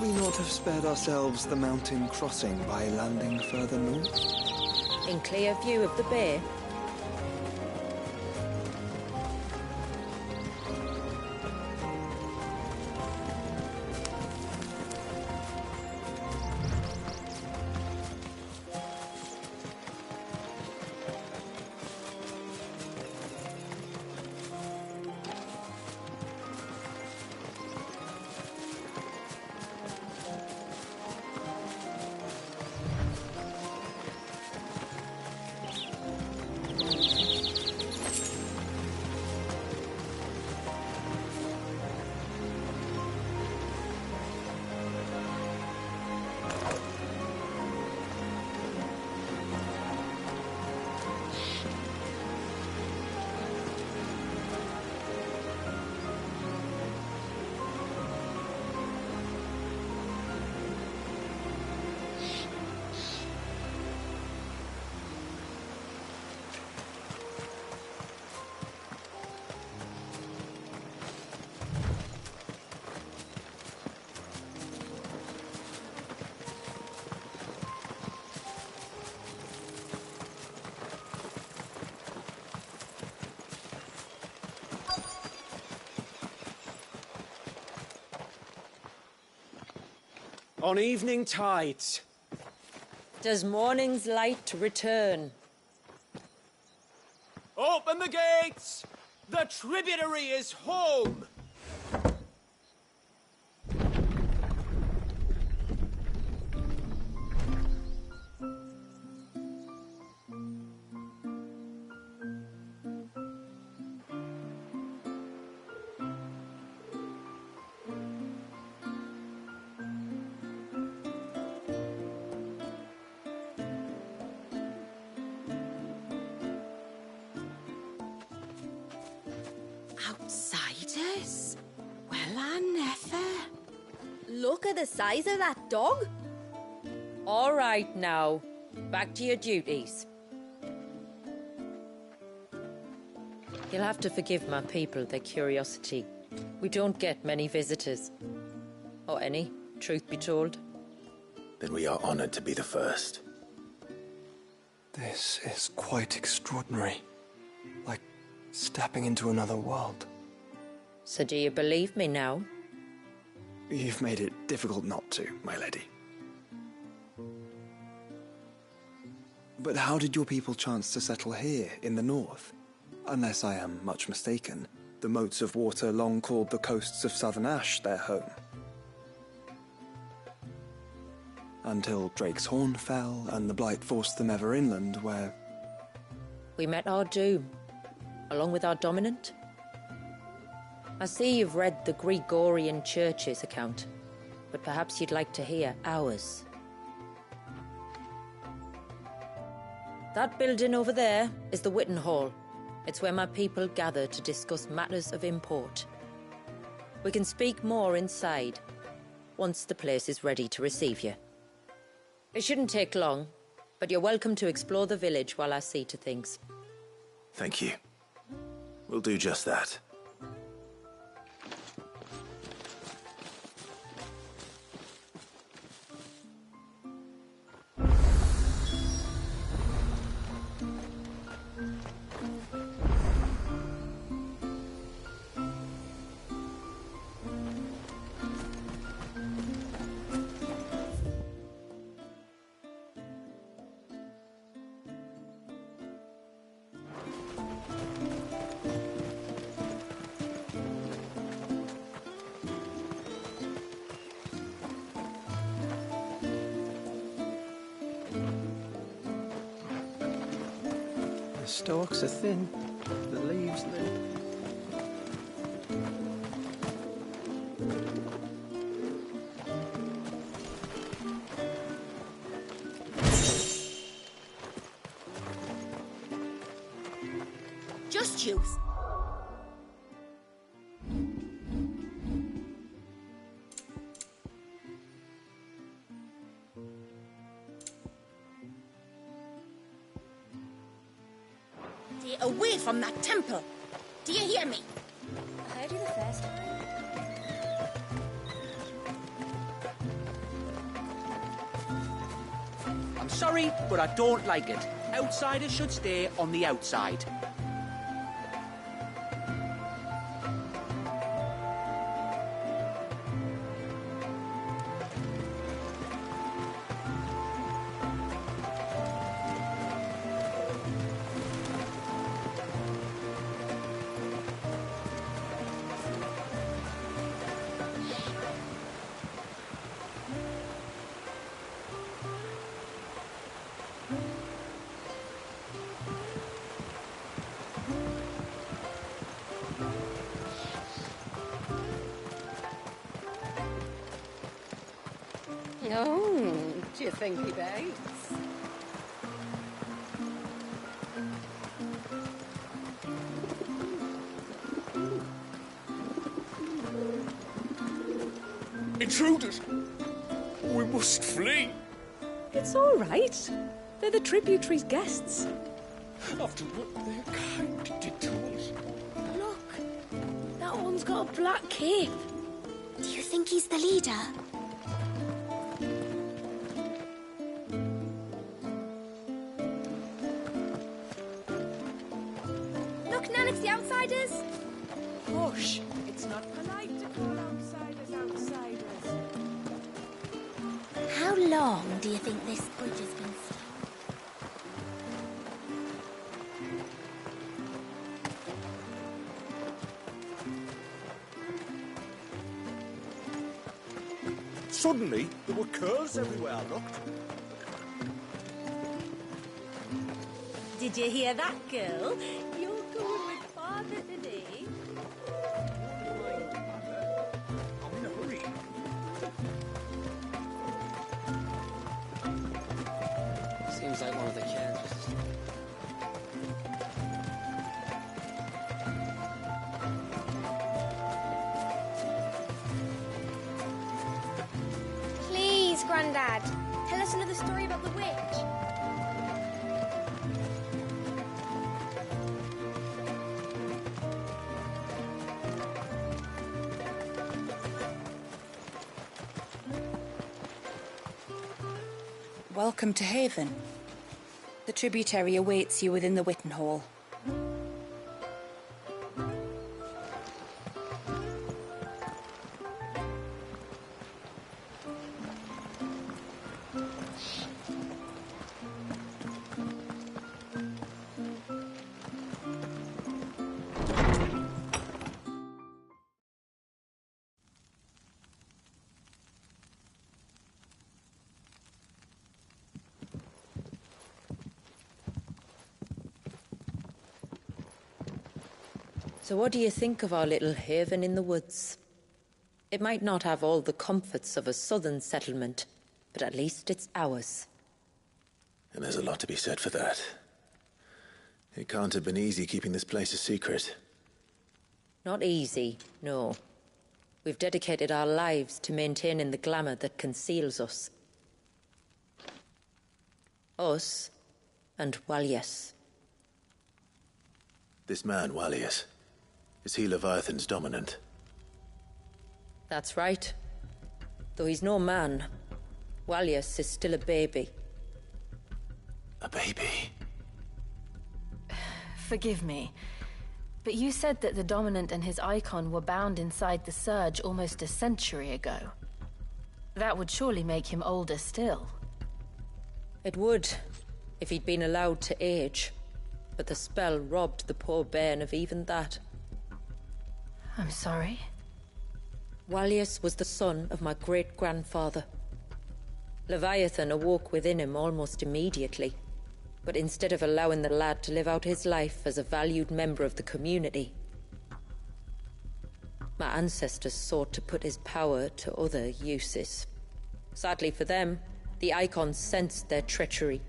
we not have spared ourselves the mountain crossing by landing further north? In clear view of the bay? On evening tides. Does morning's light return? Open the gates! The tributary is home! Outsiders? Well, I never. Look at the size of that dog. All right now, back to your duties. You'll have to forgive my people their curiosity. We don't get many visitors. Or any, truth be told. Then we are honored to be the first. This is quite extraordinary. Like stepping into another world. So do you believe me now? You've made it difficult not to, my lady. But how did your people chance to settle here in the north? Unless I am much mistaken, the moats of water long called the coasts of southern Ash their home. Until Drake's Horn fell and the Blight forced them ever inland, where... We met our doom, along with our dominant. I see you've read the Gregorian Church's account, but perhaps you'd like to hear ours. That building over there is the Witten Hall. It's where my people gather to discuss matters of import. We can speak more inside, once the place is ready to receive you. It shouldn't take long, but you're welcome to explore the village while I see to things. Thank you. We'll do just that. The stalks are thin, the leaves limp. Just choose. Stay away from that temple. Do you hear me? I heard you the first time. I'm sorry, but I don't like it. Outsiders should stay on the outside. Oh, do you think he bites? Intruders! We must flee! It's all right. They're the tributaries' guests. After what their kind did to us. Look, that one's got a black cape. Do you think he's the leader? Look, Nan, it's the outsiders. Hush! It's not polite to call outsiders outsiders. How long do you think this bridge has been stuck? Suddenly, there were curls everywhere I looked. Did you hear that, girl? You're going with father today. I'm in a hurry. Seems like one of the kids. Please, Grandad, tell us another story about the witch. Welcome to Haven. The tributary awaits you within the Witten Hall. So what do you think of our little haven in the woods? It might not have all the comforts of a southern settlement, but at least it's ours. And there's a lot to be said for that. It can't have been easy keeping this place a secret. Not easy, no. We've dedicated our lives to maintaining the glamour that conceals us. Us and Walyas. This man, Walyas, is he Leviathan's dominant? That's right. Though he's no man, Walyas is still a baby. A baby? Forgive me, but you said that the Dominant and his icon were bound inside the Surge almost a century ago. That would surely make him older still. It would, if he'd been allowed to age. But the spell robbed the poor bairn of even that. I'm sorry? Walyas was the son of my great-grandfather. Leviathan awoke within him almost immediately. But instead of allowing the lad to live out his life as a valued member of the community, my ancestors sought to put his power to other uses. Sadly for them, the icons sensed their treachery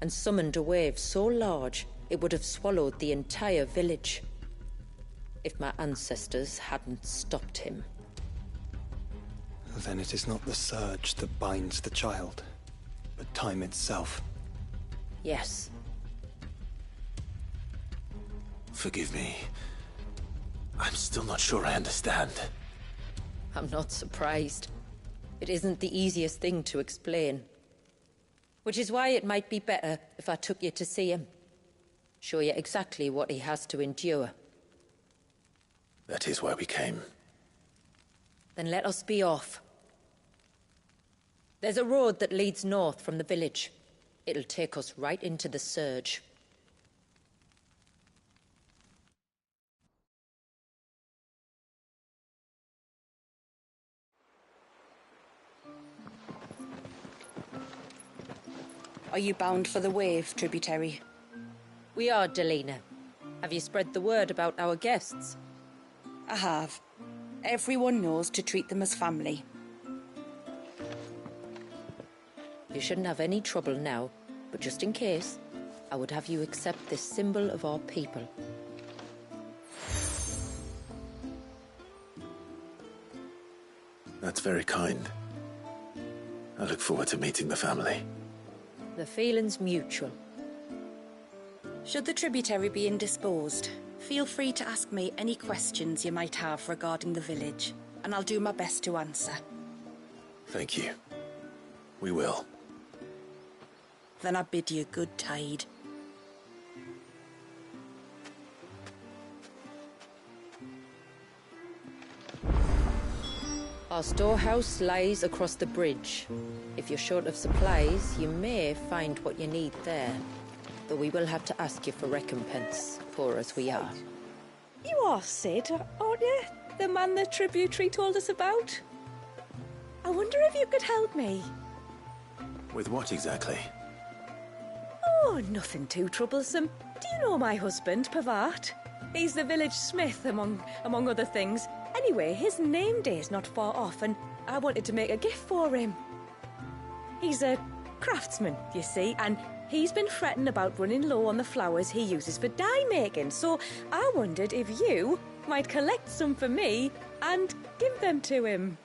and summoned a wave so large it would have swallowed the entire village if my ancestors hadn't stopped him. Then it is not the surge that binds the child, but time itself. Yes. Forgive me. I'm still not sure I understand. I'm not surprised. It isn't the easiest thing to explain. Which is why it might be better if I took you to see him. Show you exactly what he has to endure. That is why we came. Then let us be off. There's a road that leads north from the village. It'll take us right into the surge. Are you bound for the wave, tributary? We are, Delina. Have you spread the word about our guests? I have. Everyone knows to treat them as family. You shouldn't have any trouble now, but just in case, I would have you accept this symbol of our people. That's very kind. I look forward to meeting the family. The feeling's mutual. Should the tributary be indisposed, feel free to ask me any questions you might have regarding the village, and I'll do my best to answer. Thank you. We will. Then I bid you good tide. Our storehouse lies across the bridge. If you're short of supplies, you may find what you need there. Though we will have to ask you for recompense, poor as we are. You are Sid, aren't you? The man the tributary told us about? I wonder if you could help me. With what exactly? Oh, nothing too troublesome. Do you know my husband, Pavat? He's the village smith, among other things. Anyway, his name day's not far off, and I wanted to make a gift for him. He's a craftsman, you see, and he's been fretting about running low on the flowers he uses for dye making, so I wondered if you might collect some for me and give them to him.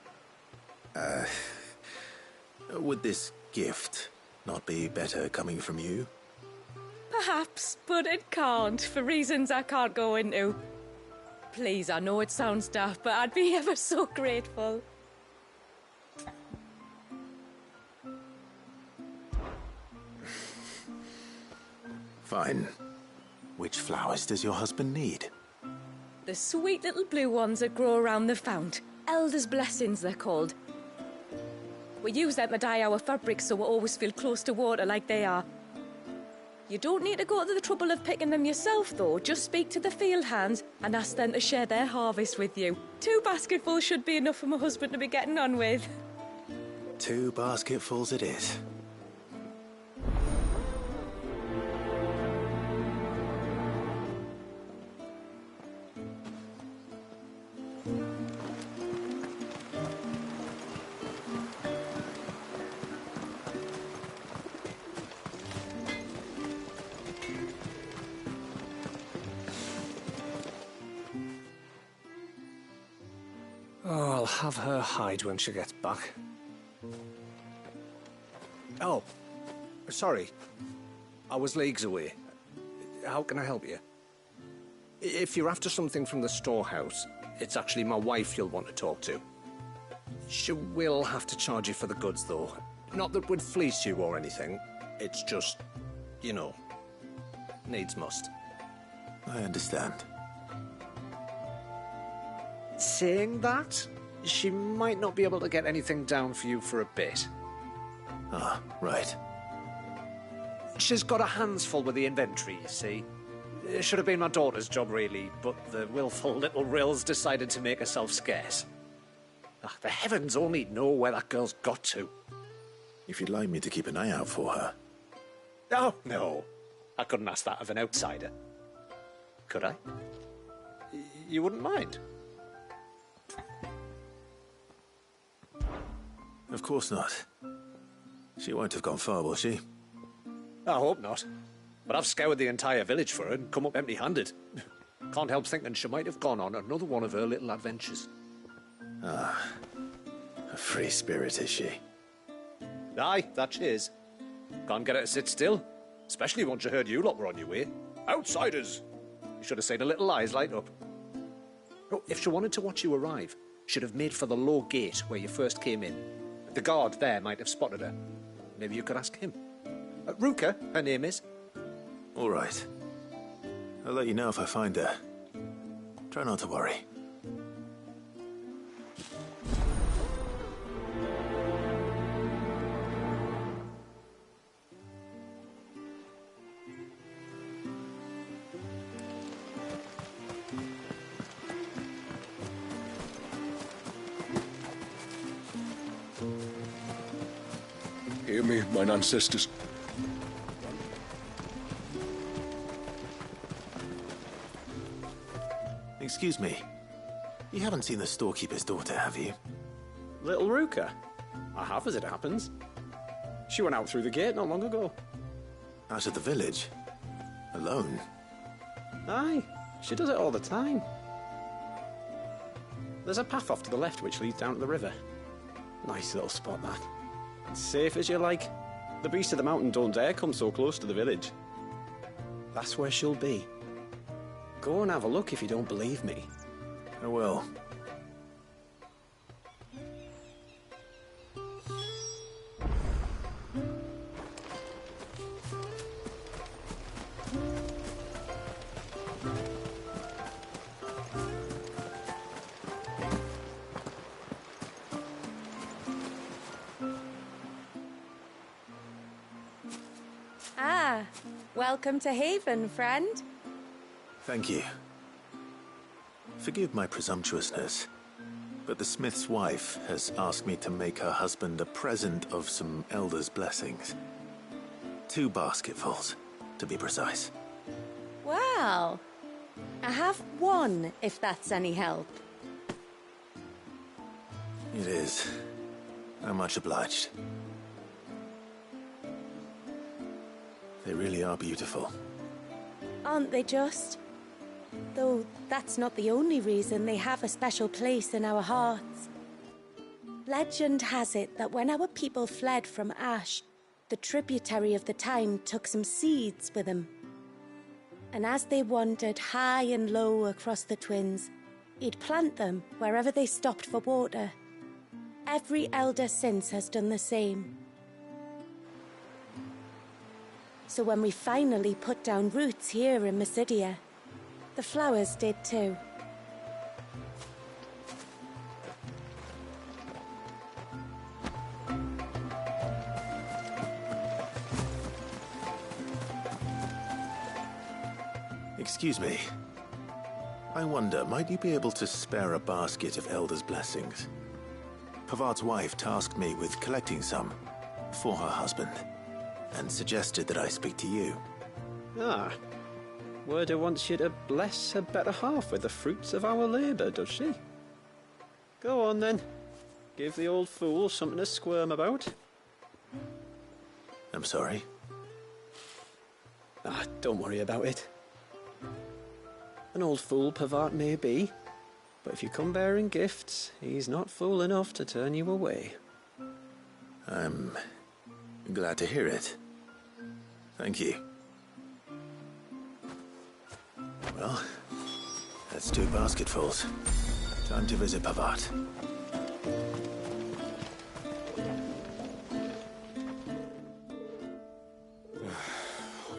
Would this gift not be better coming from you? Perhaps, but it can't, for reasons I can't go into. Please, I know it sounds daft, but I'd be ever so grateful. Fine. Which flowers does your husband need? The sweet little blue ones that grow around the fount. Elder's blessings, they're called. We use them to dye our fabrics so we always feel close to water like they are. You don't need to go to the trouble of picking them yourself, though. Just speak to the field hands and ask them to share their harvest with you. 2 basketfuls should be enough for my husband to be getting on with. 2 basketfuls it is. Oh, I'll have her hide when she gets back. Oh, sorry. I was leagues away. How can I help you? If you're after something from the storehouse, it's actually my wife you'll want to talk to. She will have to charge you for the goods, though. Not that we'd fleece you or anything. It's just, you know, needs must. I understand. Saying that, she might not be able to get anything down for you for a bit. Ah, right. She's got her hands full with the inventory, you see. It should have been my daughter's job, really, but the willful little rills decided to make herself scarce. Ah, the heavens only know where that girl's got to. If you'd like me to keep an eye out for her. Oh, no. I couldn't ask that of an outsider. Could I? You wouldn't mind? Of course not. She won't have gone far, will she? I hope not. But I've scoured the entire village for her and come up empty-handed. Can't help thinking she might have gone on another one of her little adventures. Ah, a free spirit, is she? Aye, that she is. Can't get her to sit still, especially once you heard you lot were on your way. Outsiders! You should have seen her little eyes light up. Oh, if she wanted to watch you arrive, she'd have made for the low gate where you first came in. The guard there might have spotted her. Maybe you could ask him. Ruka, her name is. All right. I'll let you know if I find her. Try not to worry. Hear me, mine ancestors. Excuse me. You haven't seen the storekeeper's daughter, have you? Little Ruka? I have, as it happens. She went out through the gate not long ago. Out of the village? Alone? Aye, she does it all the time. There's a path off to the left which leads down to the river. Nice little spot, that. Safe as you like. The beasts of the mountain don't dare come so close to the village. That's where she'll be. Go and have a look if you don't believe me. I will. Ah, welcome to Haven, friend. Thank you. Forgive my presumptuousness, but the smith's wife has asked me to make her husband a present of some elder's blessings. 2 basketfuls, to be precise. Well, I have one, if that's any help. It is. I'm much obliged. They really are beautiful. Aren't they just? Though that's not the only reason they have a special place in our hearts. Legend has it that when our people fled from Ash, the tributary of the time took some seeds with them. And as they wandered high and low across the Twins, he'd plant them wherever they stopped for water. Every elder since has done the same. So when we finally put down roots here in Mysidia, the flowers did too. Excuse me. I wonder, might you be able to spare a basket of Elder's blessings? Pavard's wife tasked me with collecting some for her husband, and suggested that I speak to you. Ah. Wyrda wants you to bless her better half with the fruits of our labour, does she? Go on then. Give the old fool something to squirm about. I'm sorry. Ah, don't worry about it. An old fool Pavard may be, but if you come bearing gifts, he's not fool enough to turn you away. I'm glad to hear it. Thank you. Well, that's 2 basketfuls. Time to visit Pavard.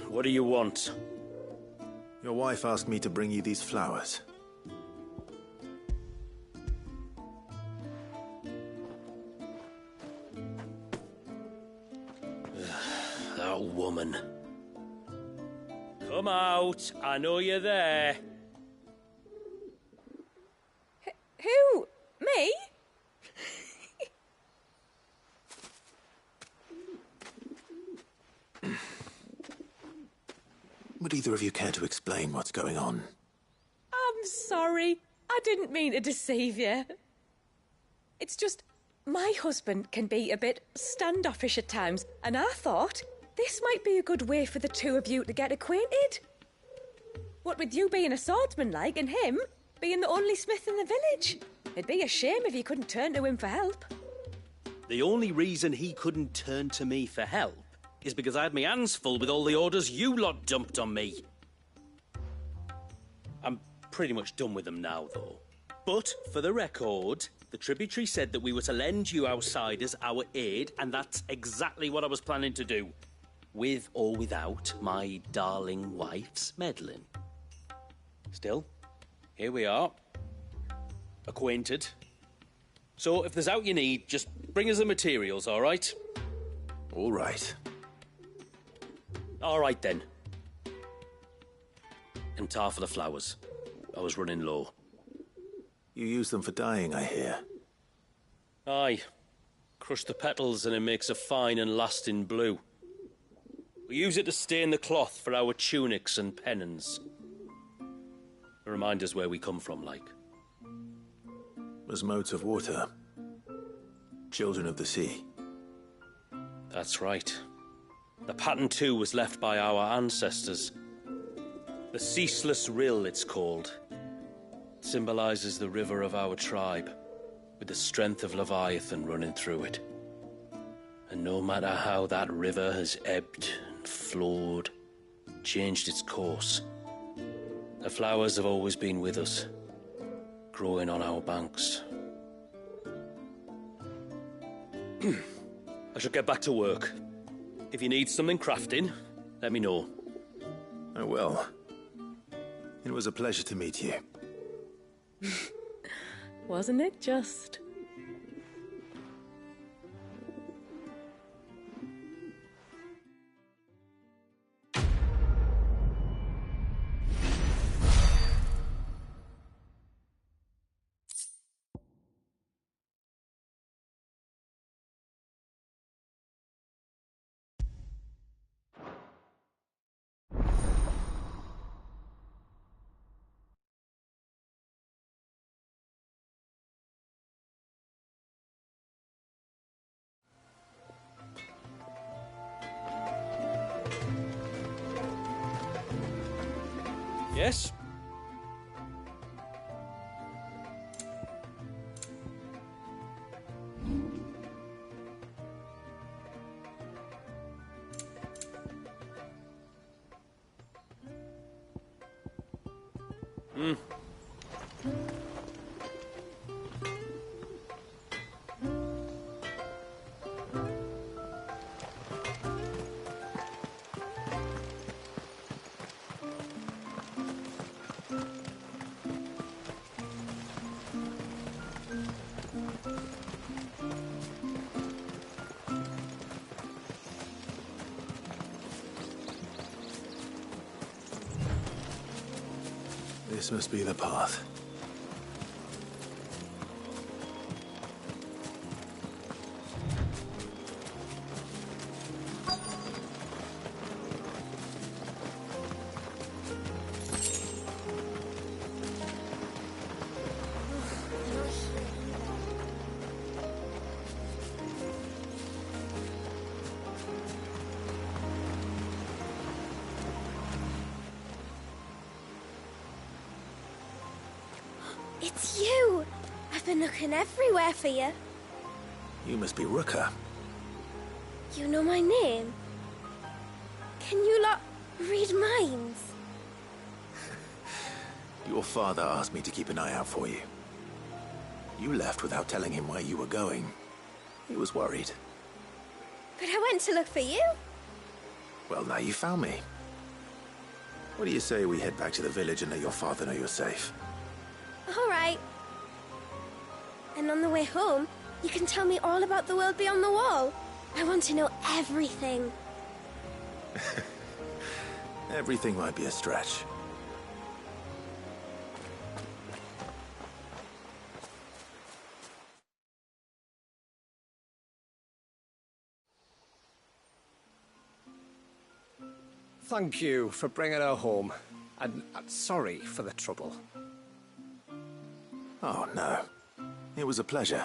What do you want? Your wife asked me to bring you these flowers. That woman. Come out. I know you're there. Who? Me? Would either of you care to explain what's going on? I'm sorry. I didn't mean to deceive you. It's just, my husband can be a bit standoffish at times, and I thought this might be a good way for the 2 of you to get acquainted. What with you being a swordsman like, and him being the only smith in the village. It'd be a shame if you couldn't turn to him for help. The only reason he couldn't turn to me for help is because I had my hands full with all the orders you lot dumped on me. I'm pretty much done with them now, though. But, for the record, the tributary said that we were to lend you outsiders our aid, and that's exactly what I was planning to do. with or without my darling wife's meddling. Still, here we are, acquainted. So if there's out you need, just bring us the materials, all right? All right. All right, then. And tar for the flowers. I was running low. You use them for dyeing, I hear. Aye. Crush the petals and it makes a fine and lasting blue. We use it to stain the cloth for our tunics and pennons. Remind us where we come from, like. As motes of water. Children of the sea. That's right. The pattern too was left by our ancestors. The Ceaseless Rill, it's called. It symbolizes the river of our tribe, with the strength of Leviathan running through it. And no matter how that river has ebbed and flowed, changed its course, the flowers have always been with us, growing on our banks. I shall get back to work. If you need something crafting, let me know. I will. It was a pleasure to meet you. Wasn't it just? Yes? This must be the path. It's you! I've been looking everywhere for you. You must be Rooker. You know my name? Can you lot read minds? Your father asked me to keep an eye out for you. You left without telling him where you were going. He was worried. But I went to look for you. Well, now you found me. What do you say we head back to the village and let your father know you're safe? All right. And on the way home, you can tell me all about the world beyond the wall. I want to know everything. Everything might be a stretch. Thank you for bringing her home. And sorry for the trouble. Oh, no. It was a pleasure.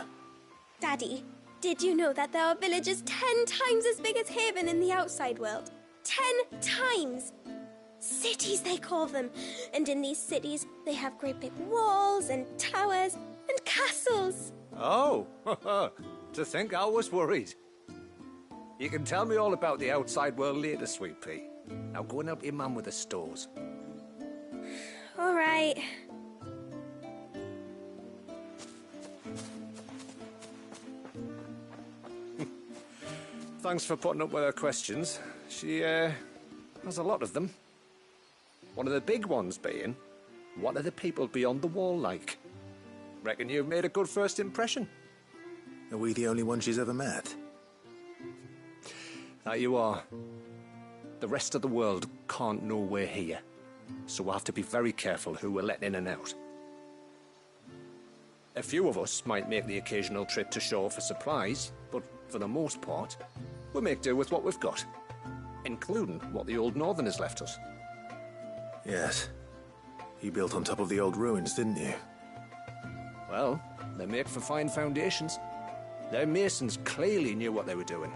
Daddy, did you know that there are villages 10 times as big as Haven in the outside world? 10 times! Cities, they call them. And in these cities, they have great big walls and towers and castles. Oh, to think I was worried. You can tell me all about the outside world later, Sweet Pea. Now go and help your mum with the stores. All right. Thanks for putting up with her questions. She has a lot of them. One of the big ones being, what are the people beyond the wall like? Reckon you've made a good first impression. Are we the only one she's ever met? That you are. The rest of the world can't know we're here, so we'll have to be very careful who we're letting in and out. A few of us might make the occasional trip to shore for supplies, but for the most part, we'll make do with what we've got, including what the old Northerners left us. Yes. You built on top of the old ruins, didn't you? Well, they make for fine foundations. Their masons clearly knew what they were doing.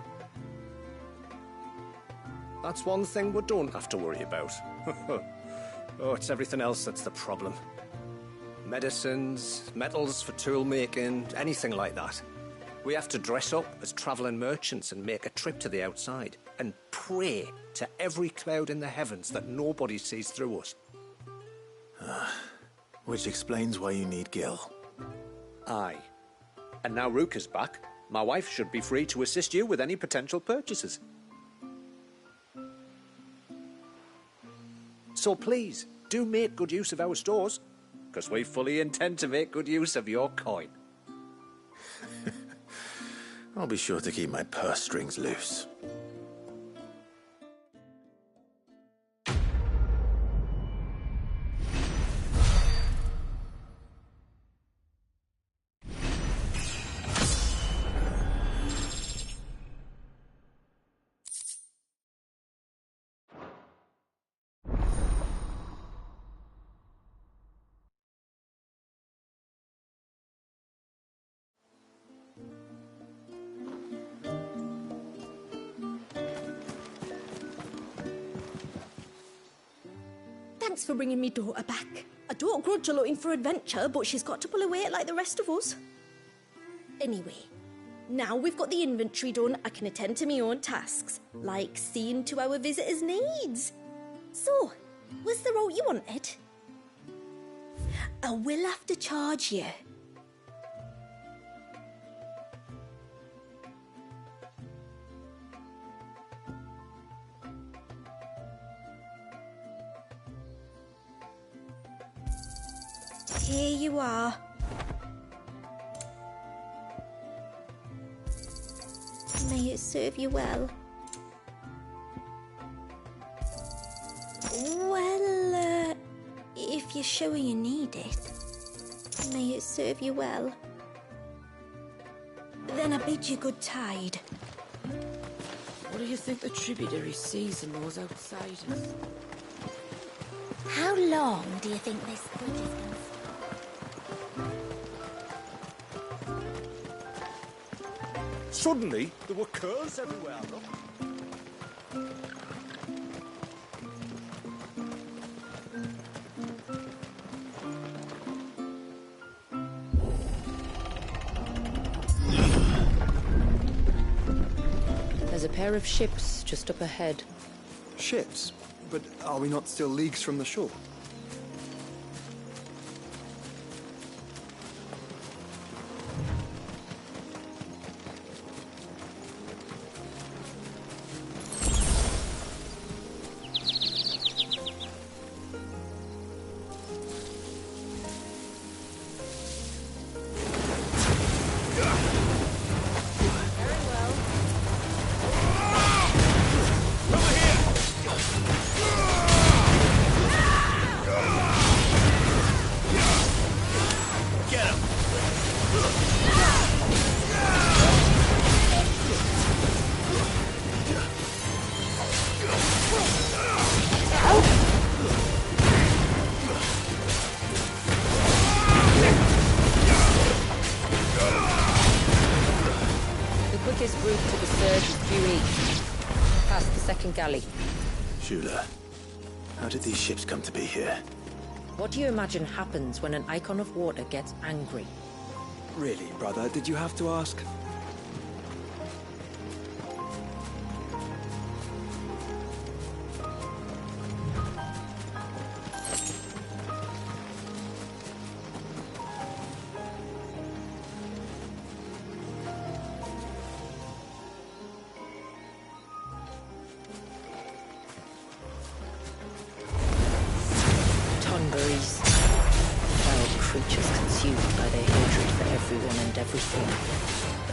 That's one thing we don't have to worry about. Oh, it's everything else that's the problem. Medicines, metals for tool making, anything like that. We have to dress up as travelling merchants and make a trip to the outside and pray to every cloud in the heavens that nobody sees through us. Which explains why you need Gil. Aye. And now Ruka's back, my wife should be free to assist you with any potential purchases. So please, do make good use of our stores, because we fully intend to make good use of your coin. I'll be sure to keep my purse strings loose. Thanks for bringing me daughter back. I don't grudge her looking for adventure, but she's got to pull her weight like the rest of us. Anyway, now we've got the inventory done, I can attend to my own tasks, like seeing to our visitors' needs. So, was the route you wanted? I will have to charge you. Here you are. May it serve you well. Well, if you're sure you need it, may it serve you well. Then I bid you good tide. What do you think the tributary sees in those outsiders? How long do you think this bridge is going to stay? Suddenly, there were curls everywhere, look. There's a pair of ships just up ahead. Ships? But are we not still leagues from the shore? Galley. Shula, how did these ships come to be here? What do you imagine happens when an icon of water gets angry? Really, brother, did you have to ask? consumed by their hatred for everyone and everything.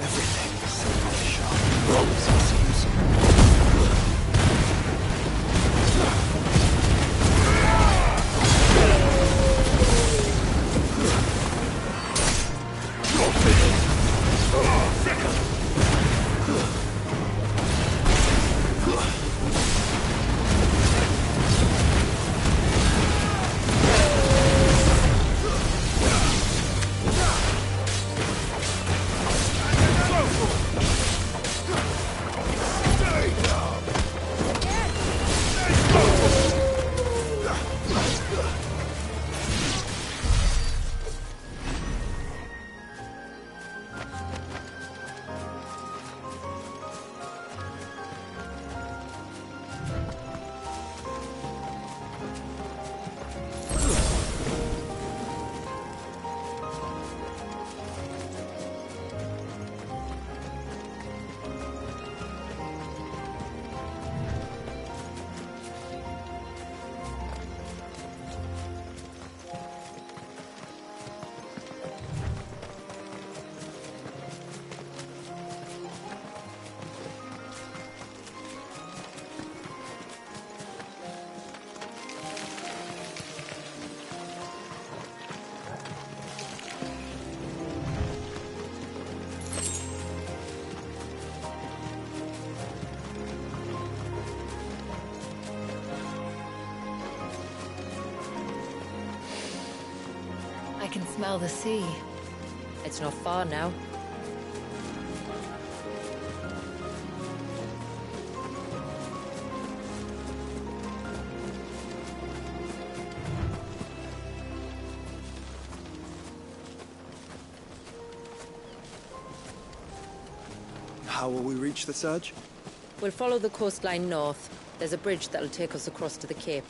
Everything seems sharp. It seems. I can smell the sea. It's not far now. How will we reach the surge? We'll follow the coastline north. There's a bridge that'll take us across to the cape.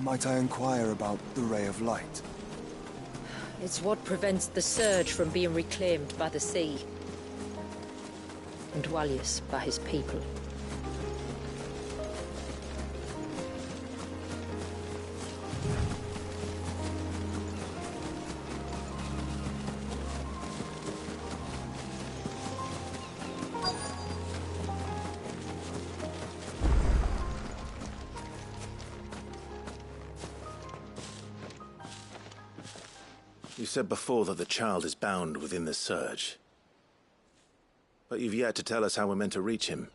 Might I inquire about the ray of light? It's what prevents the surge from being reclaimed by the sea. And Dwalius by his people. You said before that the child is bound within the surge. But you've yet to tell us how we're meant to reach him.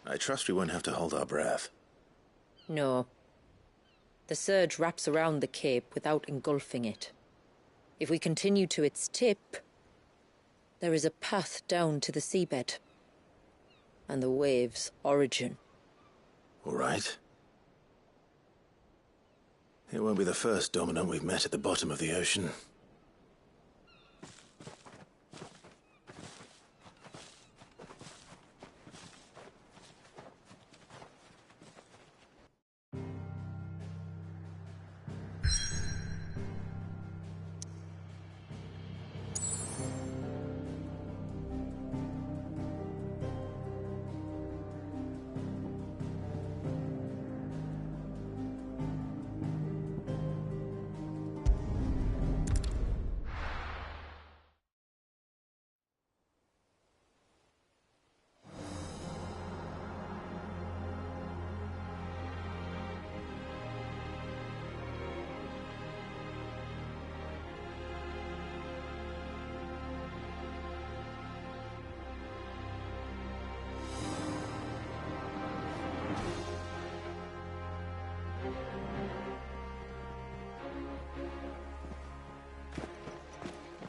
I trust we won't have to hold our breath. No. The surge wraps around the cape without engulfing it. If we continue to its tip, there is a path down to the seabed. And the wave's origin. All right. It won't be the first dominant we've met at the bottom of the ocean.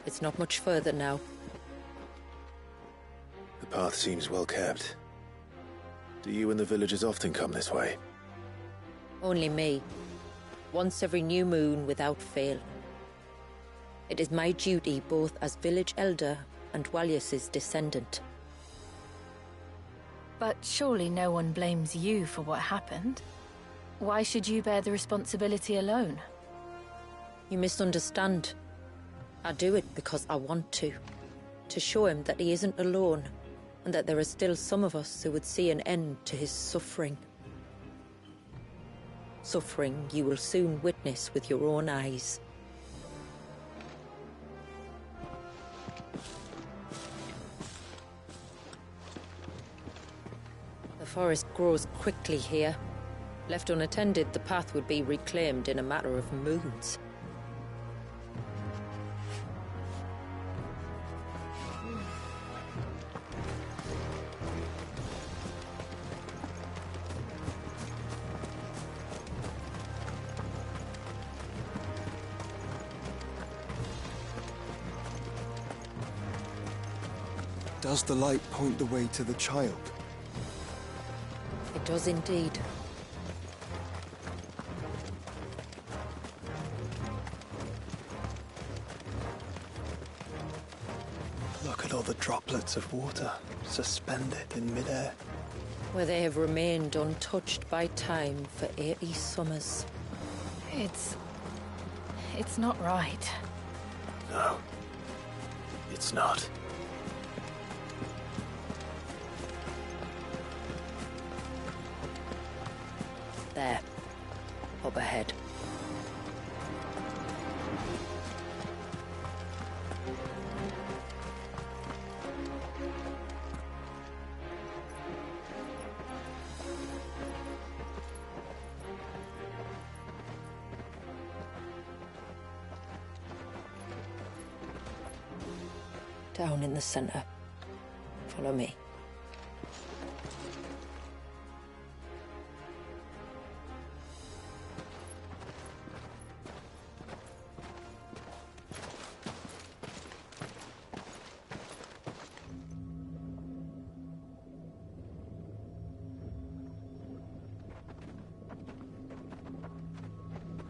It's not much further now. The path seems well kept. Do you and the villagers often come this way? Only me. Once every new moon without fail. It is my duty both as village elder and Dwalius's descendant. But surely no one blames you for what happened. Why should you bear the responsibility alone? You misunderstand. I do it because I want to. To show him that he isn't alone, and that there are still some of us who would see an end to his suffering. Suffering you will soon witness with your own eyes. The forest grows quickly here. Left unattended, the path would be reclaimed in a matter of moons. Does the light point the way to the child? It does indeed. Look at all the droplets of water suspended in midair. Where they have remained untouched by time for 80 summers. It's not right. No. It's not. There. Up ahead. Down in the center. Follow me.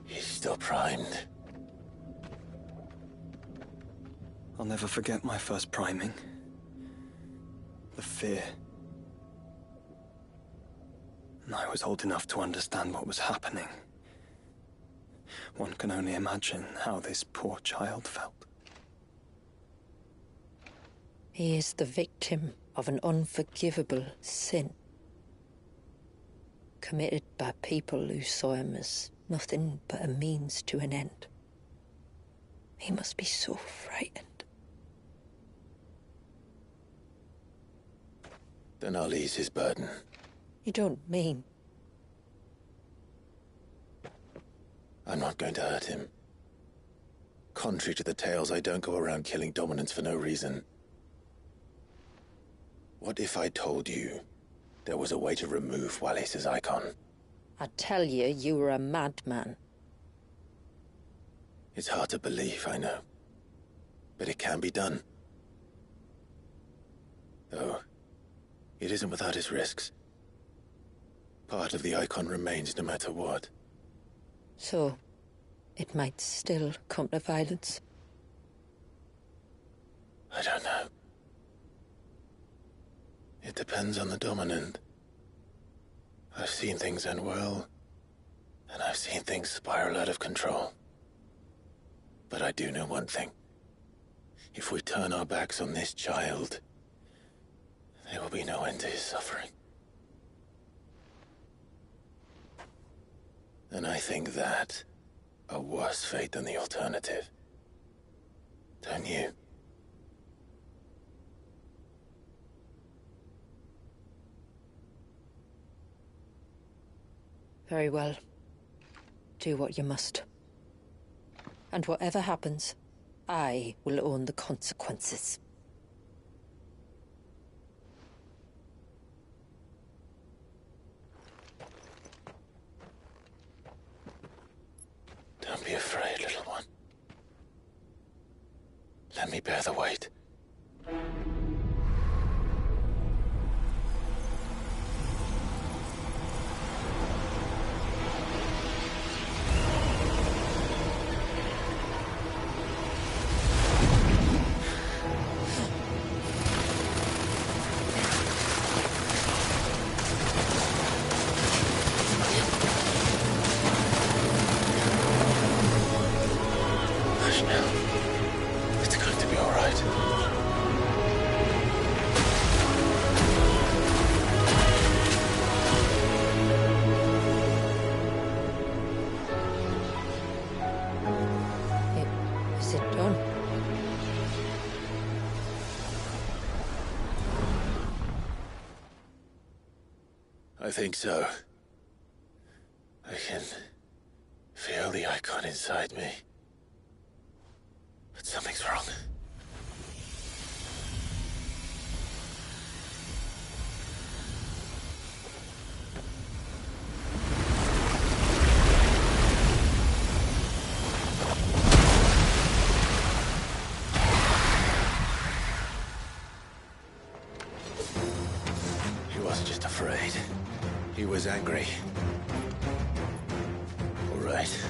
He's still primed. I'll never forget my first priming. The fear. I was old enough to understand what was happening. One can only imagine how this poor child felt. He is the victim of an unforgivable sin, committed by people who saw him as nothing but a means to an end. He must be so frightened. Then I'll ease his burden. You don't mean... I'm not going to hurt him. Contrary to the tales, I don't go around killing dominants for no reason. What if I told you there was a way to remove Wallis's icon? I tell you, you were a madman. It's hard to believe, I know. But it can be done. Though, it isn't without its risks. Part of the icon remains no matter what. So, it might still come to violence. I don't know. It depends on the dominant. I've seen things end well, and I've seen things spiral out of control. But I do know one thing. If we turn our backs on this child, there will be no end to his suffering. And I think that a worse fate than the alternative. Don't you? Very well. Do what you must. And whatever happens, I will own the consequences. Don't be afraid, little one. Let me bear the weight. I think so. I can feel the icon inside me. But something's wrong. He wasn't just afraid. He was angry. All right.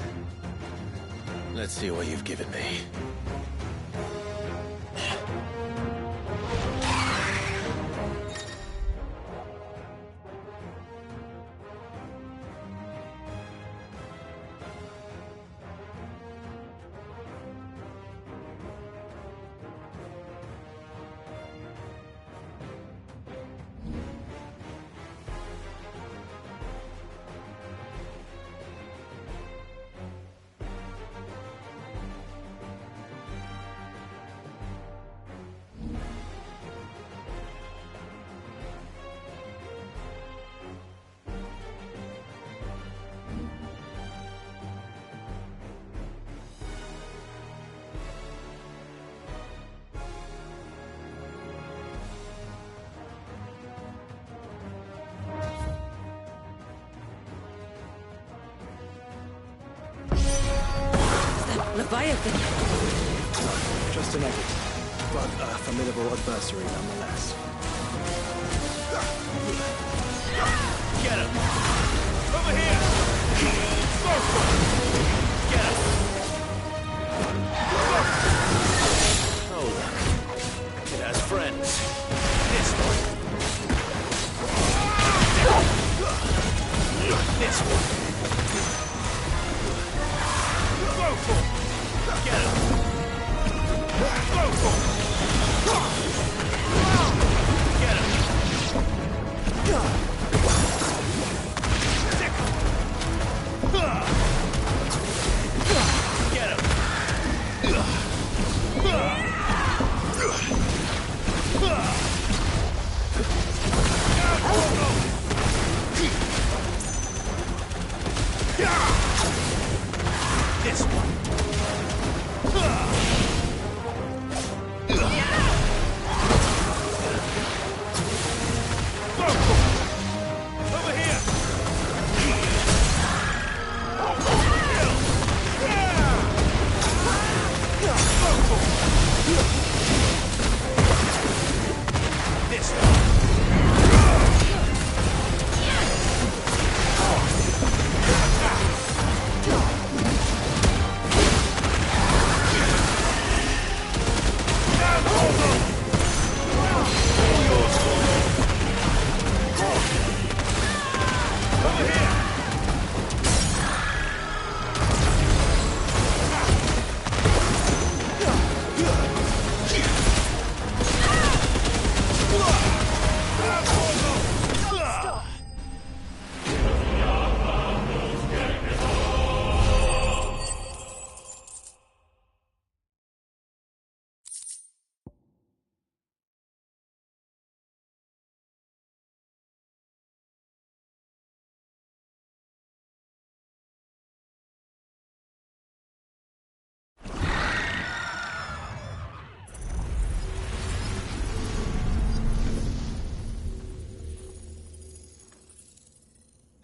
Let's see what you've given me. Leviathan! Just a negative, but a formidable adversary nonetheless. Get him! Over here! Get him! Oh, look. It has friends. This one.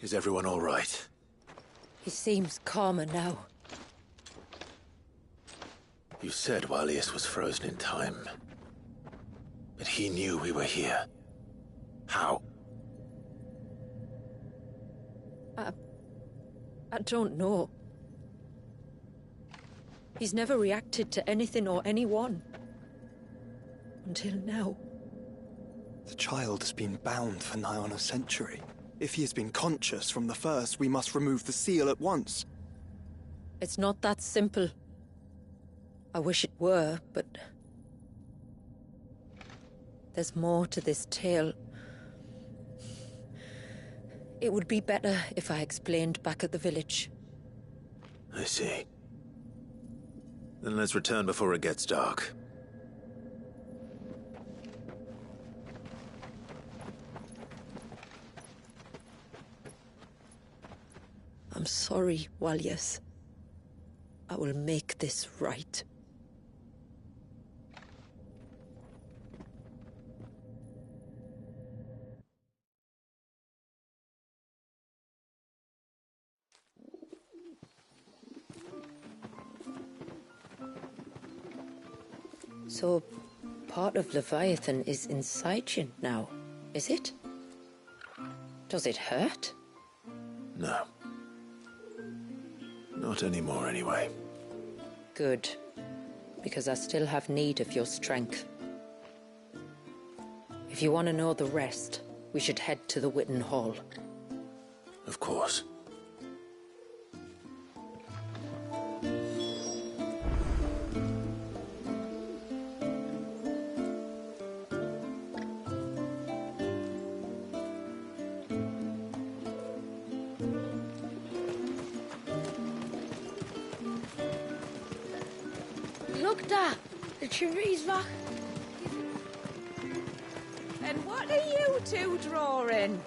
Is everyone all right? He seems calmer now. You said Walius was frozen in time. But he knew we were here. How? I don't know. He's never reacted to anything or anyone. Until now. The child has been bound for nigh on a century. If he has been conscious from the first, we must remove the seal at once. It's not that simple. I wish it were, but... there's more to this tale. It would be better if I explained back at the village. I see. Then let's return before it gets dark. I'm sorry, Walius. I will make this right. So, part of Leviathan is inside you now, is it? Does it hurt? No. Not anymore, anyway. Good. Because I still have need of your strength. If you want to know the rest, we should head to the Witten Hall. Of course. Look da, the tree's back. And what are you two drawing?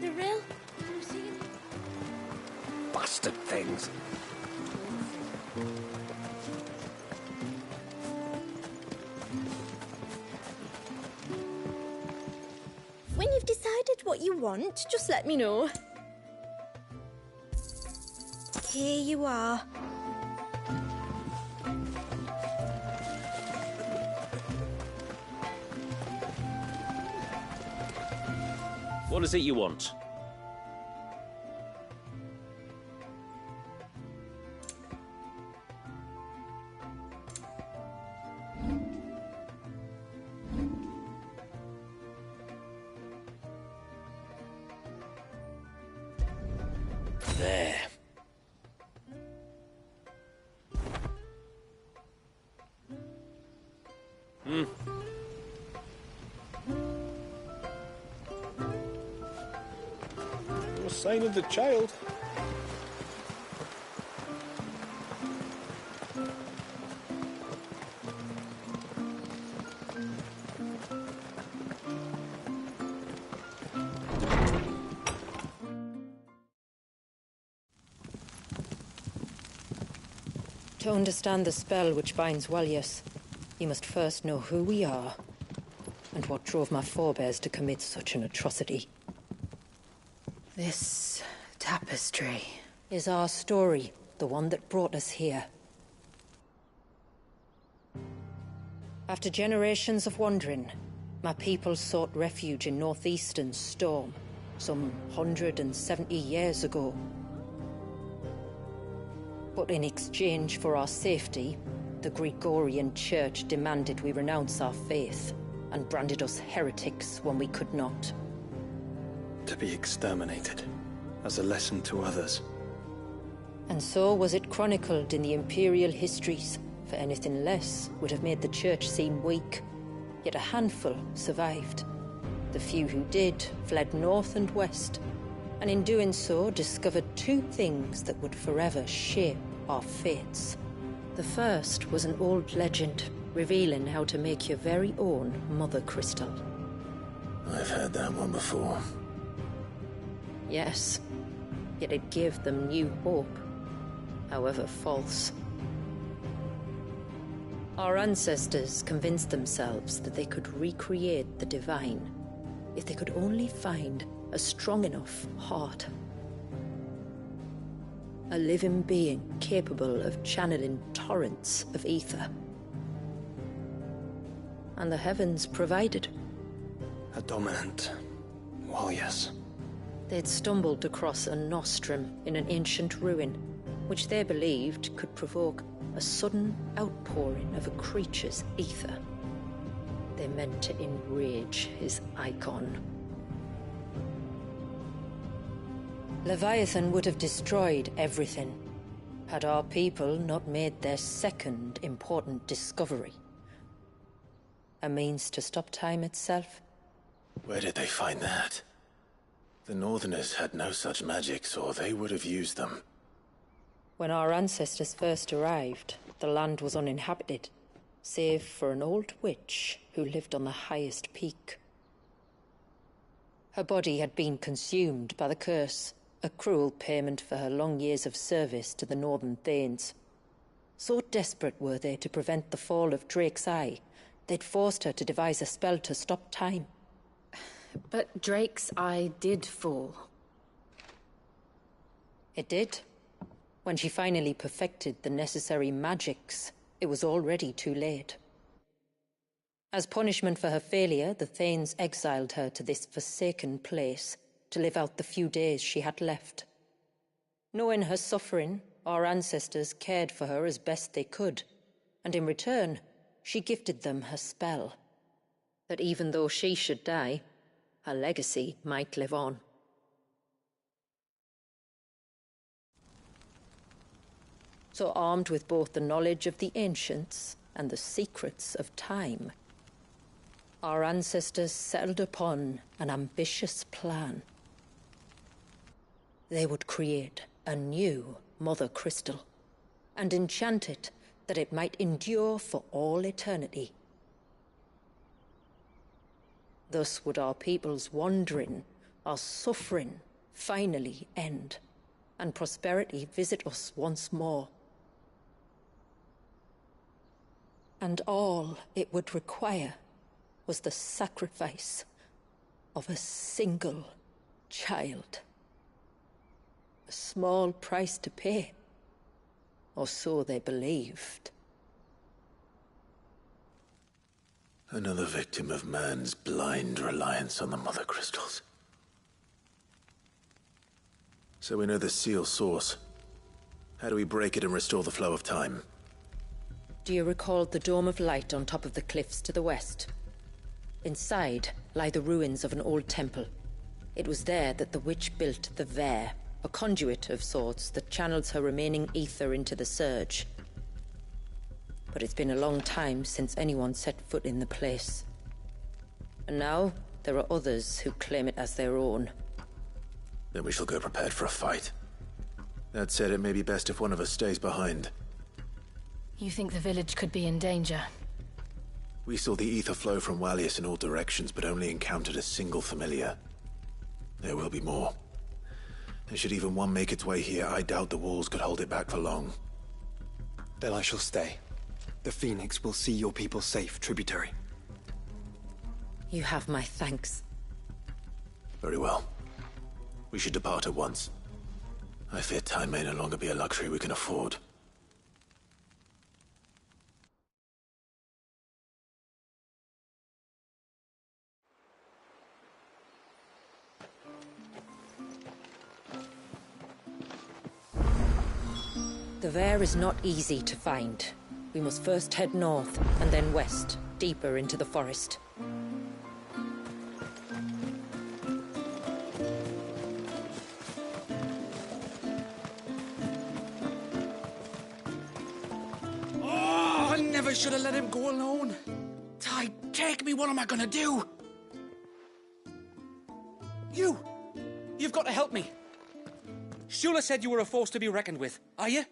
The rill. Bastard things. When you've decided what you want, just let me know. Here you are. What is it you want? There. No sign of the child. To understand the spell which binds Walius, you must first know who we are, and what drove my forebears to commit such an atrocity. This tapestry is our story, the one that brought us here. After generations of wandering, my people sought refuge in northeastern Storm, some 170 years ago. But in exchange for our safety, the Gregorian Church demanded we renounce our faith and branded us heretics when we could not. To be exterminated, as a lesson to others. And so was it chronicled in the imperial histories, for anything less would have made the Church seem weak. Yet a handful survived. The few who did fled north and west, and in doing so discovered two things that would forever shape our fates. The first was an old legend, revealing how to make your very own mother crystal. I've heard that one before. Yes, yet it gave them new hope, however false. Our ancestors convinced themselves that they could recreate the divine if they could only find a strong enough heart. A living being capable of channeling torrents of ether. And the heavens provided. A dominant. Well, yes. They'd stumbled across a nostrum in an ancient ruin, which they believed could provoke a sudden outpouring of a creature's ether. They meant to enrage his icon. Leviathan would have destroyed everything, had our people not made their second important discovery. A means to stop time itself. Where did they find that? The Northerners had no such magics, or they would have used them. When our ancestors first arrived, the land was uninhabited, save for an old witch who lived on the highest peak. Her body had been consumed by the curse, a cruel payment for her long years of service to the Northern Thanes. So desperate were they to prevent the fall of Drake's Eye, they'd forced her to devise a spell to stop time. But Drake's Eye did fall. It did. When she finally perfected the necessary magics, it was already too late. As punishment for her failure, the Thanes exiled her to this forsaken place to live out the few days she had left. Knowing her suffering, our ancestors cared for her as best they could, and in return, she gifted them her spell. That even though she should die, her legacy might live on. So armed with both the knowledge of the ancients and the secrets of time, our ancestors settled upon an ambitious plan. They would create a new Mother Crystal, and enchant it that it might endure for all eternity. Thus would our people's wandering, our suffering, finally end, and prosperity visit us once more. And all it would require was the sacrifice of a single child. A small price to pay, or so they believed. Another victim of man's blind reliance on the Mother Crystals. So we know the seal source. How do we break it and restore the flow of time? Do you recall the dome of light on top of the cliffs to the west? Inside lie the ruins of an old temple. It was there that the witch built the Vare, a conduit of sorts that channels her remaining ether into the Surge. But it's been a long time since anyone set foot in the place. And now, there are others who claim it as their own. Then we shall go prepared for a fight. That said, it may be best if one of us stays behind. You think the village could be in danger? We saw the ether flow from Wallius in all directions, but only encountered a single familiar. There will be more. And should even one make its way here, I doubt the walls could hold it back for long. Then I shall stay. The Phoenix will see your people safe, tributary. You have my thanks. Very well. We should depart at once. I fear time may no longer be a luxury we can afford. The Vare is not easy to find. We must first head north, and then west, deeper into the forest. Oh, I never should have let him go alone. Ty, take me, what am I gonna do? You've got to help me. Shula said you were a force to be reckoned with. Are you?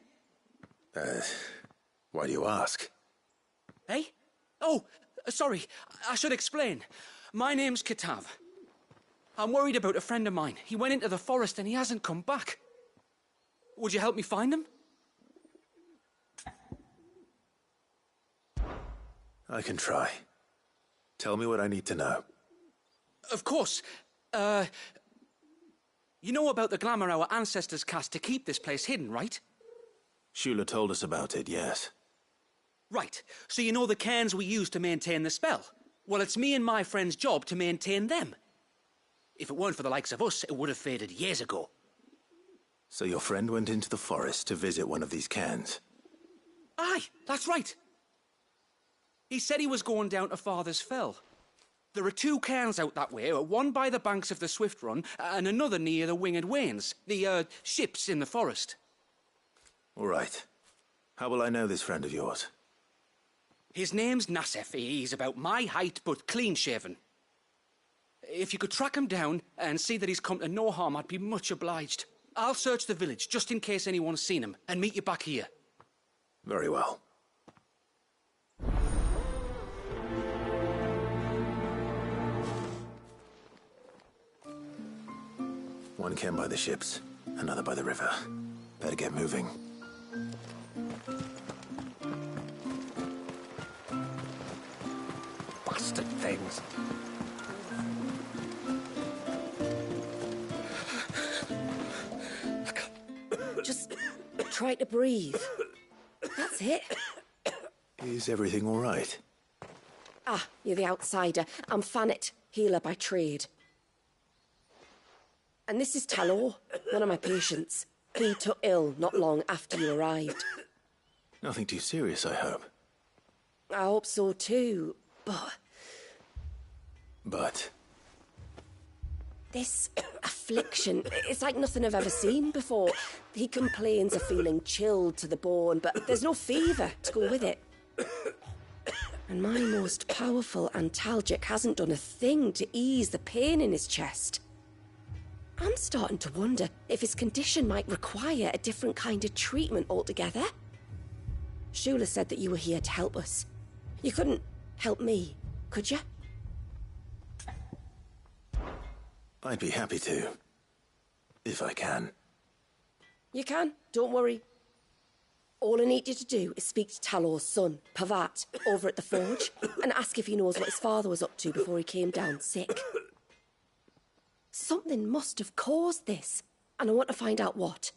Why do you ask? Hey? Oh, sorry. I should explain. My name's Kitav. I'm worried about a friend of mine. He went into the forest and he hasn't come back. Would you help me find him? I can try. Tell me what I need to know. Of course. You know about the glamour our ancestors cast to keep this place hidden, right? Shula told us about it, yes. Right. So you know the cairns we use to maintain the spell? Well, it's me and my friend's job to maintain them. If it weren't for the likes of us, it would have faded years ago. So your friend went into the forest to visit one of these cairns? Aye, that's right. He said he was going down to Father's Fell. There are 2 cairns out that way, one by the banks of the Swift Run, and another near the Winged Wains, the, ships in the forest. All right. How will I know this friend of yours? His name's Nassef. He's about my height, but clean-shaven. If you could track him down and see that he's come to no harm, I'd be much obliged. I'll search the village, just in case anyone's seen him, and meet you back here. Very well. One cairn by the ships, another by the river. Better get moving. Bastard things. Just try to breathe. That's it. Is everything all right? Ah, you're the outsider. I'm Fanit, healer by trade. And this is Talor, one of my patients. He took ill not long after you arrived. Nothing too serious, I hope. I hope so too, But? This affliction, it's like nothing I've ever seen before. He complains of feeling chilled to the bone, but there's no fever to go with it. And my most powerful antalgic hasn't done a thing to ease the pain in his chest. I'm starting to wonder if his condition might require a different kind of treatment altogether. Shula said that you were here to help us. You couldn't help me, could you? I'd be happy to. If I can. You can, don't worry. All I need you to do is speak to Talor's son, Pavat, over at the forge, and ask if he knows what his father was up to before he came down sick. Something must have caused this, and I want to find out what.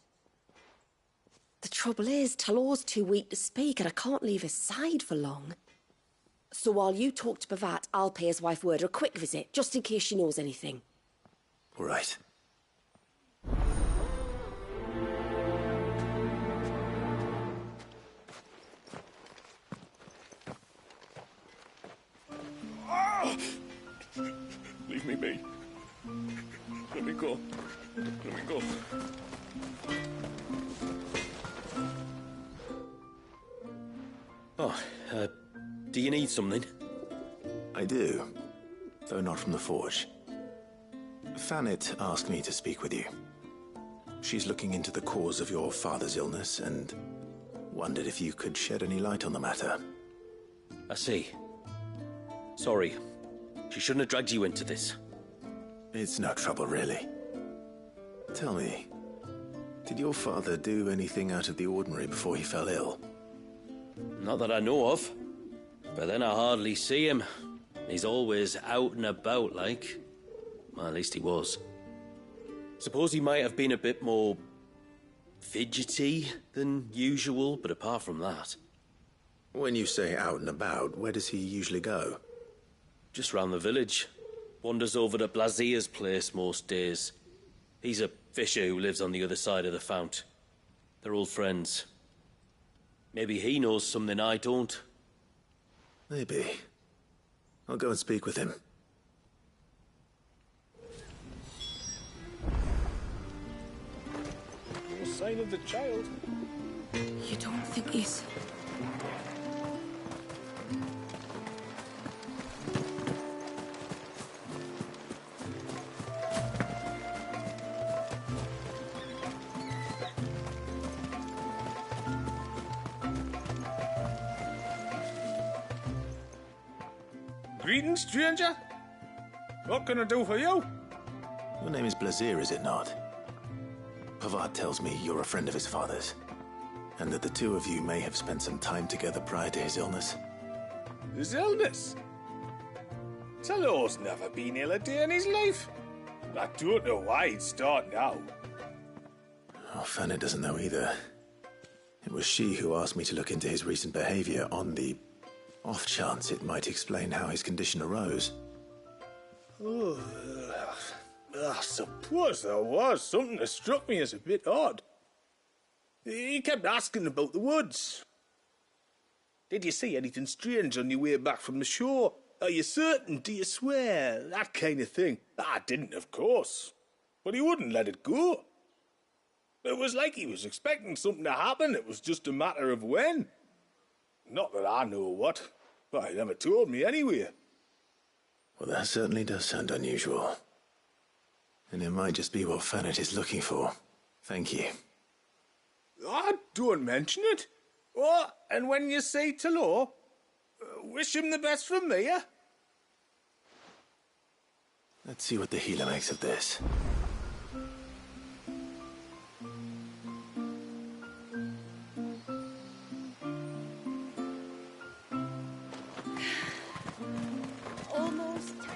The trouble is, Talor's too weak to speak, and I can't leave his side for long. So while you talk to Pavat, I'll pay his wife word a quick visit, just in case she knows anything. All right. Leave me be. Let me go. Let me go. Oh, do you need something? I do, though not from the forge. Fanit asked me to speak with you. She's looking into the cause of your father's illness and wondered if you could shed any light on the matter. I see. Sorry. She shouldn't have dragged you into this. It's no trouble, really. Tell me, did your father do anything out of the ordinary before he fell ill? Not that I know of. But then I hardly see him. He's always out and about, like. Well, at least he was. Suppose he might have been a bit more fidgety than usual, but apart from that... When you say out and about, where does he usually go? Just round the village. Wanders over to Blazier's place most days. He's a fisher who lives on the other side of the fount. They're old friends. Maybe he knows something I don't. Maybe. I'll go and speak with him. No sign of the child. You don't think he's... Greetings, stranger. What can I do for you? Your name is Blazir, is it not? Pavad tells me you're a friend of his father's, and that the two of you may have spent some time together prior to his illness. His illness? Talor's never been ill a day in his life. I don't know why he'd start now. Oh, Fanny doesn't know either. It was she who asked me to look into his recent behavior on the off chance it might explain how his condition arose. Oh, I suppose there was something that struck me as a bit odd. He kept asking about the woods. Did you see anything strange on your way back from the shore? Are you certain? Do you swear? That kind of thing. I didn't, of course. But he wouldn't let it go. It was like he was expecting something to happen. It was just a matter of when. Not that I know what, but he never told me anyway. Well, that certainly does sound unusual. And it might just be what Fannet is looking for. Thank you. Ah, don't mention it. Oh, and when you say Talor, wish him the best from me, eh? Let's see what the healer makes of this. Almost time.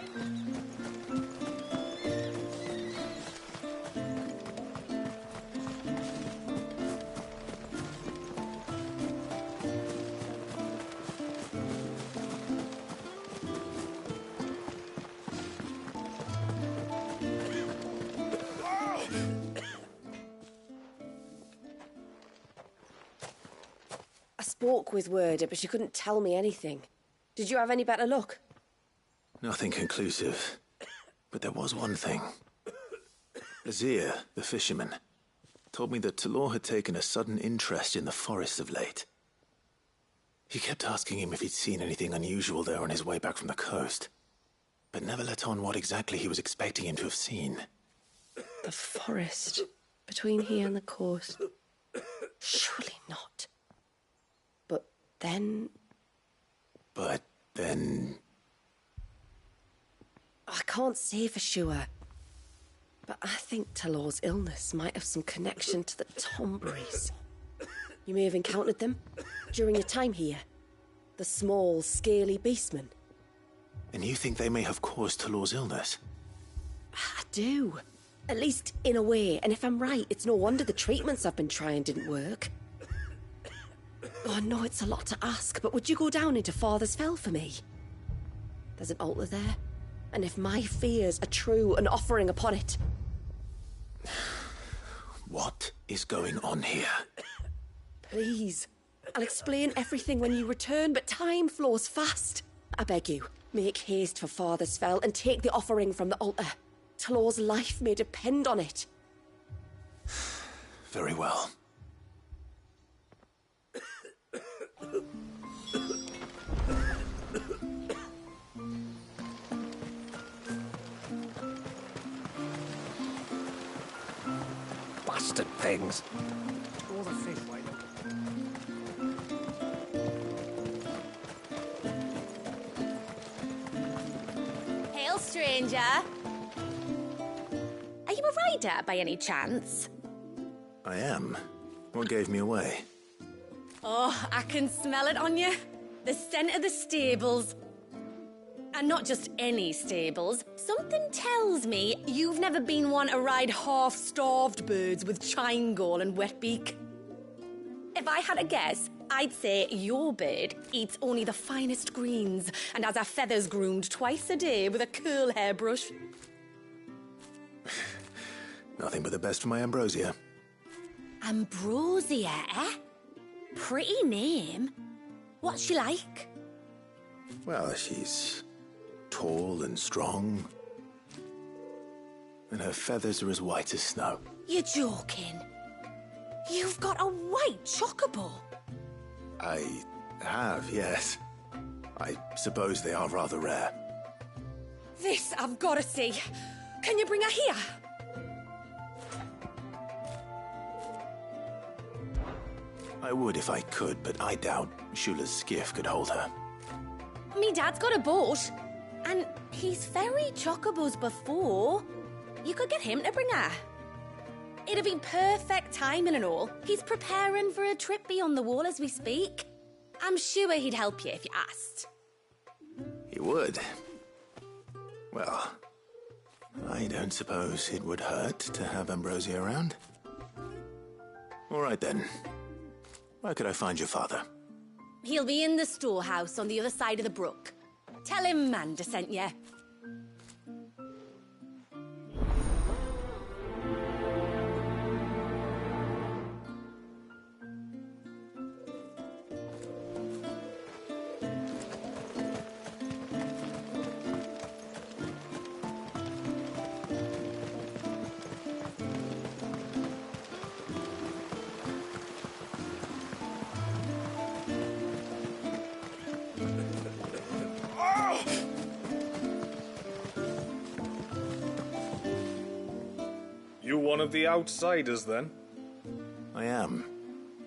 I spoke with Werder, but she couldn't tell me anything. Did you have any better luck? Nothing conclusive. But there was one thing. Azir, the fisherman, told me that Talor had taken a sudden interest in the forest of late. He kept asking him if he'd seen anything unusual there on his way back from the coast, but never let on what exactly he was expecting him to have seen. The forest between here and the coast. Surely not. But then... I can't say for sure. But I think Talor's illness might have some connection to the Tomberries. You may have encountered them during your time here. The small, scaly beastmen. And you think they may have caused Talor's illness? I do. At least in a way. And if I'm right, it's no wonder the treatments I've been trying didn't work. Oh, I know it's a lot to ask, but would you go down into Father's Fell for me? There's an altar there. And if my fears are true, an offering upon it. What is going on here? Please. I'll explain everything when you return, but time flows fast. I beg you, make haste for Father's Fell and take the offering from the altar. Talor's life may depend on it. Very well. Bastard things. All the fish, why not? Hail, stranger. Are you a rider by any chance? I am. What gave me away? Oh, I can smell it on you. The scent of the stables. And not just any stables. Something tells me you've never been one to ride half-starved birds with chine-gall and wet beak. If I had a guess, I'd say your bird eats only the finest greens and has her feathers groomed twice a day with a curl hairbrush. Nothing but the best for my ambrosia. Ambrosia, eh? Pretty name. What's she like? Well, she's tall and strong. And her feathers are as white as snow. You're joking. You've got a white chocobo. I have, yes. I suppose they are rather rare. This I've got to see. Can you bring her here? I would if I could, but I doubt Shula's skiff could hold her. Me dad's got a boat. And he's ferried chocobos before. You could get him to bring her. It'd be perfect timing and all. He's preparing for a trip beyond the wall as we speak. I'm sure he'd help you if you asked. He would. Well, I don't suppose it would hurt to have Ambrosia around. All right then. Where could I find your father? He'll be in the storehouse on the other side of the brook. Tell him Manda sent you. You one of the outsiders, then? I am.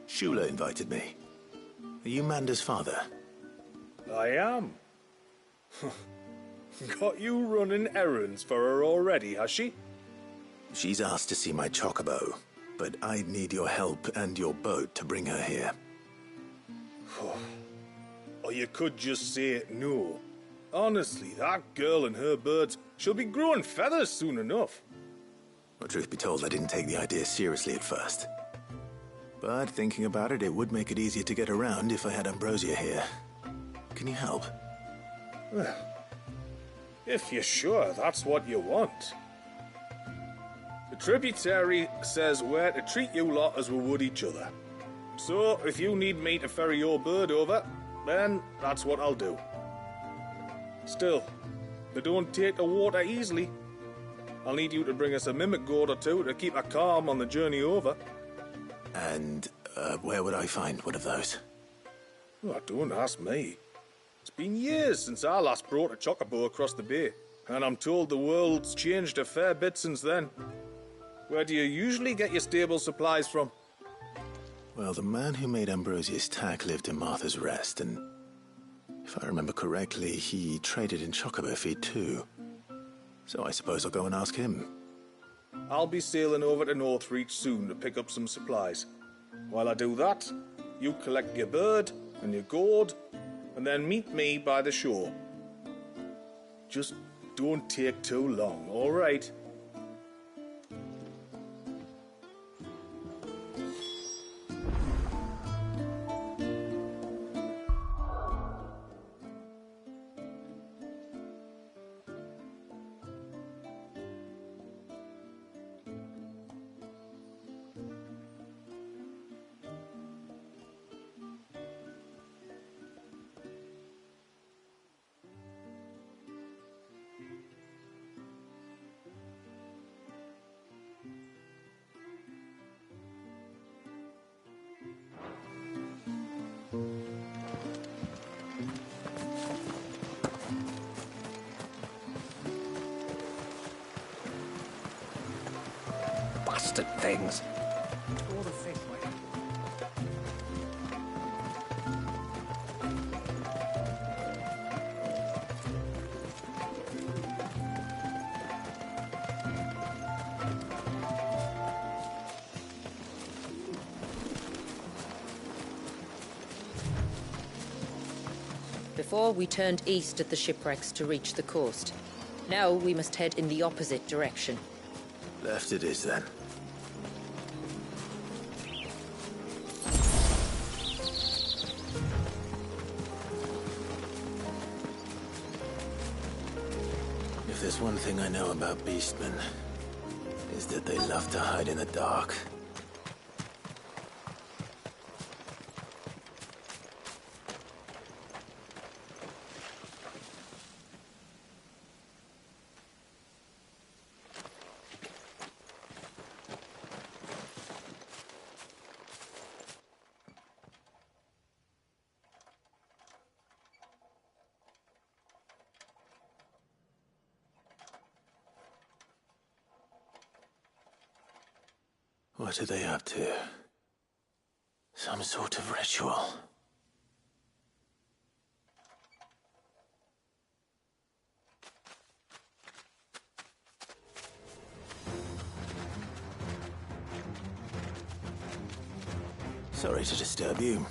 Shula invited me. Are you Manda's father? I am. Got you running errands for her already, has she? She's asked to see my chocobo, but I'd need your help and your boat to bring her here. Or you could just say no. Honestly, that girl and her birds, she'll be growing feathers soon enough. Well, truth be told, I didn't take the idea seriously at first. But thinking about it, it would make it easier to get around if I had Ambrosia here. Can you help? Well, if you're sure that's what you want. The tributary says we're to treat you lot as we would each other. So, if you need me to ferry your bird over, then that's what I'll do. Still, they don't take the water easily. I'll need you to bring us a mimic gourd or two to keep her calm on the journey over. And where would I find one of those? Oh, don't ask me. It's been years since I last brought a chocobo across the bay, and I'm told the world's changed a fair bit since then. Where do you usually get your stable supplies from? Well, the man who made Ambrosia's tack lived in Martha's Rest, and if I remember correctly, he traded in chocobo feed too. So I suppose I'll go and ask him. I'll be sailing over to Northreach soon to pick up some supplies. While I do that, you collect your bird and your gourd, and then meet me by the shore. Just don't take too long, all right? Bastard things. Throw the fish away. Before, we turned east at the shipwrecks to reach the coast. Now we must head in the opposite direction. Left it is, then. If there's one thing I know about beastmen, is that they love to hide in the dark. What are they up to? Some sort of ritual. Sorry to disturb you.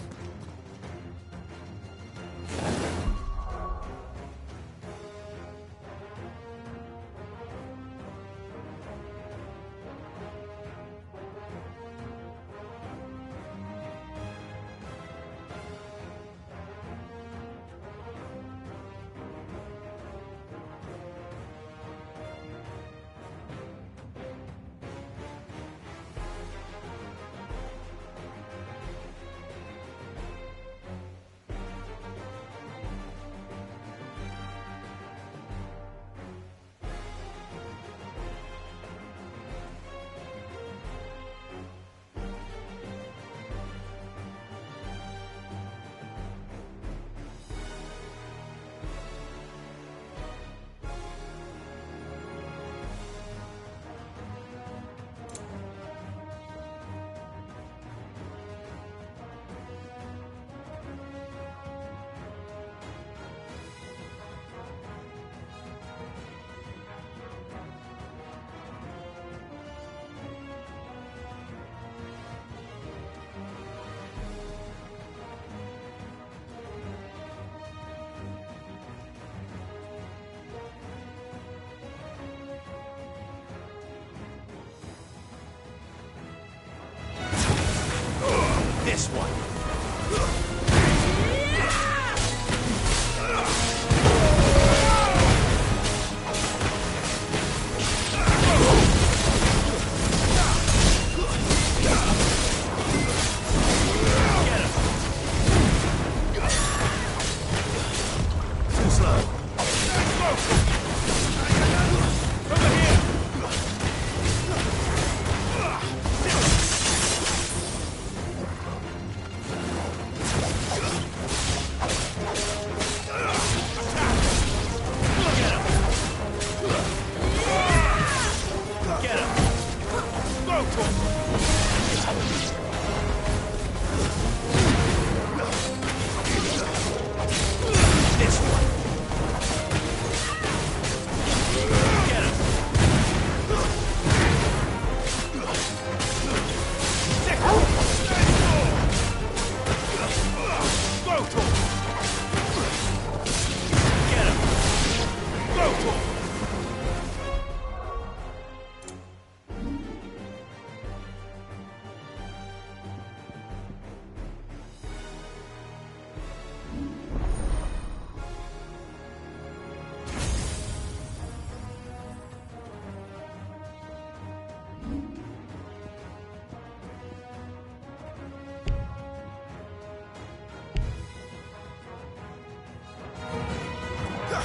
This one. Too slow.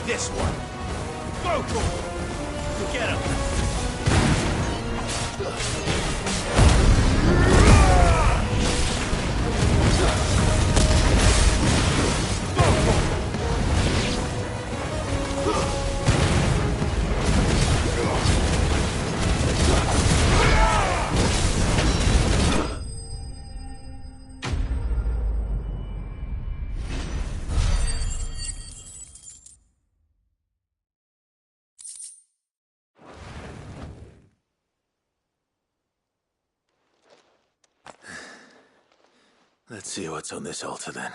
This one. Go for it. Get him. Let's see what's on this altar then.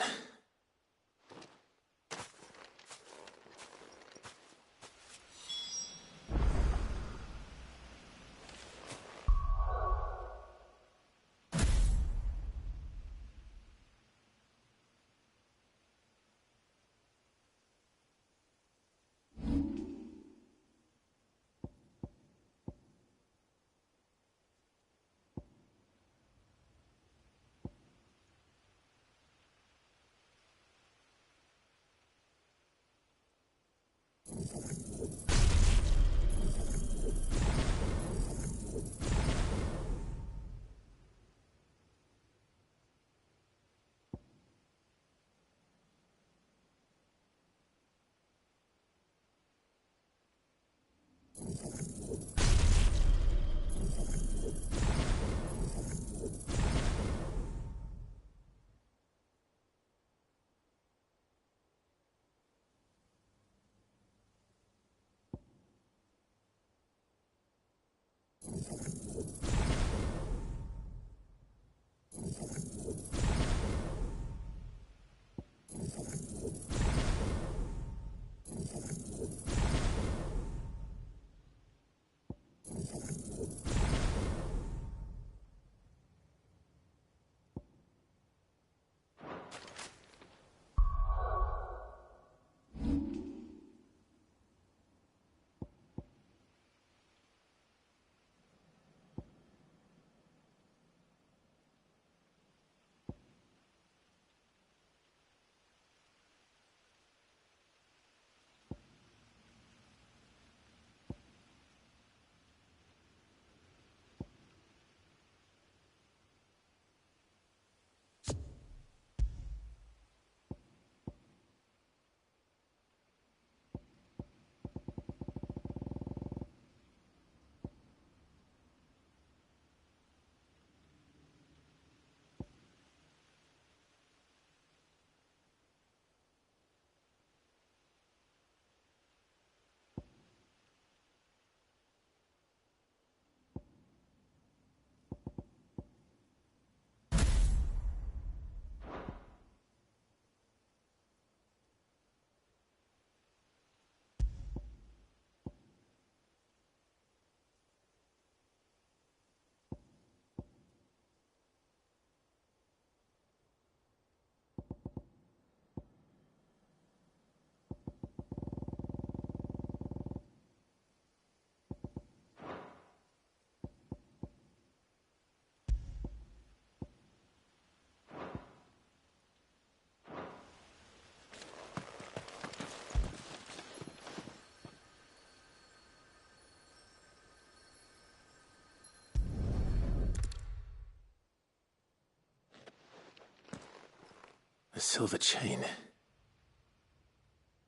silver chain.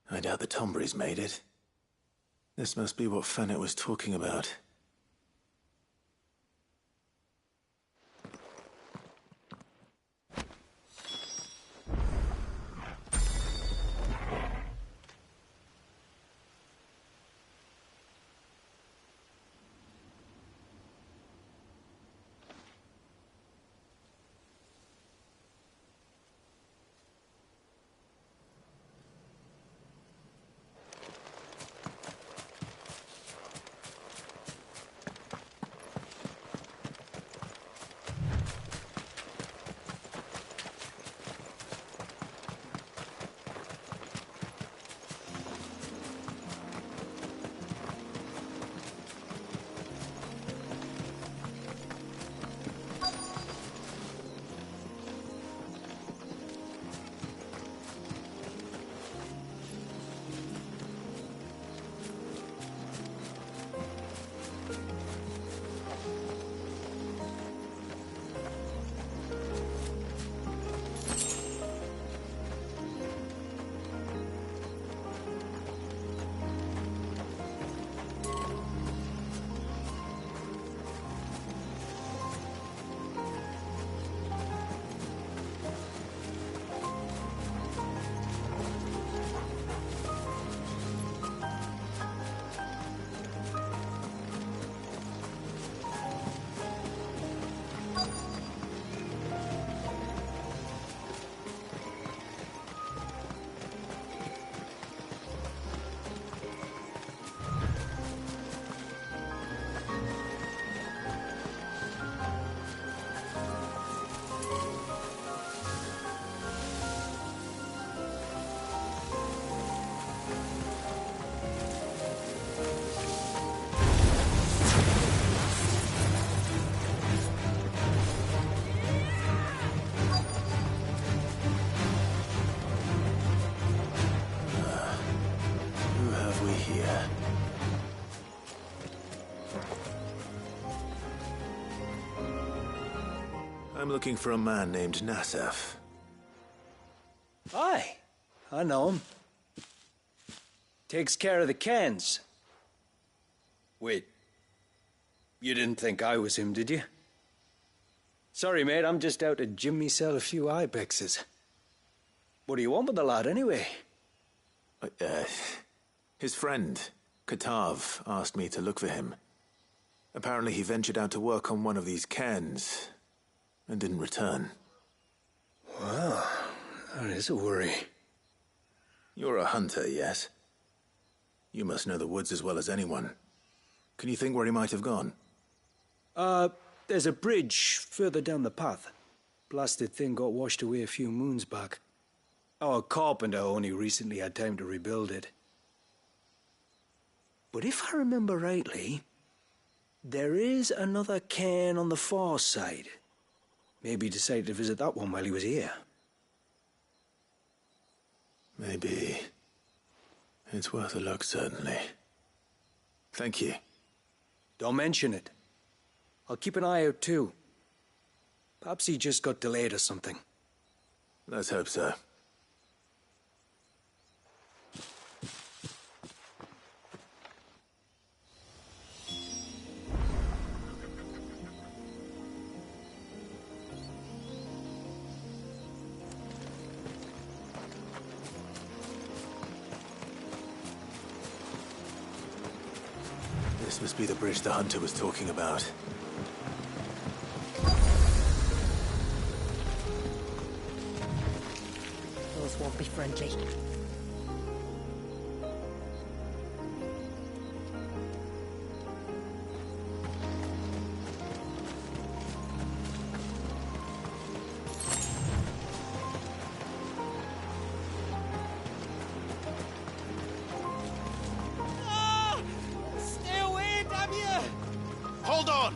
I doubt the Tombrys made it. This must be what Fennec was talking about. I'm looking for a man named Nassef. Aye, I know him. Takes care of the cans. Wait, you didn't think I was him, did you? Sorry, mate, I'm just out to gym myself a few ibexes. What do you want with the lad, anyway? His friend, Katav, asked me to look for him. Apparently he ventured out to work on one of these cairns and didn't return. Well, that is a worry. You're a hunter, yes? You must know the woods as well as anyone. Can you think where he might have gone? There's a bridge further down the path. Blasted thing got washed away a few moons back. Our carpenter only recently had time to rebuild it. But if I remember rightly, there is another cairn on the far side. Maybe he decided to visit that one while he was here. Maybe. It's worth a look, certainly. Thank you. Don't mention it. I'll keep an eye out too. Perhaps he just got delayed or something. Let's hope so. This must be the bridge the hunter was talking about. Those won't be friendly. Hold on!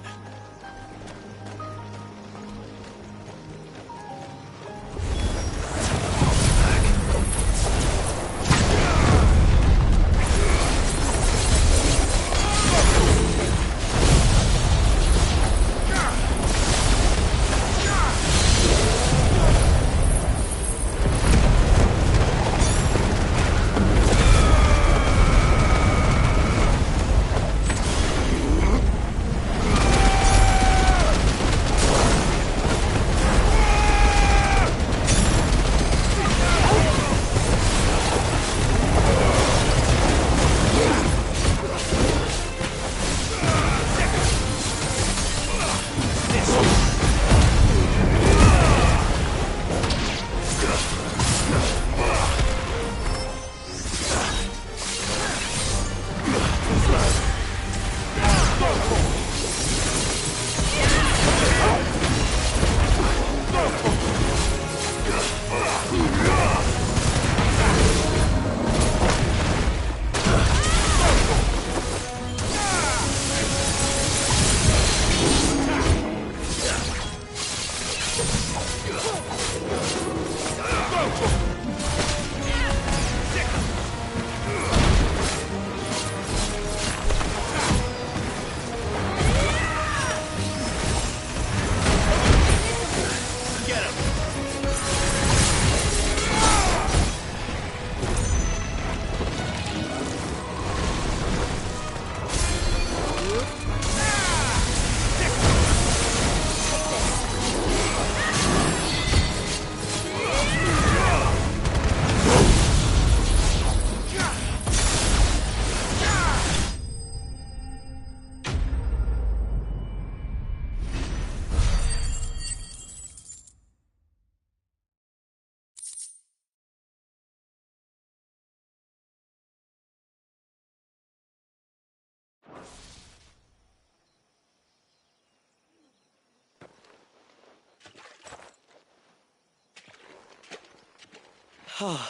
Oh,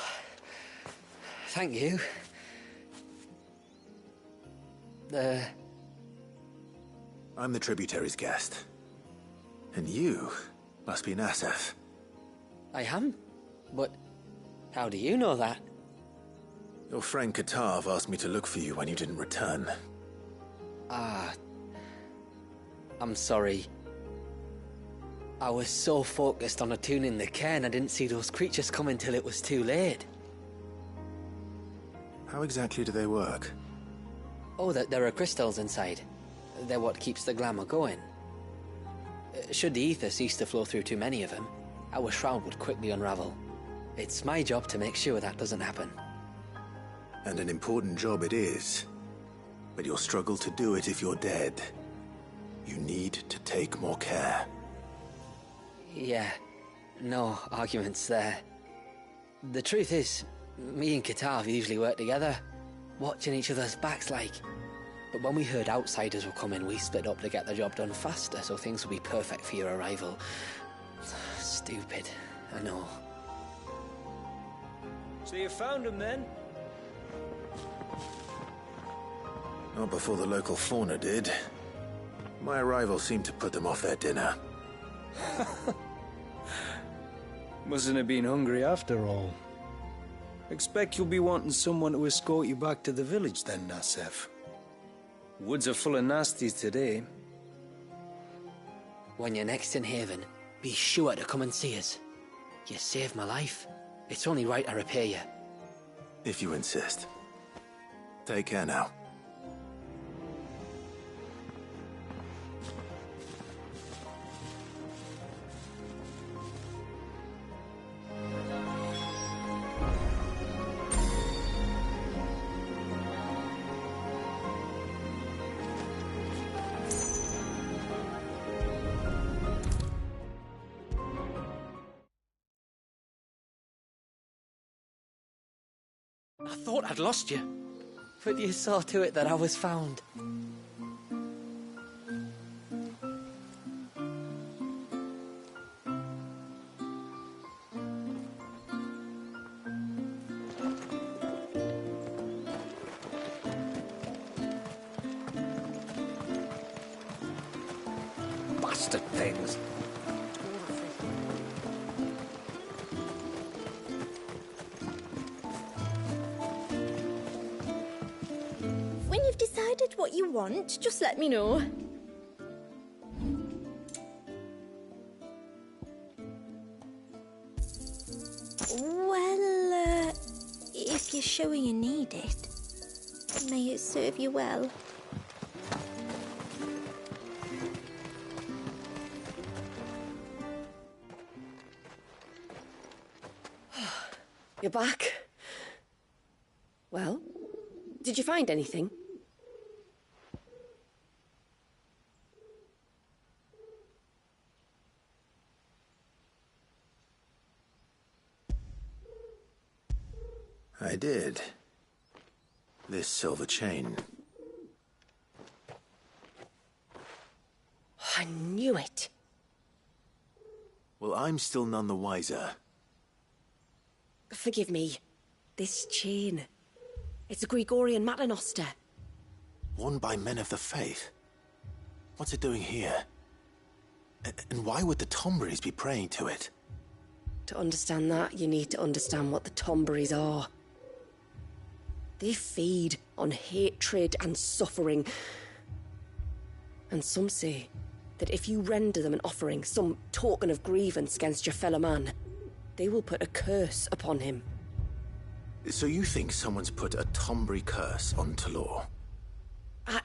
thank you. I'm the tributary's guest. And you must be Nassef. I am? But how do you know that? Your friend Katav asked me to look for you when you didn't return. Ah, I'm sorry. I was so focused on attuning the cairn I didn't see those creatures coming till it was too late. How exactly do they work? Oh, there are crystals inside. They're what keeps the glamour going. Should the ether cease to flow through too many of them, our shroud would quickly unravel. It's my job to make sure that doesn't happen. And an important job it is. But you'll struggle to do it if you're dead. You need to take more care. Yeah, no arguments there. The truth is, me and Katav usually work together, watching each other's backs like. But when we heard outsiders were coming, we split up to get the job done faster, so things will be perfect for your arrival. Stupid, I know. So you found him then? Not before the local fauna did. My arrival seemed to put them off their dinner. Mustn't have been hungry after all. Expect you'll be wanting someone to escort you back to the village then, Nassef. Woods are full of nasties today. When you're next in Haven, be sure to come and see us. You saved my life. It's only right I repay you. If you insist. Take care now. I thought I'd lost you, but you saw to it that I was found. Bastard things. When you've decided what you want, just let me know. Well, if you're sure you need it, may it serve you well. You're back. Well, did you find anything? I did. This silver chain. I knew it. Well, I'm still none the wiser. Forgive me. This chain. It's a Gregorian Maternoster. Worn by men of the faith. What's it doing here? And why would the Tomberries be praying to it? To understand that, you need to understand what the Tomberries are. They feed on hatred and suffering. And some say that if you render them an offering, some token of grievance against your fellow man, they will put a curse upon him. So you think someone's put a Tomberry curse on Talor? I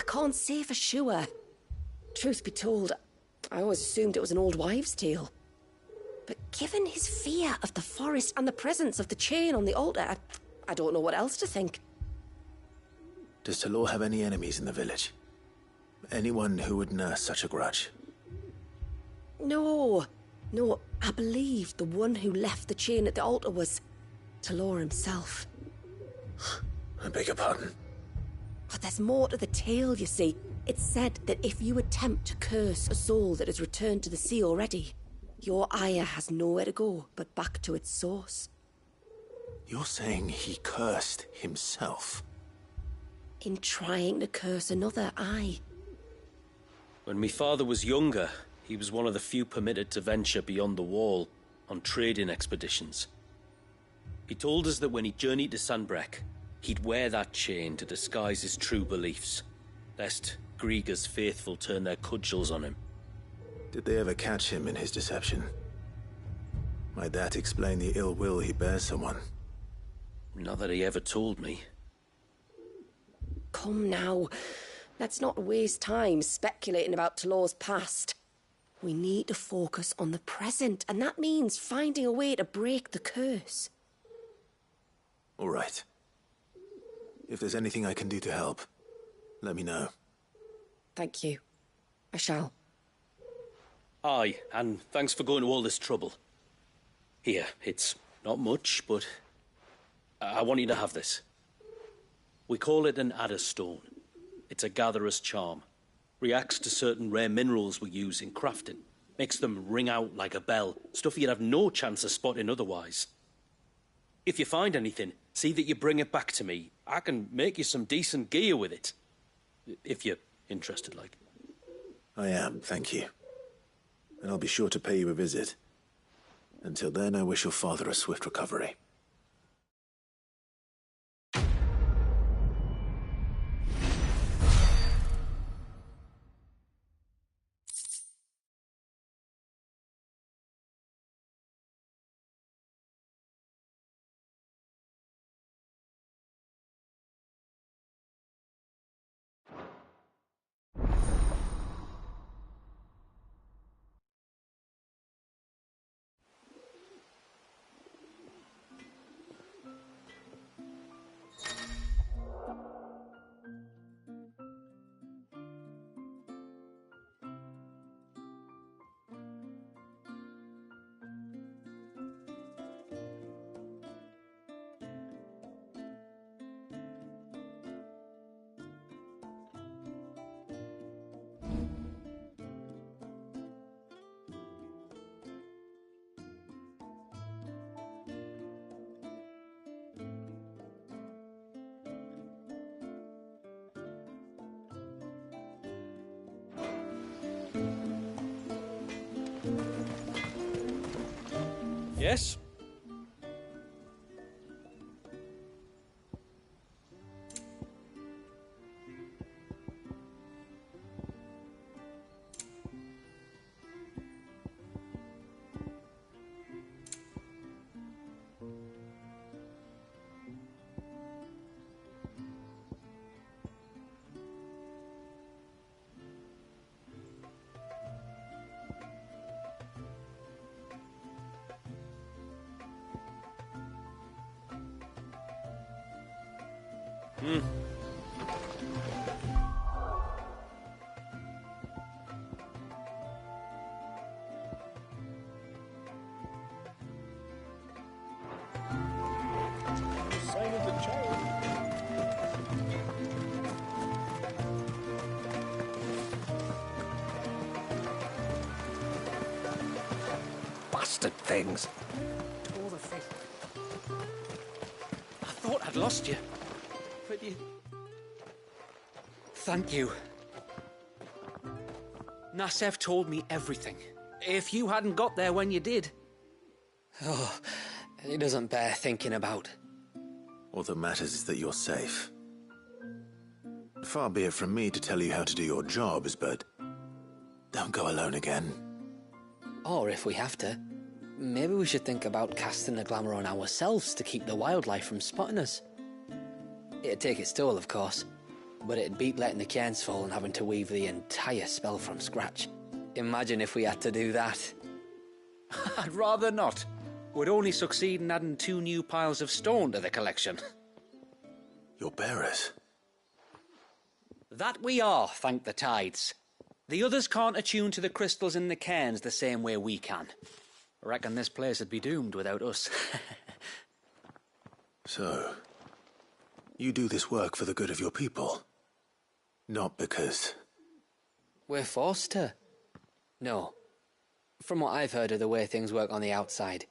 can't say for sure. Truth be told, I always assumed it was an old wives' tale. But given his fear of the forest and the presence of the chain on the altar, I don't know what else to think. Does Talor have any enemies in the village? Anyone who would nurse such a grudge? No, I believe the one who left the chain at the altar was Talor himself. I beg your pardon? But there's more to the tale, you see. It's said that if you attempt to curse a soul that has returned to the sea already, your ire has nowhere to go but back to its source. You're saying he cursed himself? In trying to curse another, aye. When my father was younger, he was one of the few permitted to venture beyond the wall on trading expeditions. He told us that when he journeyed to Sanbreque, he'd wear that chain to disguise his true beliefs, lest Grieger's faithful turn their cudgels on him. Did they ever catch him in his deception? Might that explain the ill will he bears someone? Not that he ever told me. Come now. Let's not waste time speculating about Talor's past. We need to focus on the present, and that means finding a way to break the curse. All right. If there's anything I can do to help, let me know. Thank you. I shall. Aye, and thanks for going to all this trouble. Here, it's not much, but I want you to have this. We call it an adder stone. It's a gatherer's charm. Reacts to certain rare minerals we use in crafting. Makes them ring out like a bell, stuff you'd have no chance of spotting otherwise. If you find anything, see that you bring it back to me. I can make you some decent gear with it. If you're interested, like. I am, thank you. And I'll be sure to pay you a visit. Until then, I wish your father a swift recovery. Yes? Sign of the child. Bastard things. All the face. I thought I'd lost you. But you... Thank you. Nassef told me everything. If you hadn't got there when you did... Oh, he doesn't bear thinking about. All that matters is that you're safe. Far be it from me to tell you how to do your jobs, but don't go alone again. Or if we have to, maybe we should think about casting the glamour on ourselves to keep the wildlife from spotting us. It'd take its toll, of course, but it'd beat letting the cairns fall and having to weave the entire spell from scratch. Imagine if we had to do that. I'd rather not. Would only succeed in adding 2 new piles of stone to the collection. Your bearers? That we are, thank the tides. The others can't attune to the crystals in the cairns the same way we can. I reckon this place would be doomed without us. So, you do this work for the good of your people? Not because... We're forced to. No. From what I've heard of the way things work on the outside,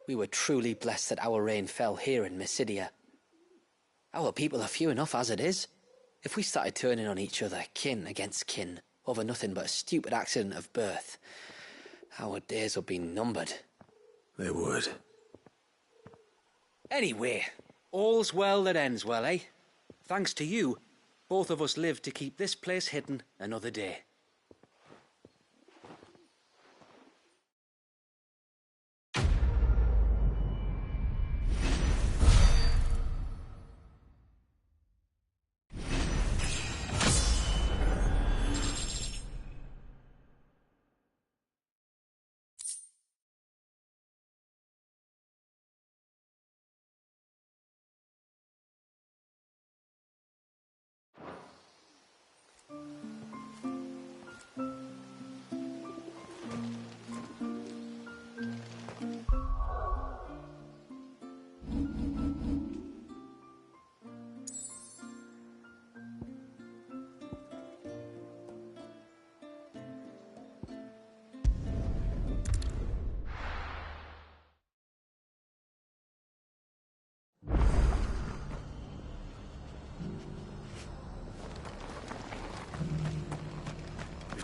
We were truly blessed that our rain fell here in Mysidia. Our people are few enough as it is. If we started turning on each other, kin against kin, over nothing but a stupid accident of birth, our days would be numbered. They would. Anyway, all's well that ends well, eh? Thanks to you, both of us lived to keep this place hidden another day.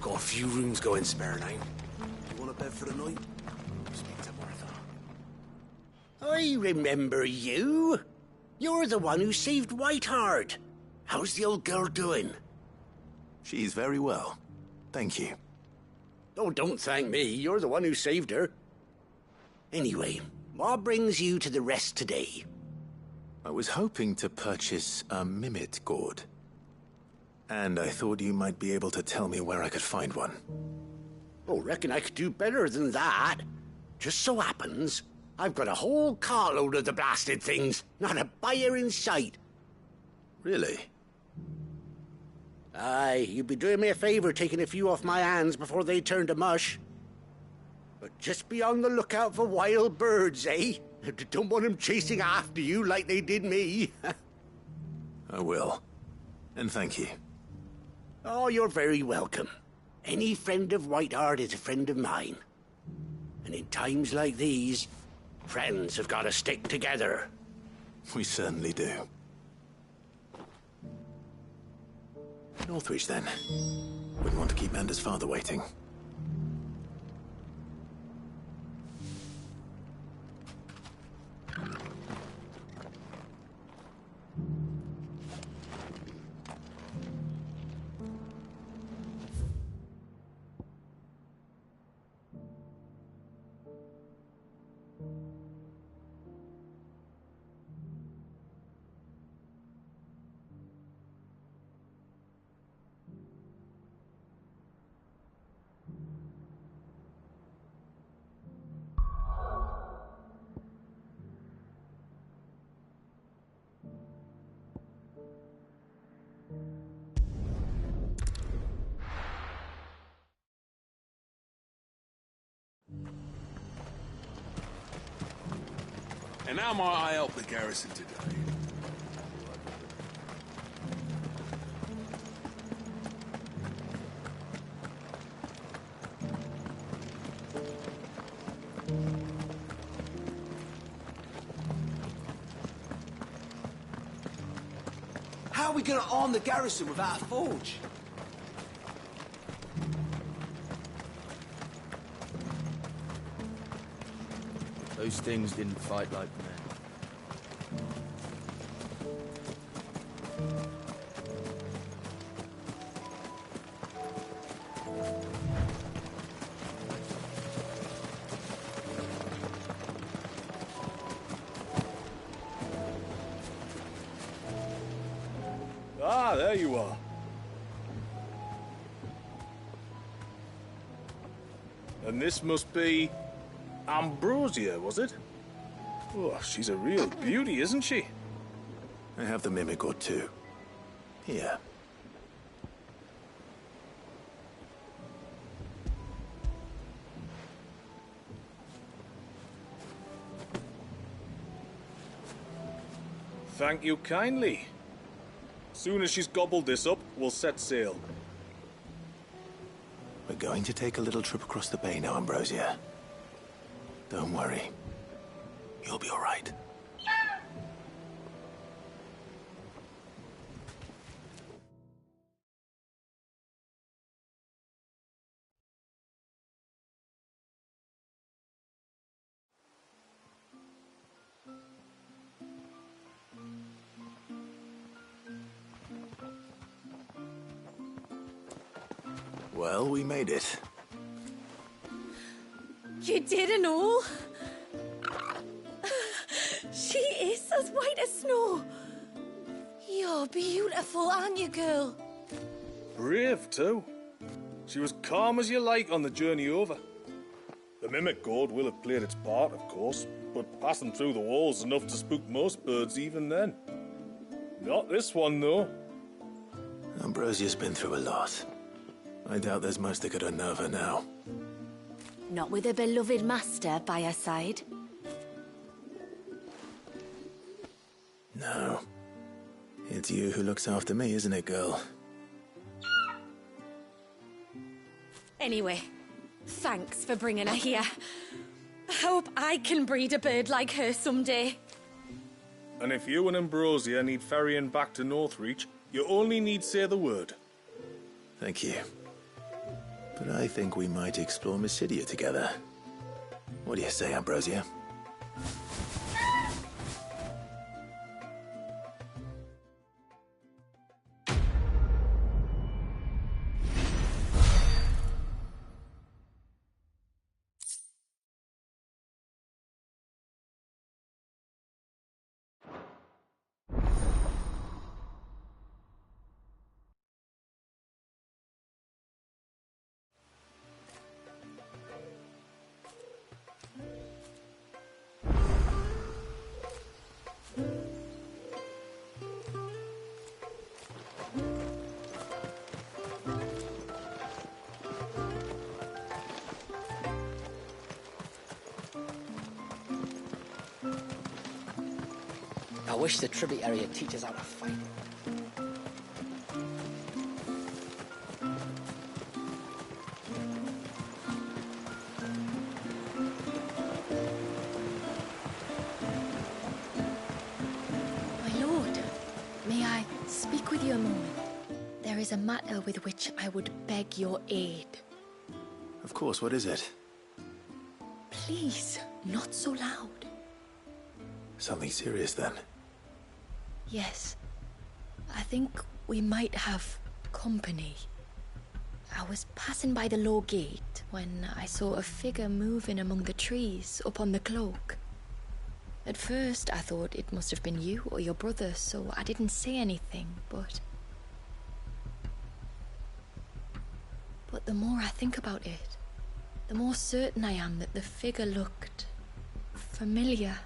Got a few rooms going spare now. You want a bed for the night? Speak to Martha. I remember you. You're the one who saved Whiteheart. How's the old girl doing? She's very well. Thank you. Oh, don't thank me. You're the one who saved her. Anyway, what brings you to the rest today? I was hoping to purchase a Mimit gourd. And I thought you might be able to tell me where I could find one. Oh, reckon I could do better than that. Just so happens, I've got a whole carload of the blasted things. Not a buyer in sight. Really? Aye, you'd be doing me a favor taking a few off my hands before they turn to mush. But just be on the lookout for wild birds, eh? Don't want them chasing after you like they did me. I will. And thank you. Oh, you're very welcome. Any friend of Whiteheart is a friend of mine. And in times like these, friends have got to stick together. We certainly do. Northwich, then. Wouldn't want to keep Mander's father waiting. And how might I help the garrison today? How are we going to arm the garrison without a forge? Those things didn't fight like men. Ah, there you are. And this must be Ambrosia, was it? Oh, she's a real beauty, isn't she? I have the Mimic gourd too. Here. Thank you kindly. Soon as she's gobbled this up, we'll set sail. We're going to take a little trip across the bay now, Ambrosia. Don't worry. You'll be all right. Well, we made it. You didn't all? She is as white as snow. You're beautiful, aren't you, girl? Brave, too. She was calm as you like on the journey over. The mimic gourd will have played its part, of course, but passing through the walls enough to spook most birds even then. Not this one, though. Ambrosia's been through a lot. I doubt there's much that could unnerve her now. Not with a beloved master by her side. No. It's you who looks after me, isn't it, girl? Anyway, thanks for bringing her here. I hope I can breed a bird like her someday. And if you and Ambrosia need ferrying back to Northreach, you only need say the word. Thank you. But I think we might explore Mysidia together. What do you say, Ambrosia? I wish the tributary would teach us how to fight. My lord, may I speak with you a moment? There is a matter with which I would beg your aid. Of course, what is it? Please, not so loud. Something serious, then? Yes. I think we might have company. I was passing by the low gate when I saw a figure moving among the trees up on the cloak. At first, I thought it must have been you or your brother, so I didn't say anything, but the more I think about it, the more certain I am that the figure looked familiar.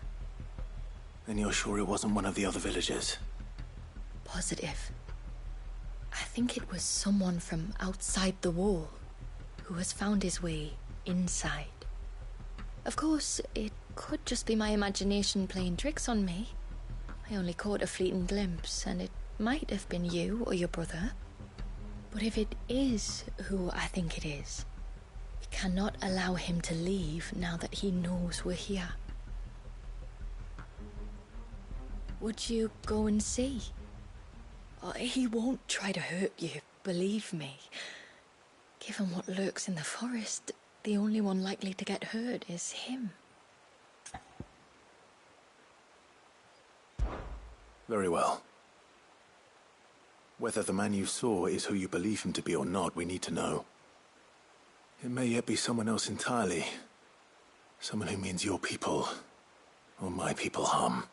Then you're sure it wasn't one of the other villagers? Positive. I think it was someone from outside the wall who has found his way inside. Of course, it could just be my imagination playing tricks on me. I only caught a fleeting glimpse, and it might have been you or your brother. But if it is who I think it is, we cannot allow him to leave now that he knows we're here. Would you go and see? Oh, he won't try to hurt you, believe me. Given what lurks in the forest, the only one likely to get hurt is him. Very well. Whether the man you saw is who you believe him to be or not, we need to know. It may yet be someone else entirely. Someone who means your people, or my people, harm.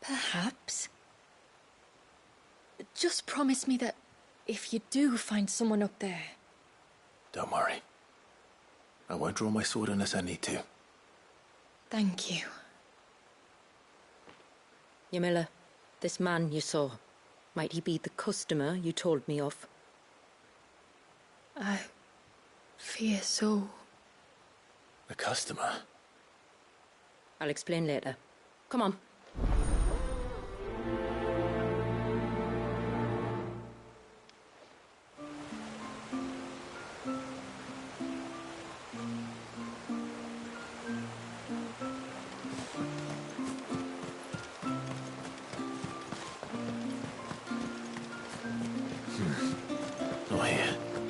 Perhaps. Just promise me that if you do find someone up there... Don't worry. I won't draw my sword unless I need to. Thank you. Yamila, this man you saw, might he be the customer you told me of? I fear so. The customer? I'll explain later. Come on.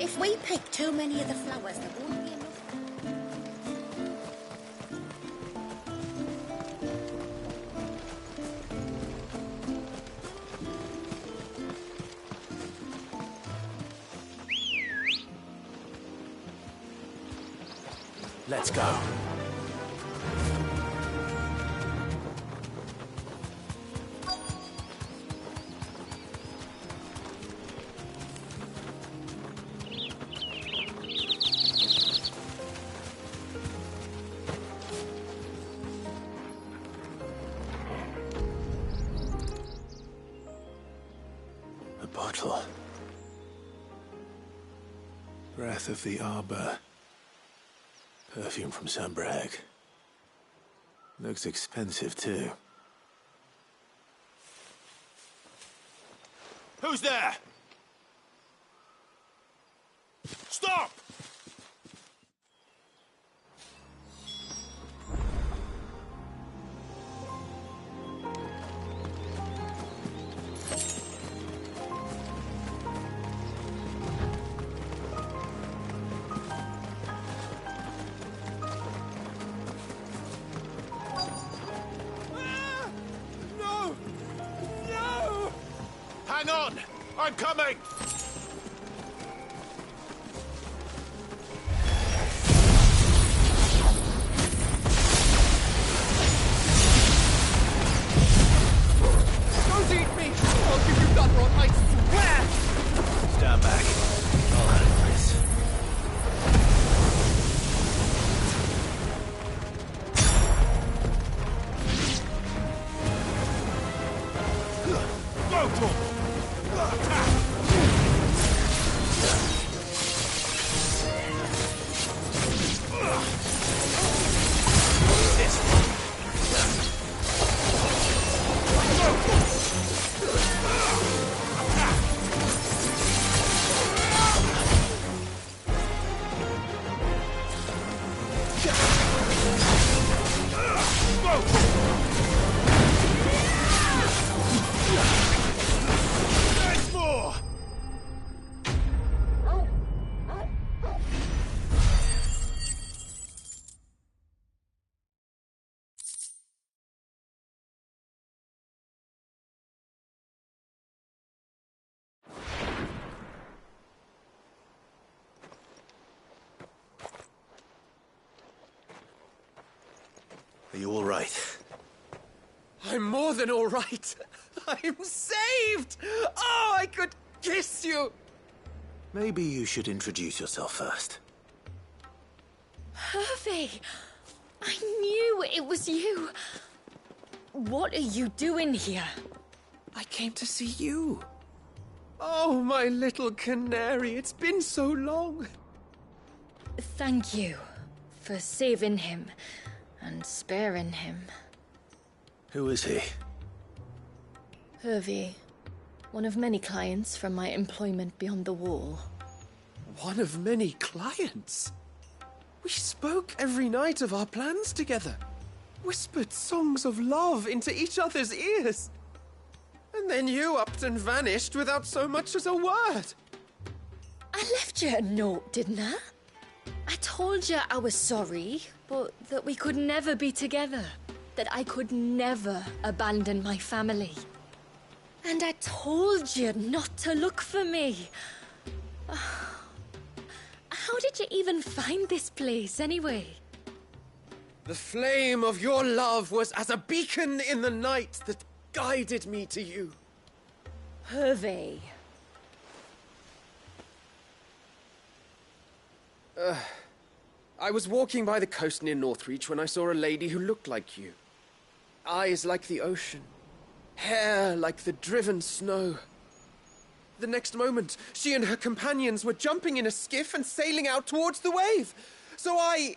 If we pick too many of the flowers, there won't be enough. Let's go. A bottle. Breath of the arbor. Perfume from Sunbrag. Looks expensive, too. Who's there? Stop! No! No! Hang on! I'm coming! Don't eat me! I'll give you that rot, I swear! Stand back. I'll handle this. There's more! Are you all right? I'm more than all right. I'm saved! Oh, I could kiss you! Maybe you should introduce yourself first. Hervey! I knew it was you. What are you doing here? I came to see you. Oh, my little canary, it's been so long. Thank you for saving him and sparing him. Who is he? Hervey, one of many clients from my employment beyond the wall. One of many clients? We spoke every night of our plans together. Whispered songs of love into each other's ears. And then you upped and vanished without so much as a word. I left you a note, didn't I? I told you I was sorry, but that we could never be together. That I could never abandon my family. And I told you not to look for me. How did you even find this place, anyway? The flame of your love was as a beacon in the night that guided me to you. Hervey. I was walking by the coast near Northreach when I saw a lady who looked like you. Eyes like the ocean. Hair like the driven snow. The next moment, she and her companions were jumping in a skiff and sailing out towards the wave. So I,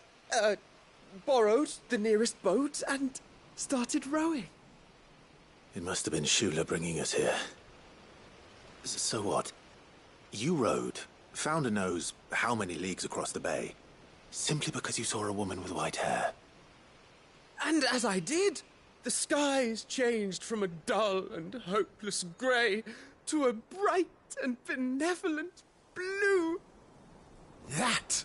borrowed the nearest boat and started rowing. It must have been Shula bringing us here. So what? You rowed, found a nose how many leagues across the bay, simply because you saw a woman with white hair. And as I did, the skies changed from a dull and hopeless grey to a bright and benevolent blue. That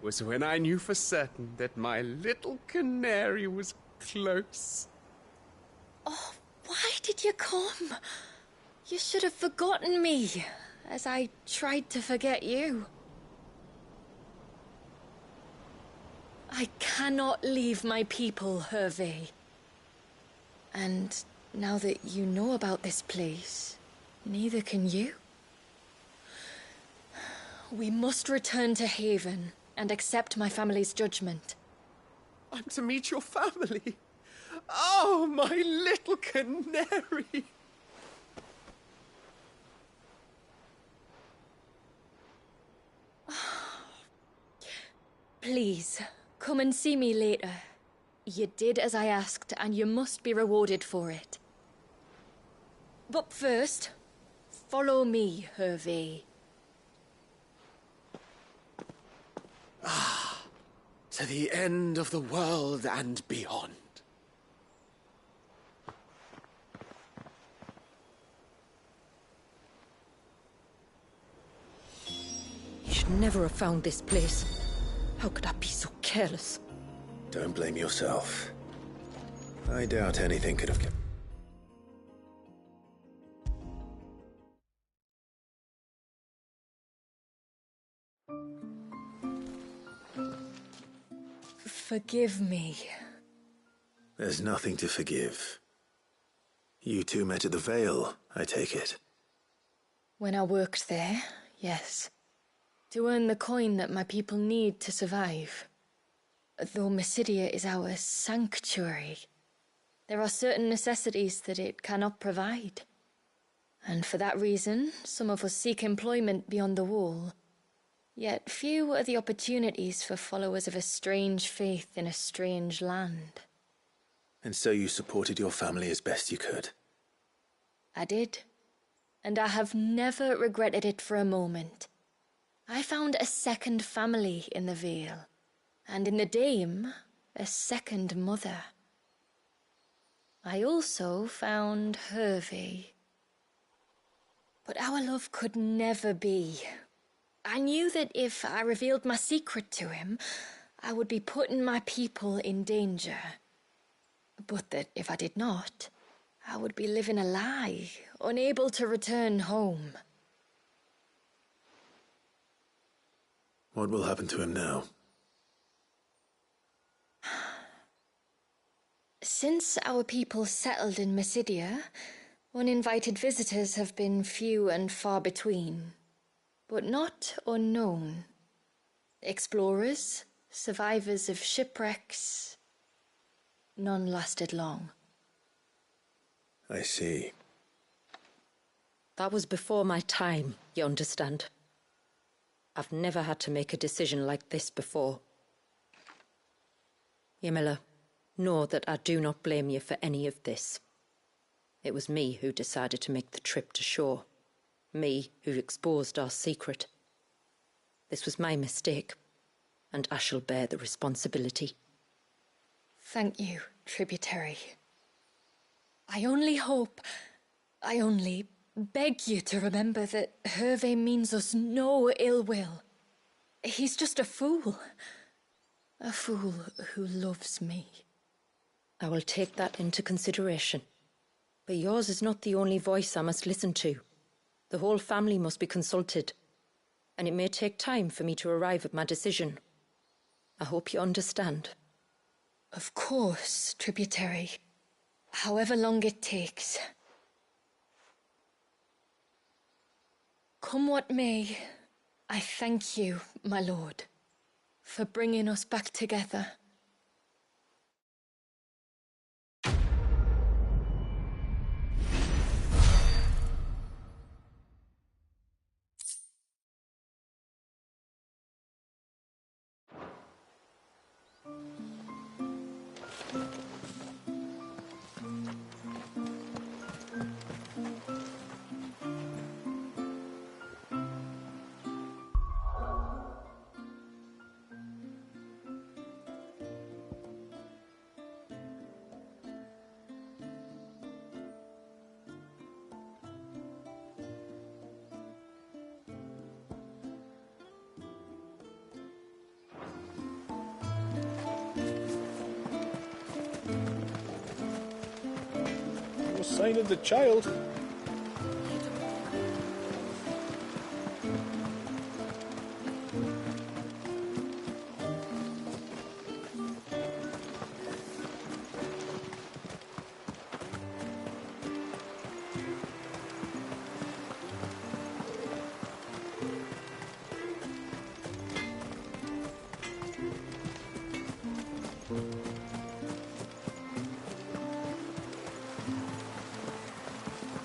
was when I knew for certain that my little canary was close. Oh, why did you come? You should have forgotten me, as I tried to forget you. I cannot leave my people, Hervé. And now that you know about this place, neither can you. We must return to Haven and accept my family's judgment. I'm to meet your family. Oh, my little canary. Please, come and see me later. You did as I asked, and you must be rewarded for it. But first, follow me, Hervé. To the end of the world and beyond. You should never have found this place. How could I be so careless? Don't blame yourself. I doubt anything could have kept... Forgive me. There's nothing to forgive. You two met at the Vale, I take it. When I worked there, yes. To earn the coin that my people need to survive. Though Mysidia is our sanctuary, there are certain necessities that it cannot provide. And for that reason, some of us seek employment beyond the wall. Yet few are the opportunities for followers of a strange faith in a strange land. And so you supported your family as best you could? I did. And I have never regretted it for a moment. I found a second family in the Vale. And in the Dame, a second mother. I also found Hervé. But our love could never be. I knew that if I revealed my secret to him, I would be putting my people in danger. But that if I did not, I would be living a lie, unable to return home. What will happen to him now? Since our people settled in Mysidia, uninvited visitors have been few and far between. But not unknown. Explorers, survivors of shipwrecks. None lasted long. I see. That was before my time, you understand. I've never had to make a decision like this before. Yamila, know that I do not blame you for any of this. It was me who decided to make the trip to shore. Me who exposed our secret. This was my mistake, and I shall bear the responsibility. Thank you, tributary. I only beg you to remember that Hervé means us no ill will. He's just a fool. A fool who loves me. I will take that into consideration. But yours is not the only voice I must listen to. The whole family must be consulted, and it may take time for me to arrive at my decision. I hope you understand. Of course, tributary. However long it takes. Come what may, I thank you, my lord, for bringing us back together. sign of the child.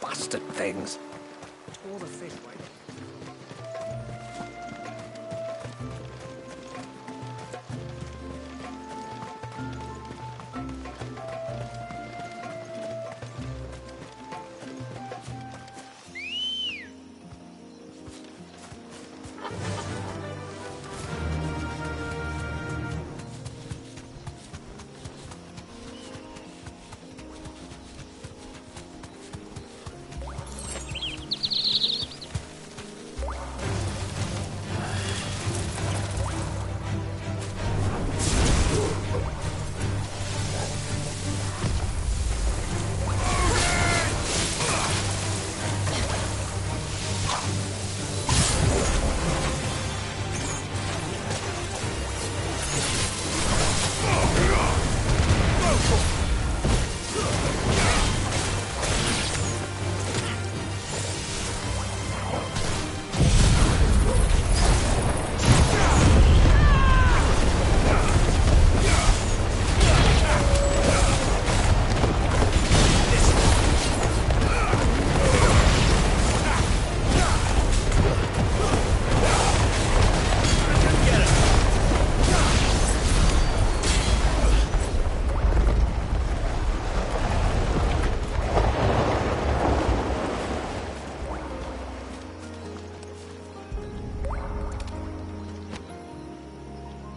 Bastard things. All the fish, right?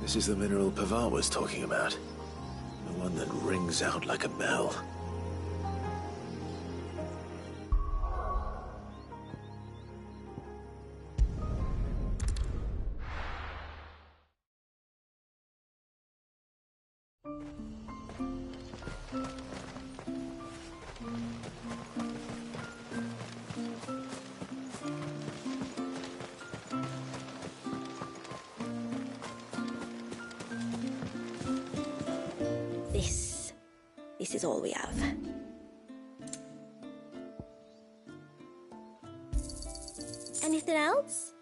This is the mineral Pavar was talking about. The one that rings out like a bell. This is all we have. Anything else?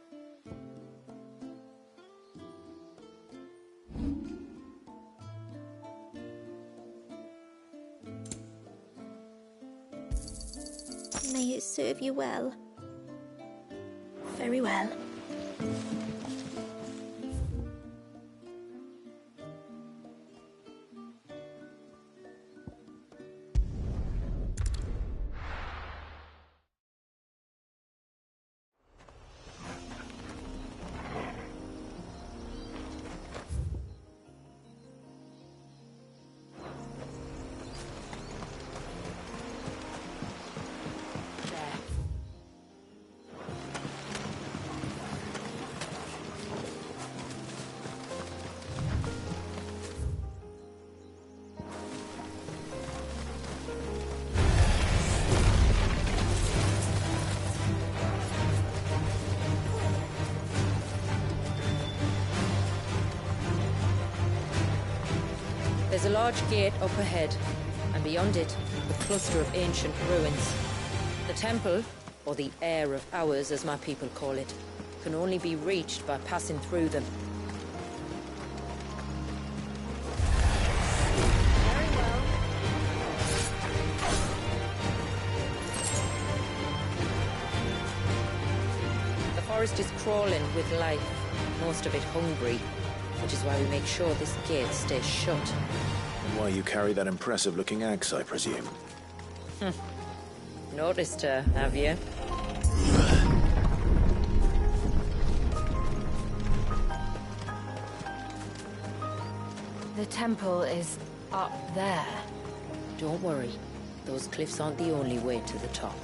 May it serve you well. Very well. There's a large gate up ahead, and beyond it, a cluster of ancient ruins. The temple, or the Heir of Hours as my people call it, can only be reached by passing through them. The forest is crawling with life, most of it hungry, which is why we make sure this gate stays shut. And why you carry that impressive-looking axe, I presume. Noticed her, have you? The temple is up there. Don't worry. Those cliffs aren't the only way to the top.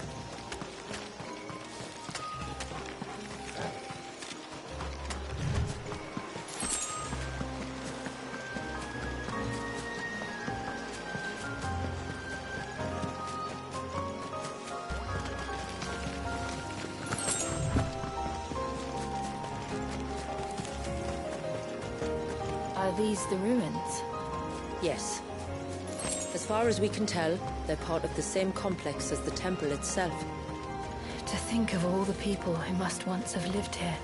Are these the ruins? Yes. As far as we can tell, they're part of the same complex as the temple itself. To think of all the people who must once have lived here.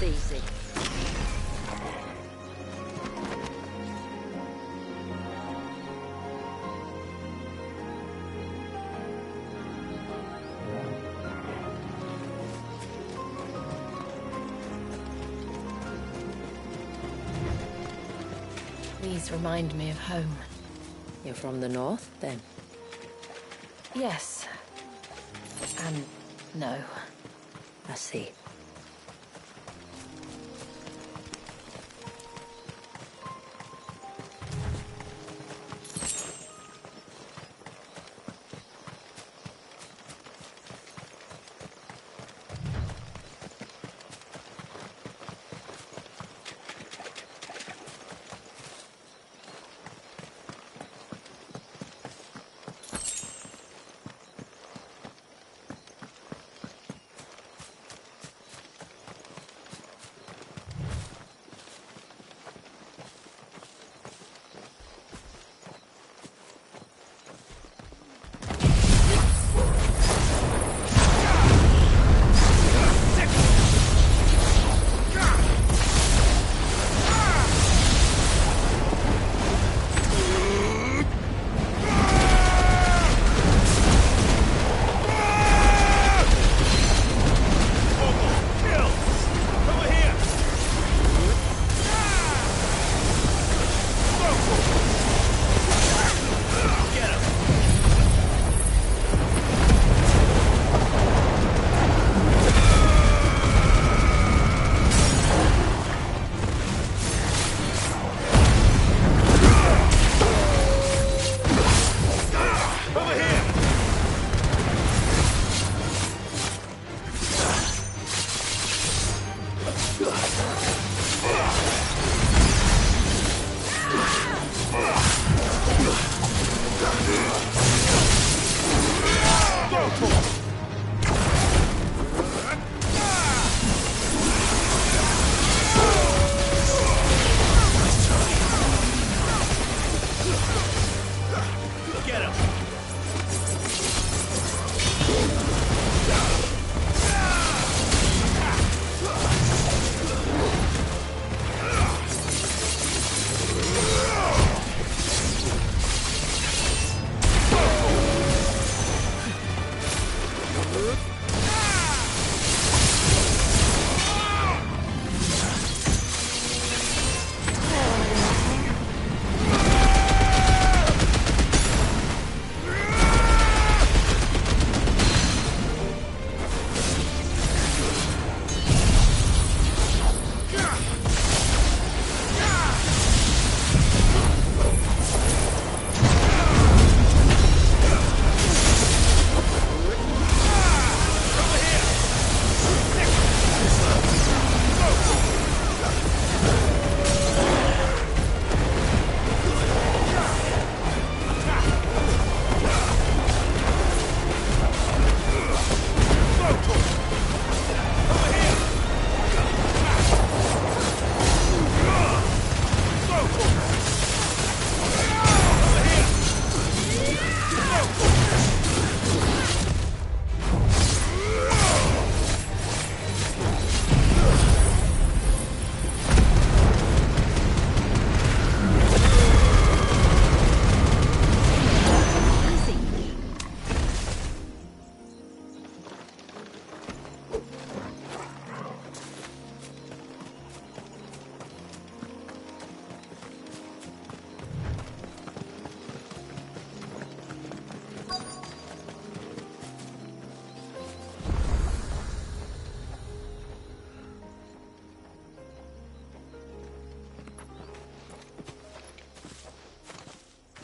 Easy. These remind me of home. You're from the north, then? Yes. And no. I see.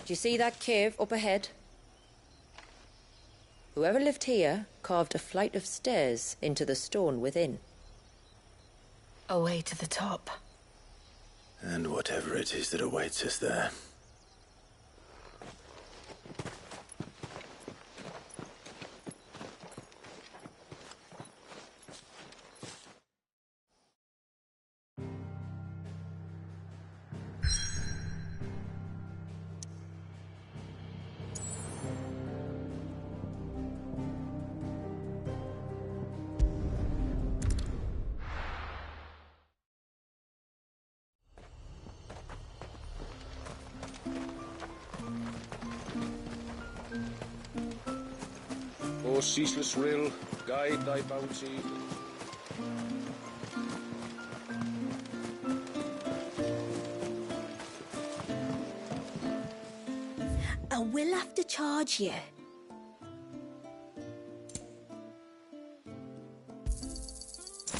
Do you see that cave up ahead? Whoever lived here carved a flight of stairs into the stone within. A way to the top. And whatever it is that awaits us there. O ceaseless rill, guide thy bounty. I will have to charge you.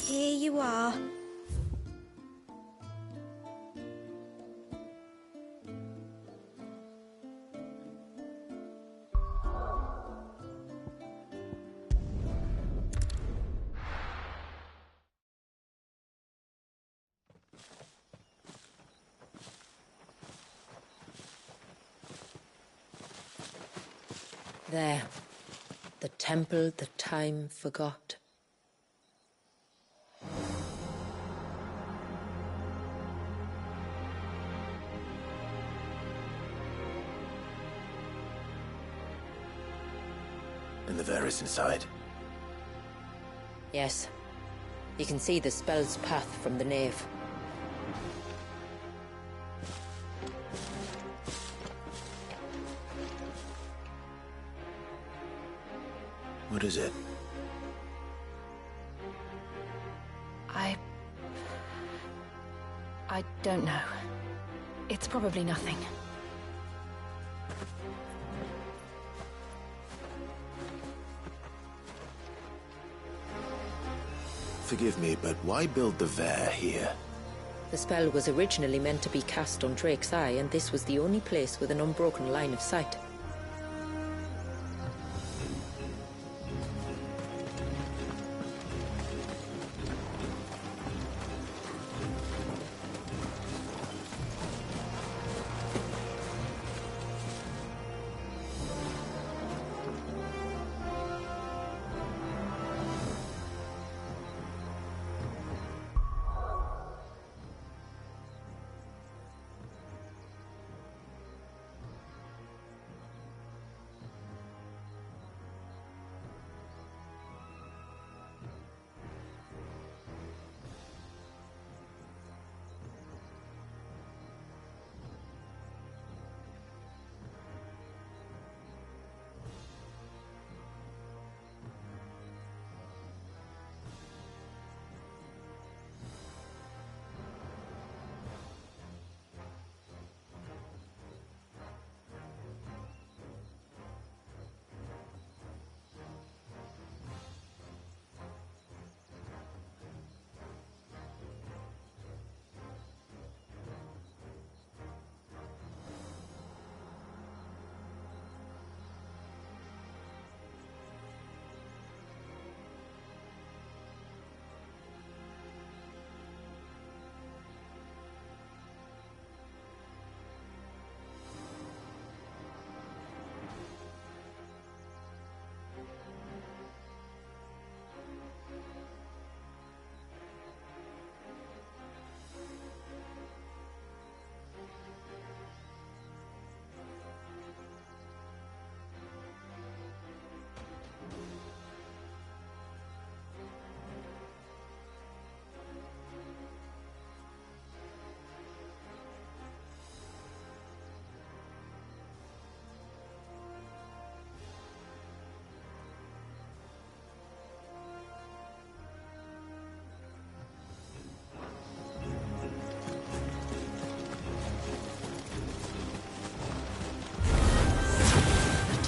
Here you are. There. The temple the time forgot. And the Varys inside. Yes. You can see the spell's path from the nave. What is it? I don't know. It's probably nothing. Forgive me, but why build the Vare here? The spell was originally meant to be cast on Drake's Eye, and this was the only place with an unbroken line of sight.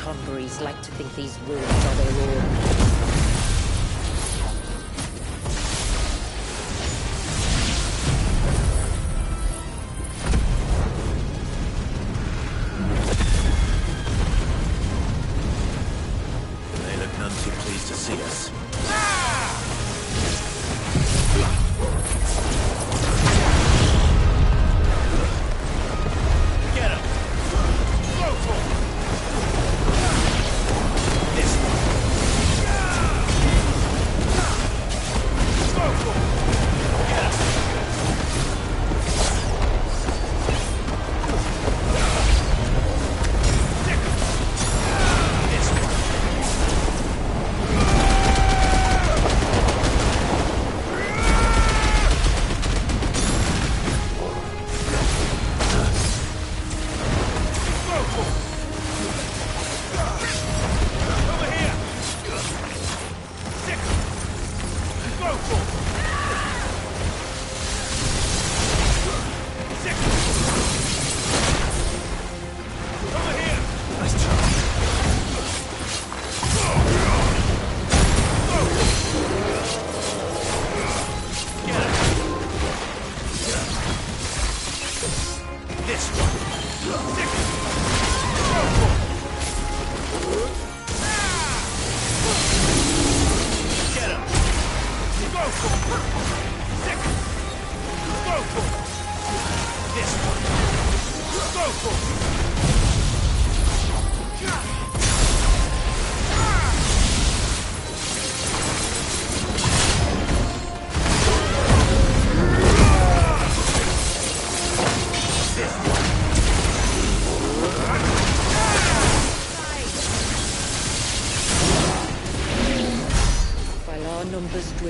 Tonberries like to think these ruins are their own.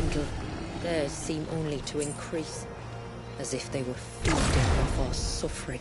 dwindle, theirs seem only to increase, as if they were feeding off our suffering.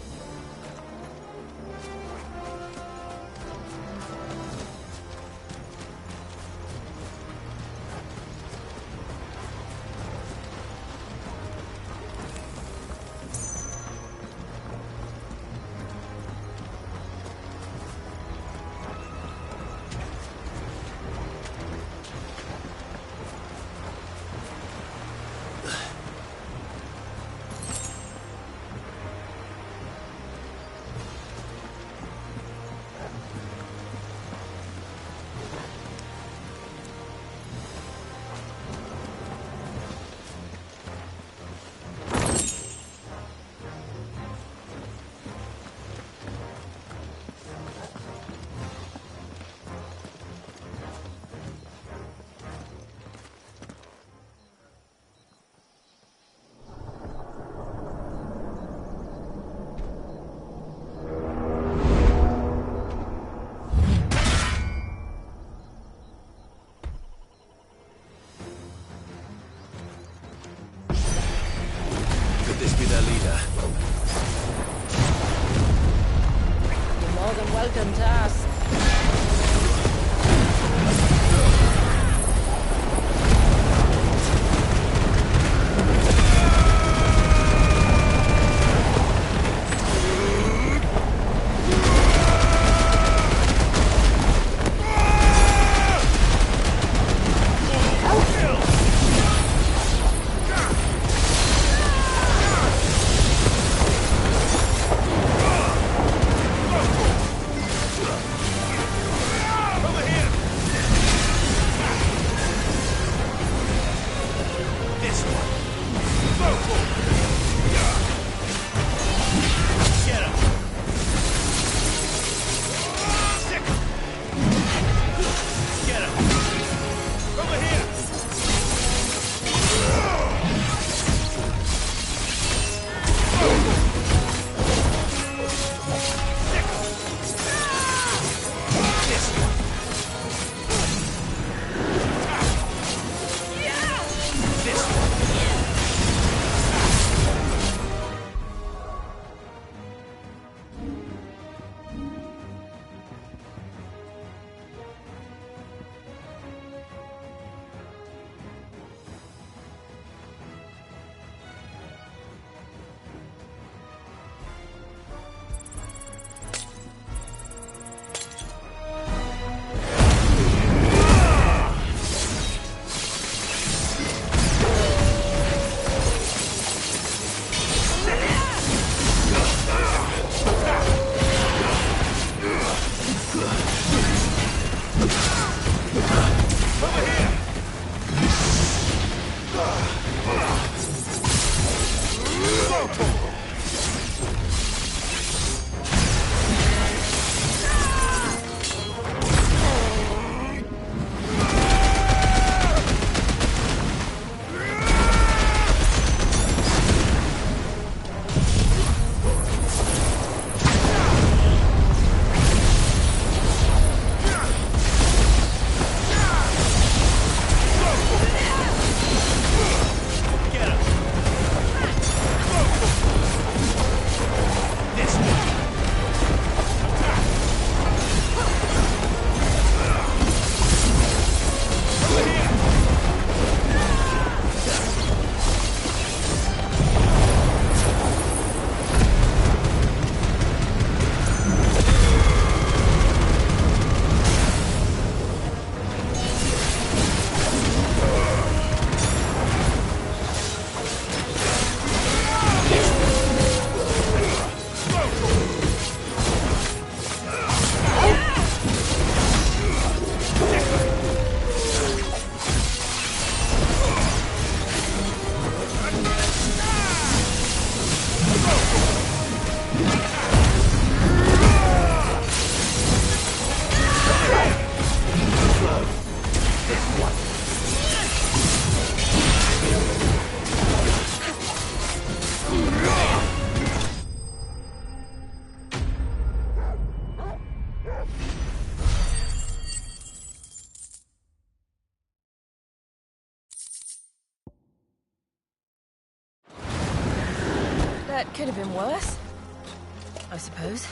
This be their leader. You're more than welcome to ask. But could have been worse, I suppose.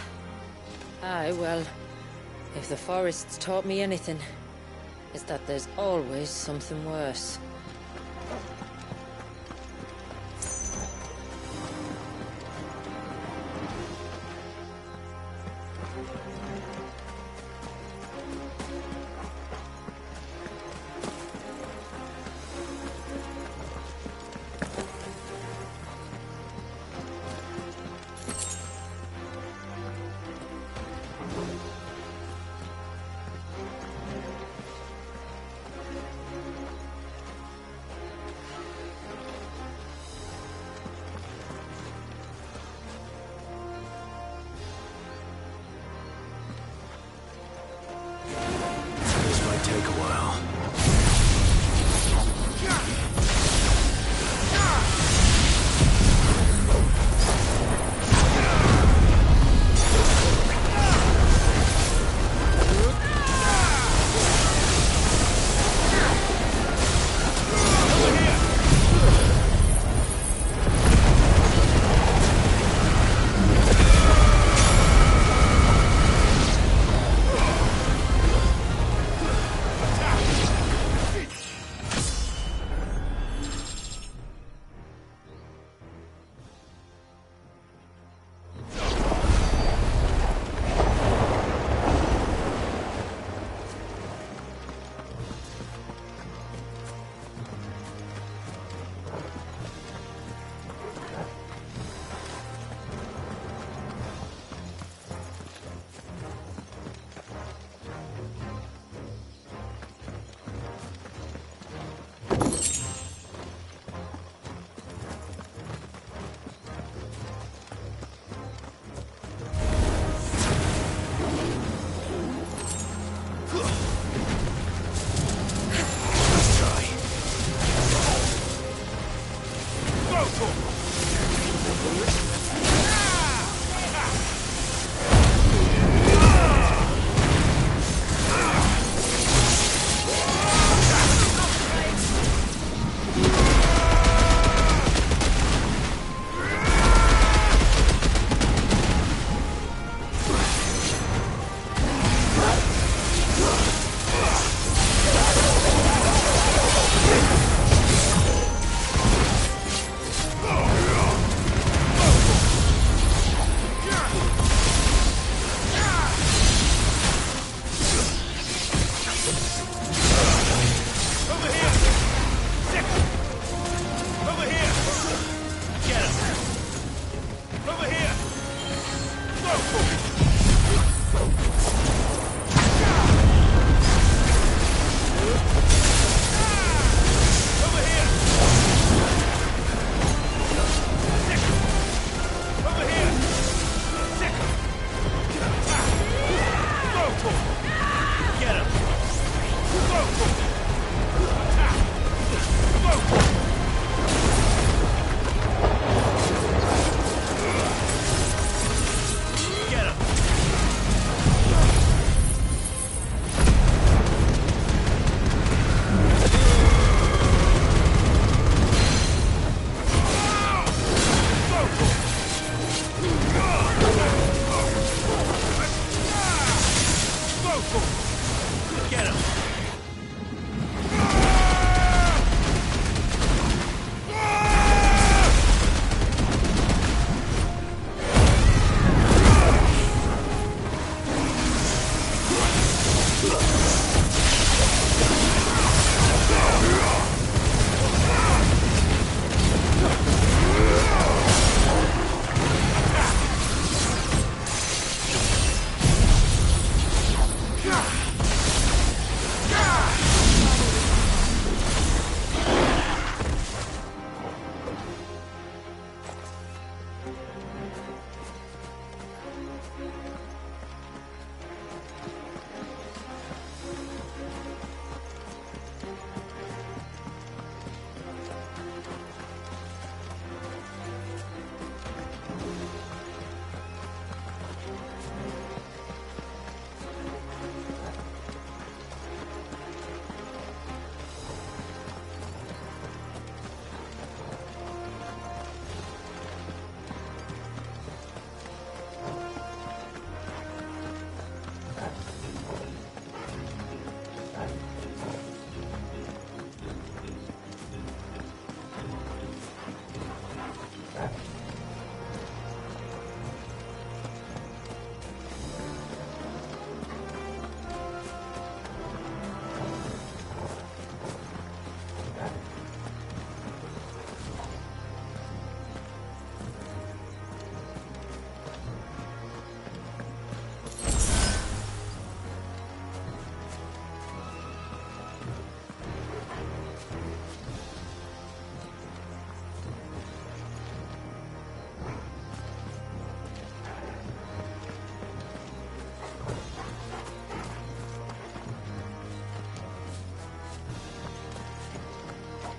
Aye, well, if the forest's taught me anything, it's that there's always something worse. This might take a while.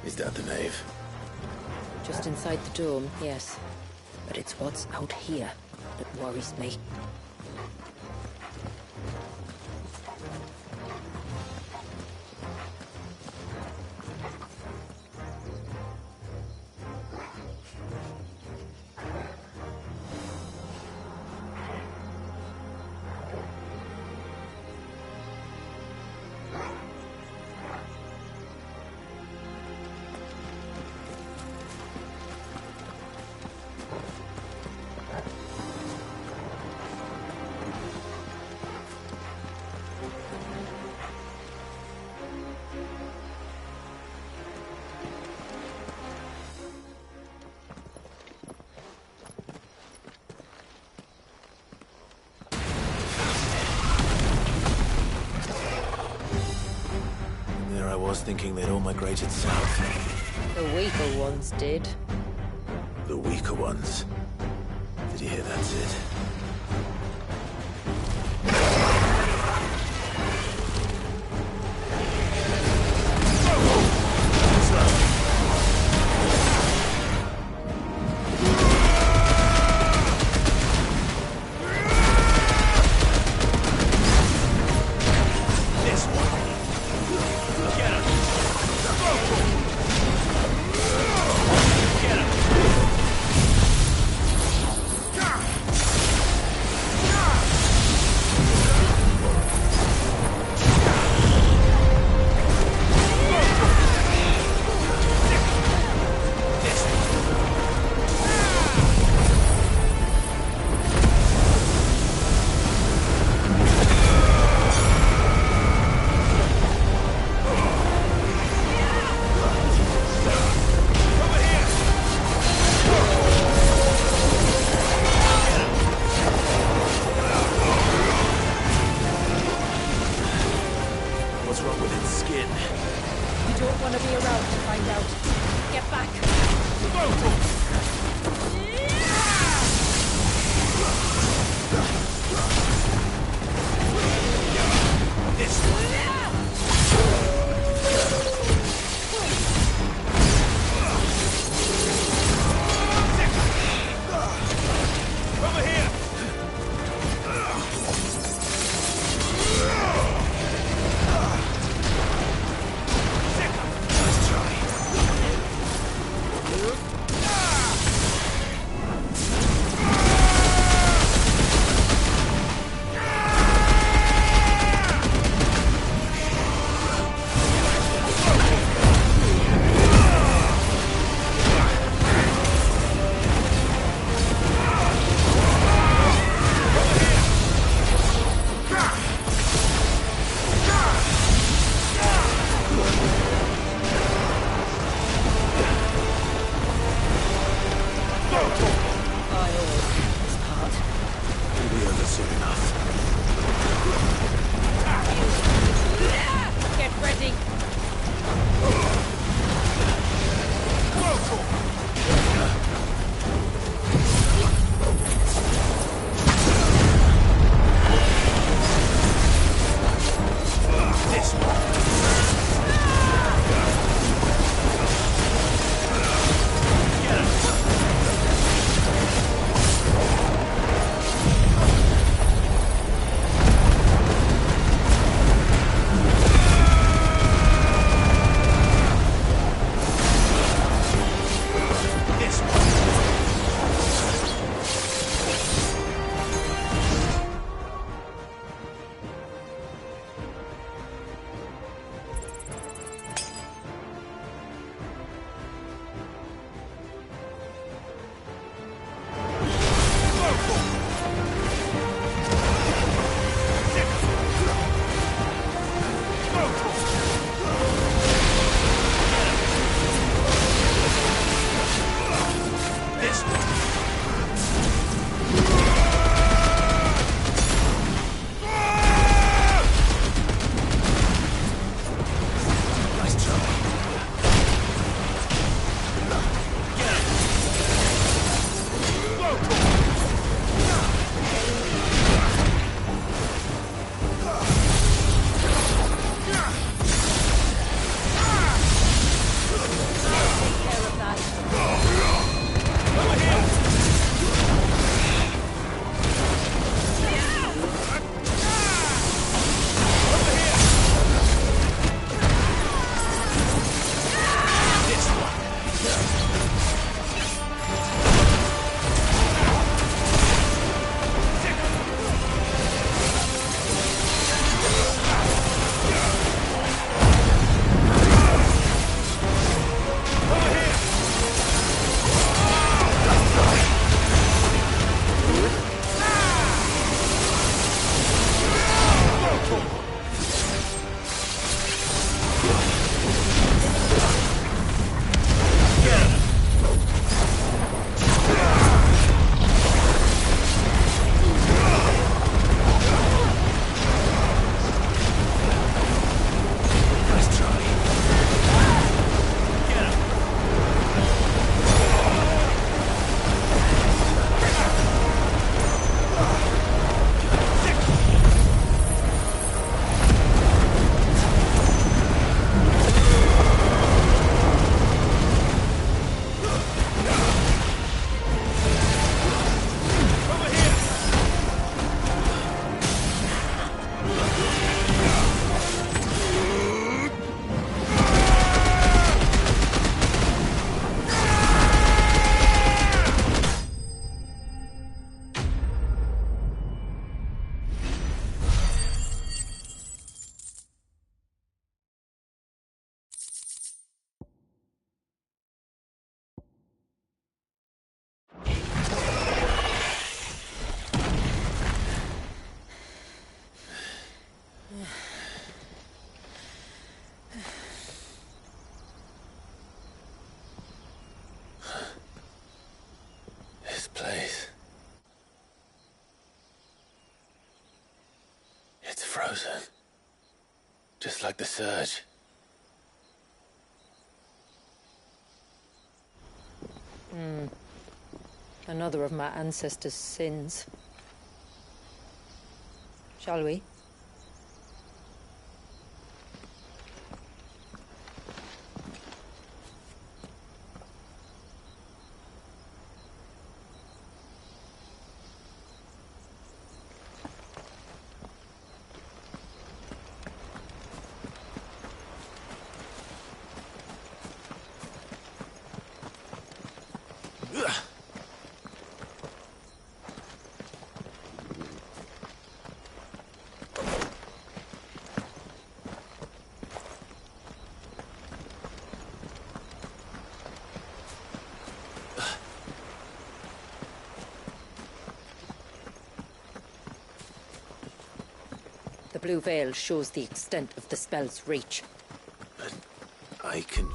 Is that the nave? Just inside the dome, yes. But it's what's out here that worries me. There I was thinking they'd all migrated south. The weaker ones did. The weaker ones. Did you hear that, Sid? What's wrong with its skin? You don't want to be around to find out. Get back. Over here! Just like the surge. Another of my ancestors' sins. Shall we? The blue veil shows the extent of the spell's reach. But I can...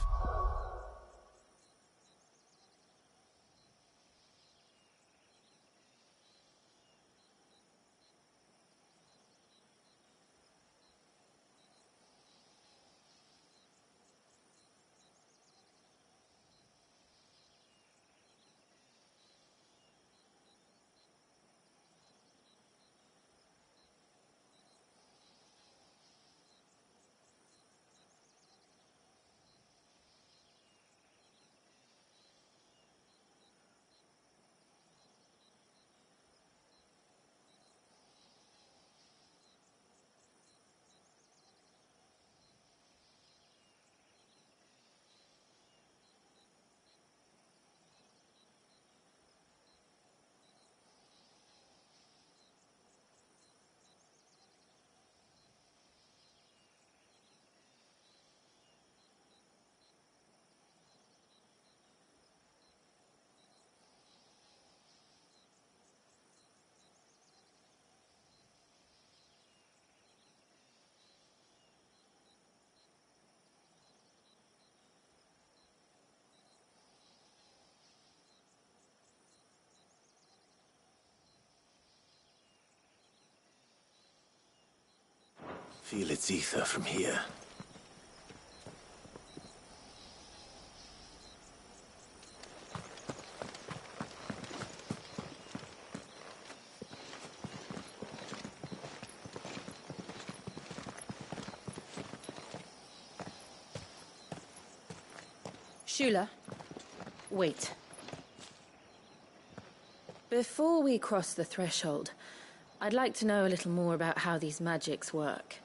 feel its ether from here. Shula, wait. Before we cross the threshold, I'd like to know a little more about how these magics work.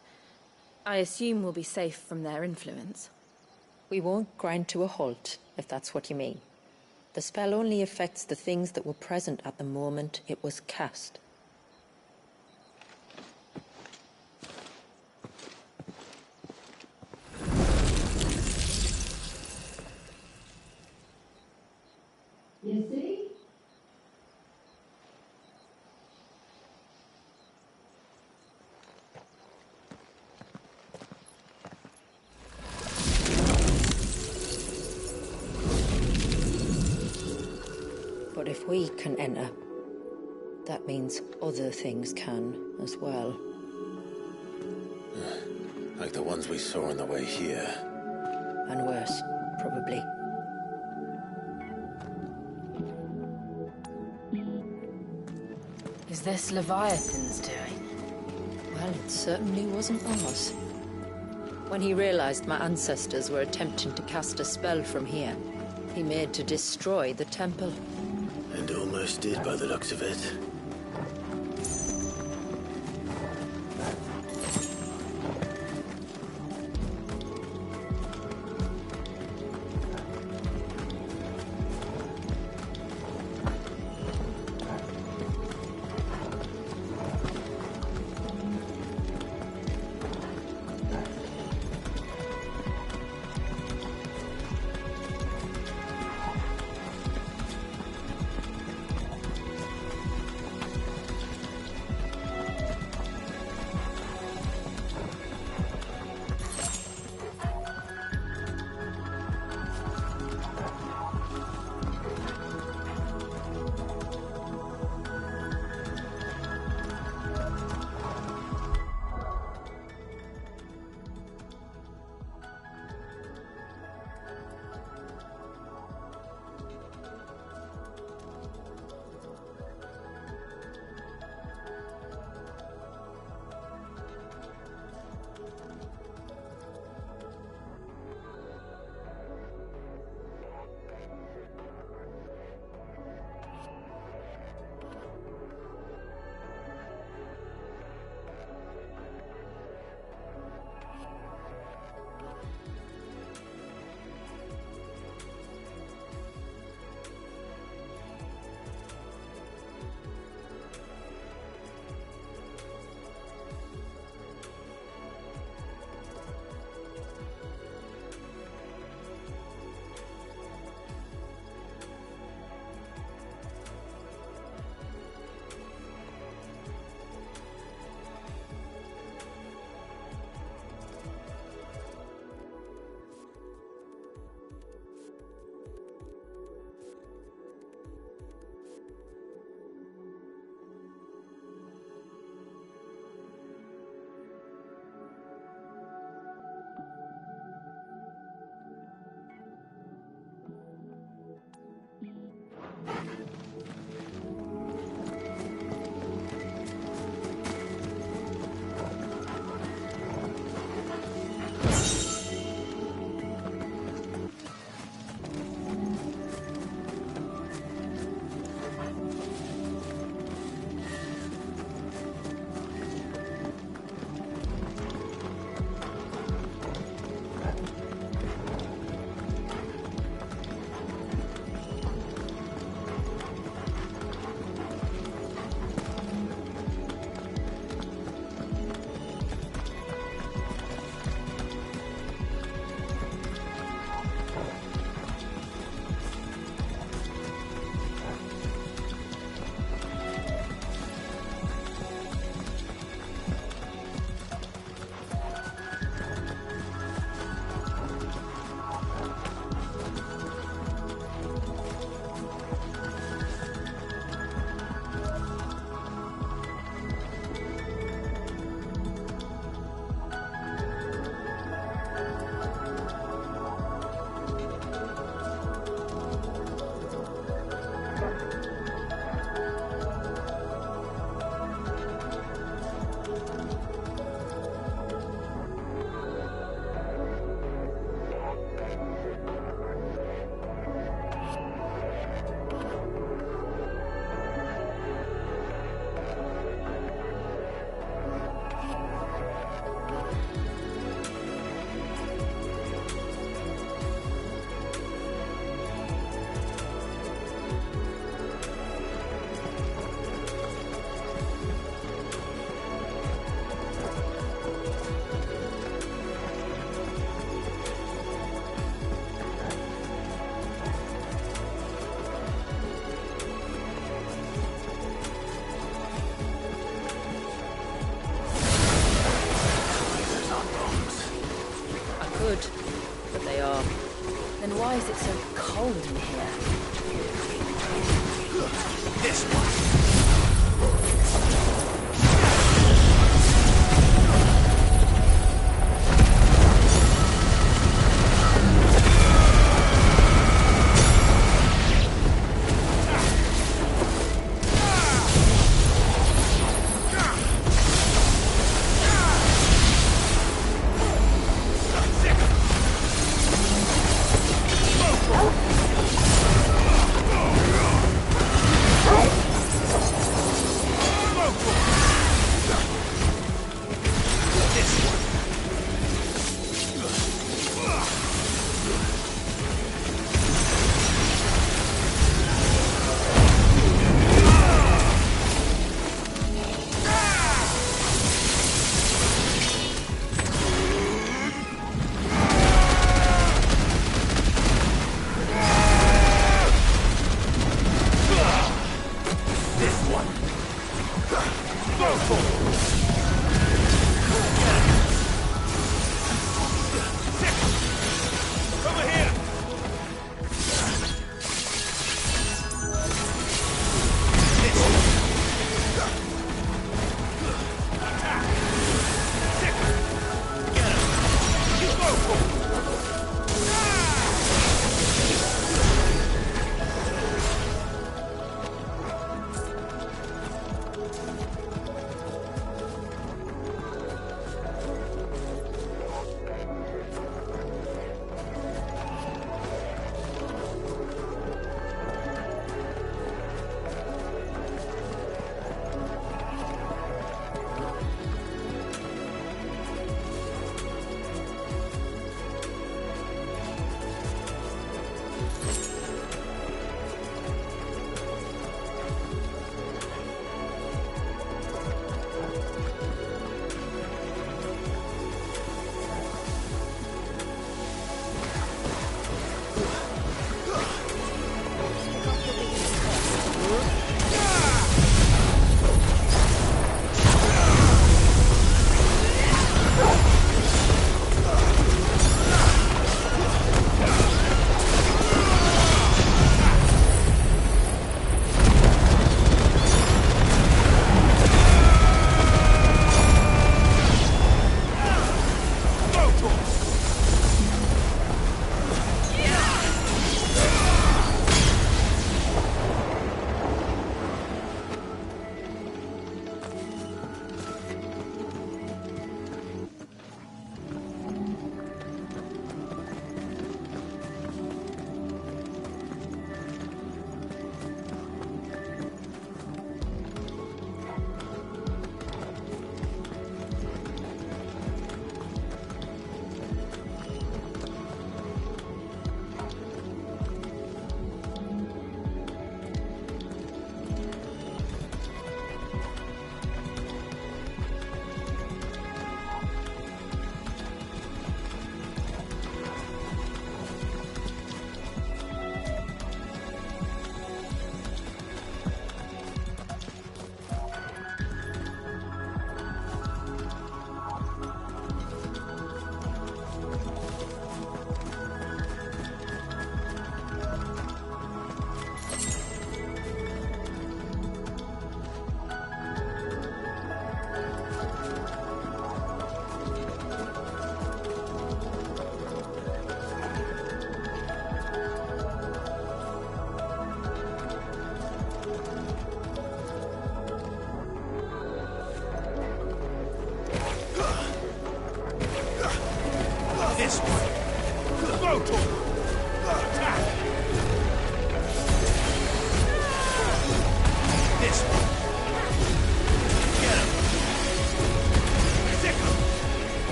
I assume we'll be safe from their influence. We won't grind to a halt, if that's what you mean. The spell only affects the things that were present at the moment it was cast. You see? But if we can enter, that means other things can as well. Like the ones we saw on the way here. And worse, probably. Is this Leviathan's doing? Well, it certainly wasn't ours. When he realized my ancestors were attempting to cast a spell from here, he made to destroy the temple. And almost did by the looks of it. good, but they are. Then why is it so cold in here? This one.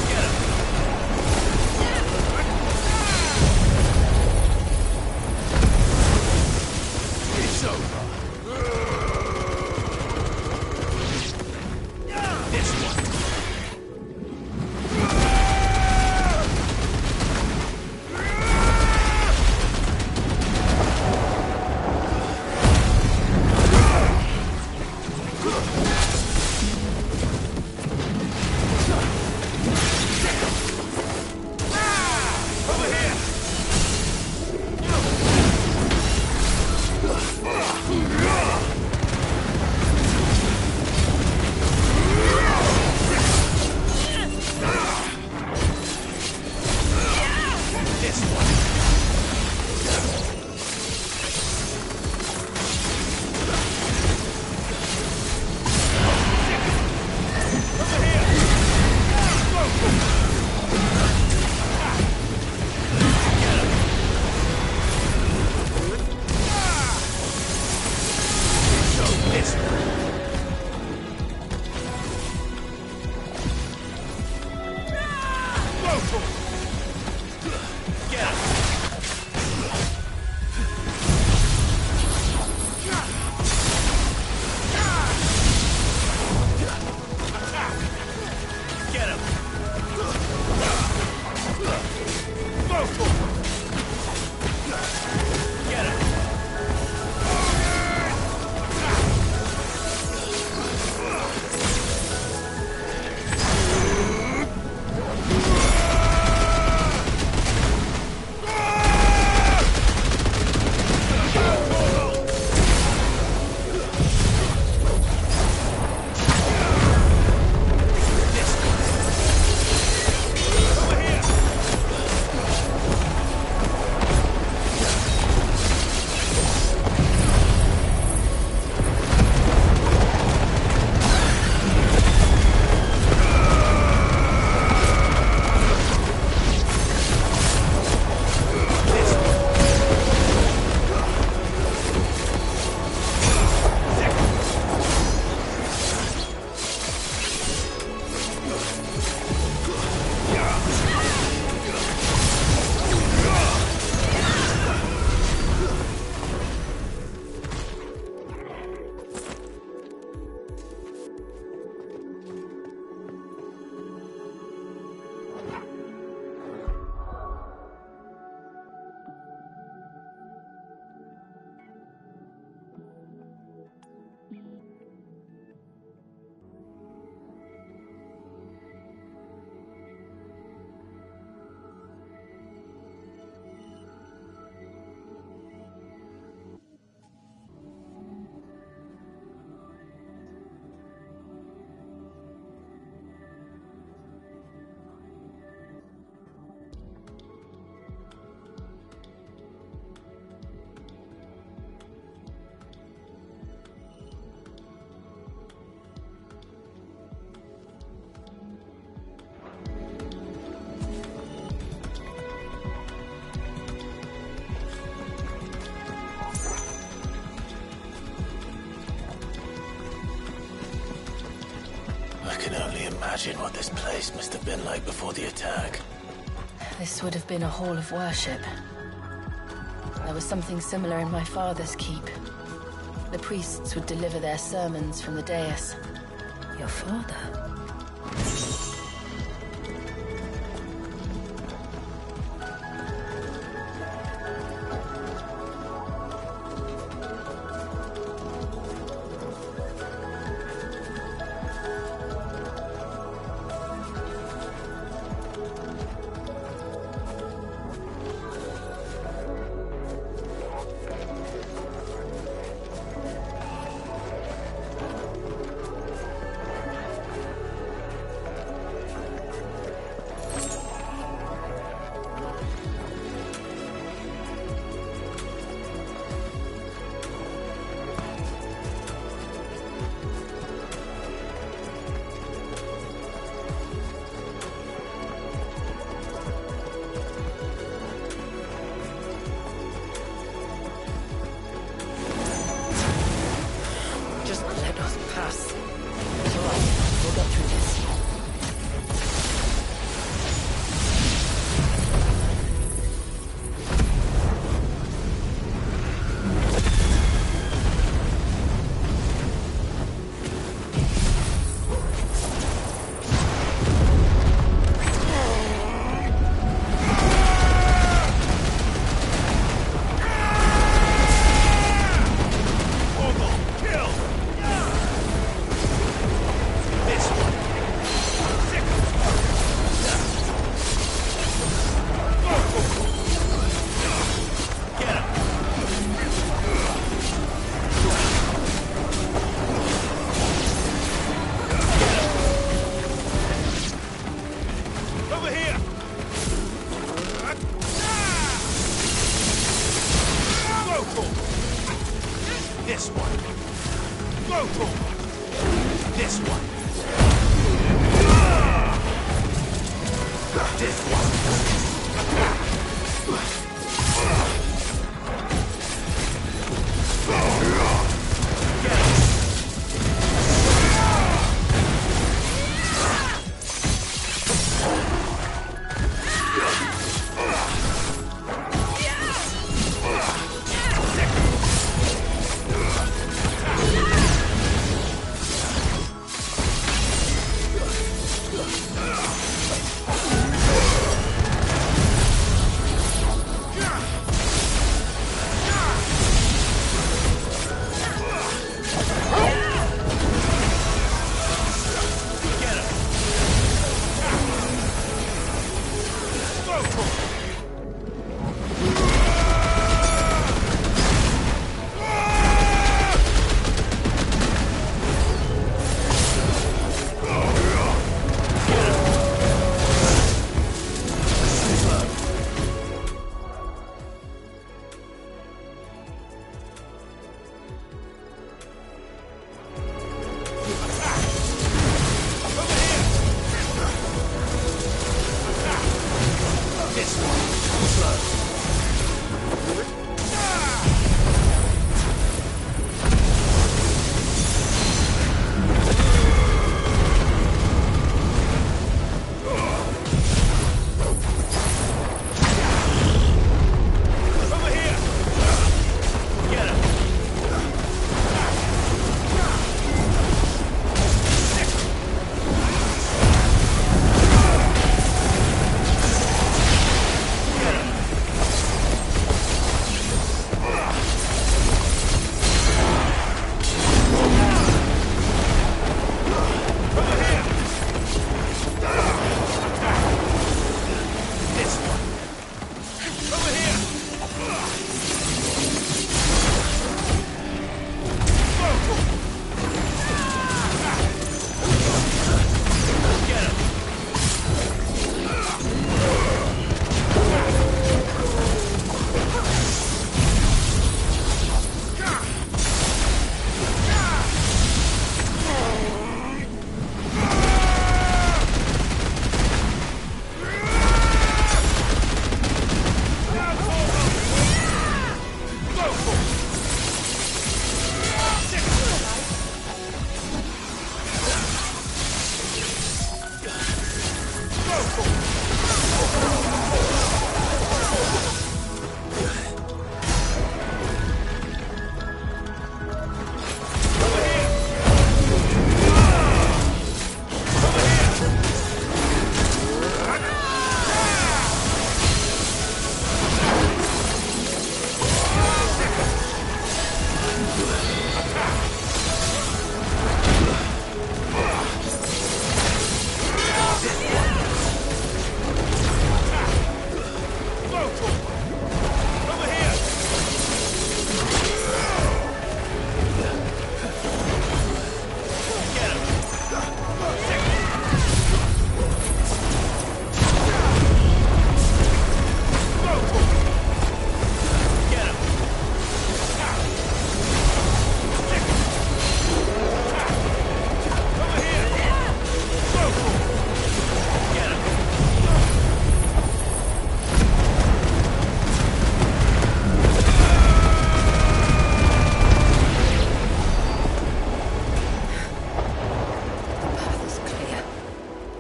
Get I can only imagine what this place must have been like before the attack. This would have been a hall of worship. There was something similar in my father's keep. The priests would deliver their sermons from the dais. Your father?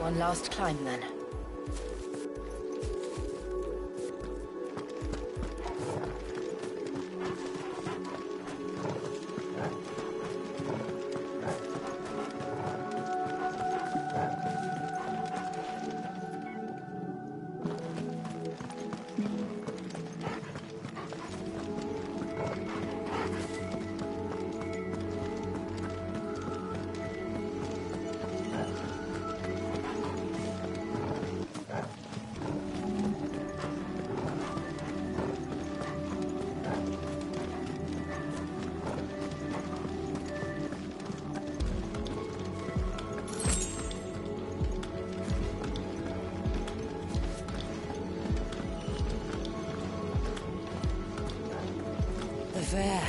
One last climb, then. There.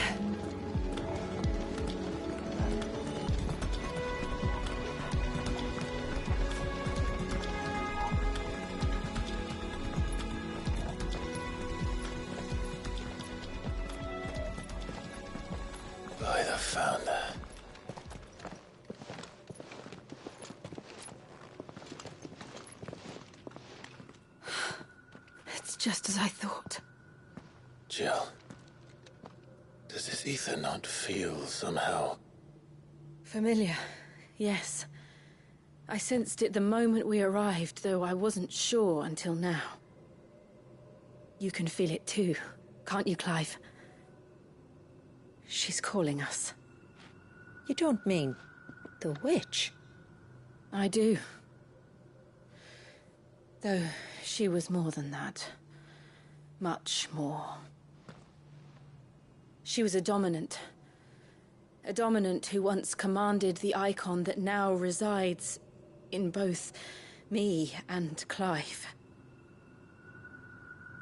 By the founder. It's just as I thought. Jill. Does this ether not feel somehow? Familiar, yes. I sensed it the moment we arrived, though I wasn't sure until now. You can feel it too, can't you, Clive? She's calling us. You don't mean the witch? I do. Though she was more than that. Much more. She was a dominant. A dominant who once commanded the icon that now resides in both me and Clive.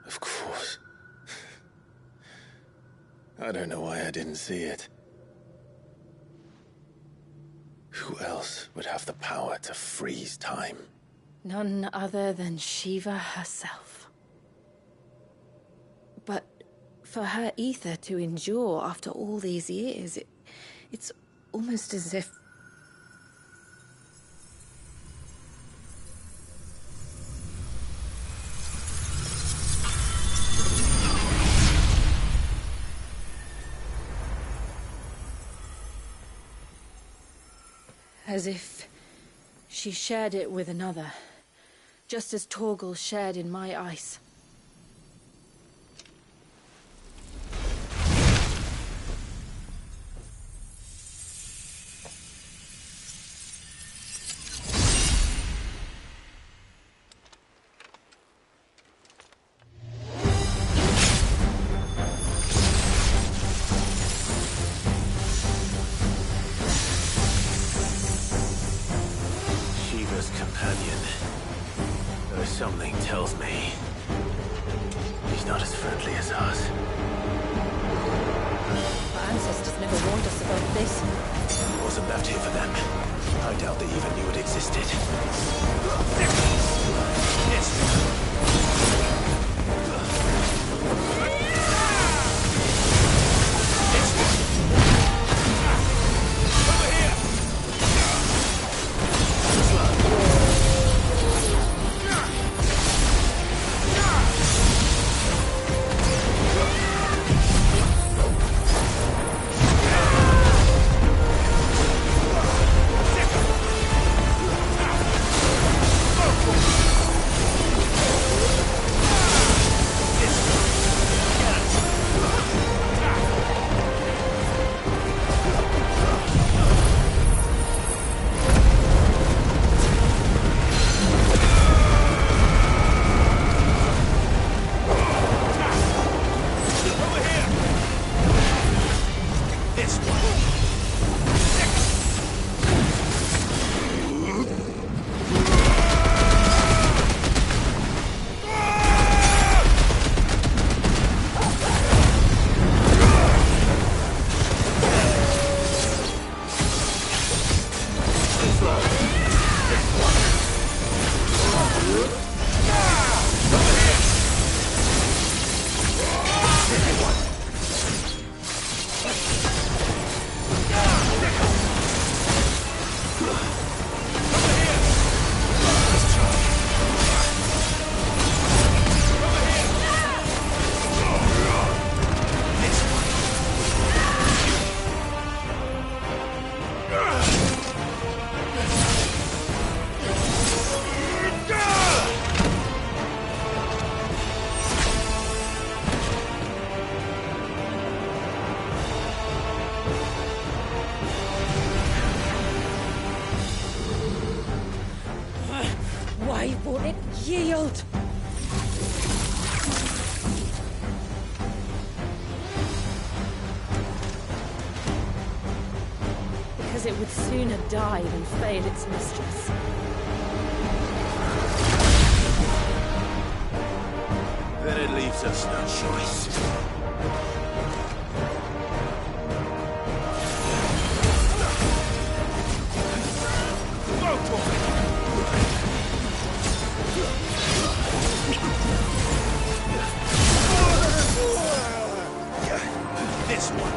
Of course. I don't know why I didn't see it. Who else would have the power to freeze time? None other than Shiva herself. But for her ether to endure after all these years, it's almost as if... As if she shared it with another, just as Torgal shared in my ice. Something tells me he's not as friendly as us. Our ancestors never warned us about this. It wasn't left here for them. I doubt they even knew it existed. Won't it yield? Because it would sooner die than fail its mistress. Then it leaves us no choice. This one.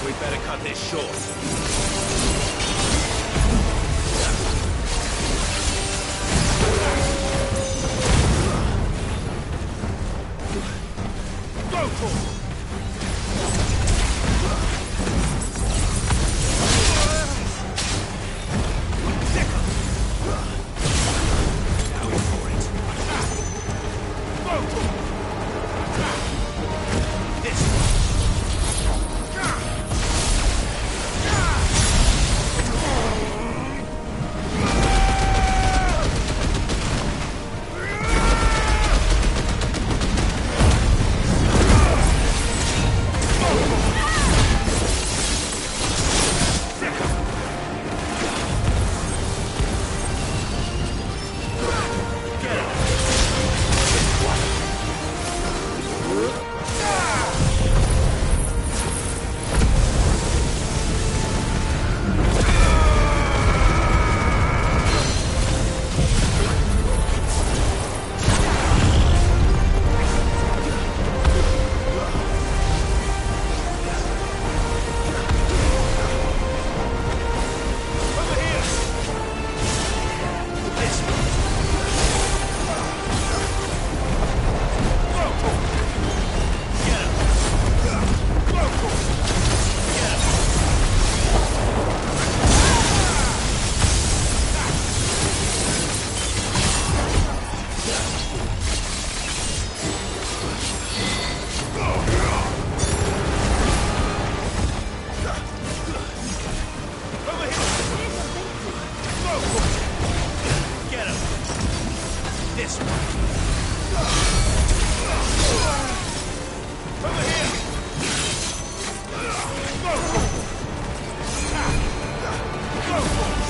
We'd better cut this short. Go for it! Now in for it. Attack! Go! This one. Over here. Go for it. Go for it.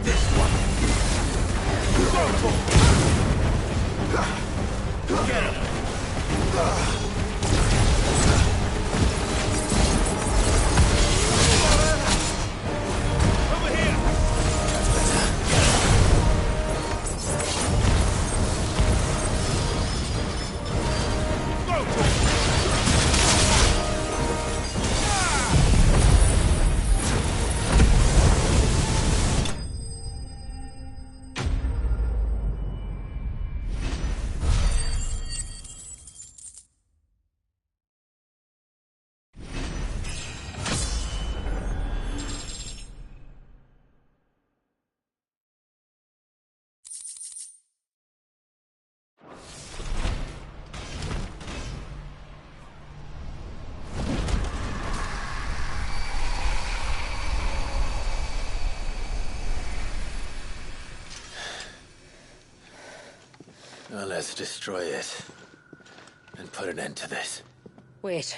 This one. This one. Well, let's destroy it. And put an end to this. Wait.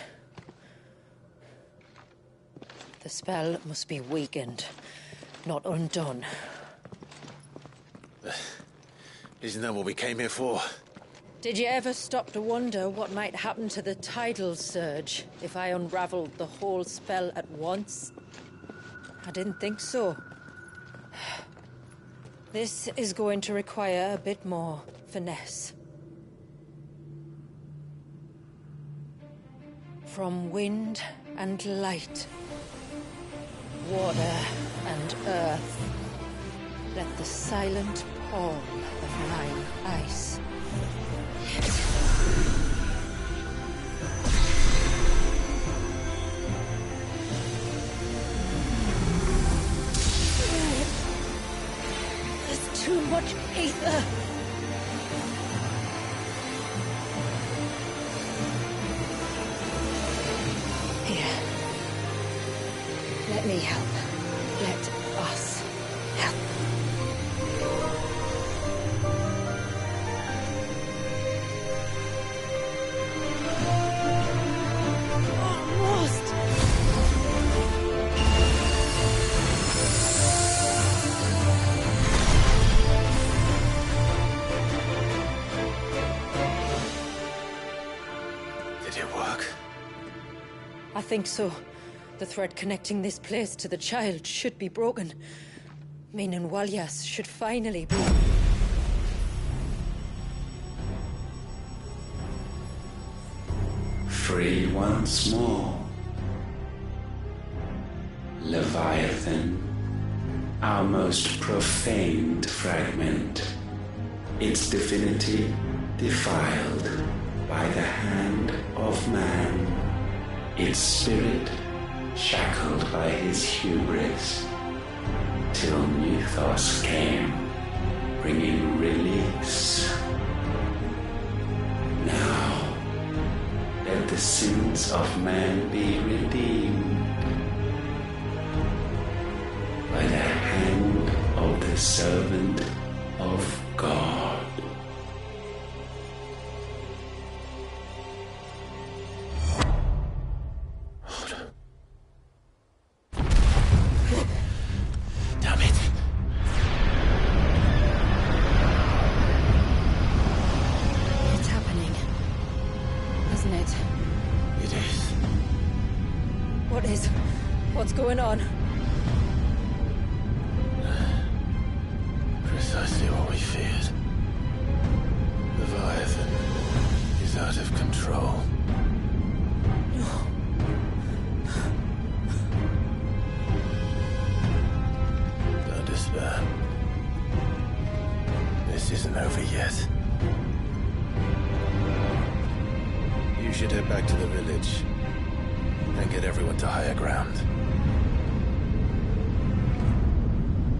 The spell must be weakened, not undone. Isn't that what we came here for? Did you ever stop to wonder what might happen to the tidal surge if I unraveled the whole spell at once? I didn't think so. This is going to require a bit more finesse. From wind and light, water and earth, let the silent pall of mine ice. There's too much ether. Here. Let me help. Let us help. Almost. Did it work? I think so. The thread connecting this place to the child should be broken. Meaning Walyas should finally be... Free once more. Leviathan, our most profaned fragment, its divinity defiled by the hand of man, its spirit shackled by his hubris, till Mythos came, bringing release. Now, let the sins of man be redeemed by the hand of the servant of God. Damn it. It's happening. Isn't it? It is. What is? What's going on? Precisely what we feared. Leviathan is out of control. That is whisper. This isn't over yet. You should head back to the village and get everyone to higher ground.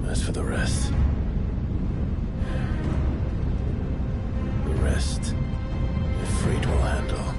As for the rest, Ifrit will handle.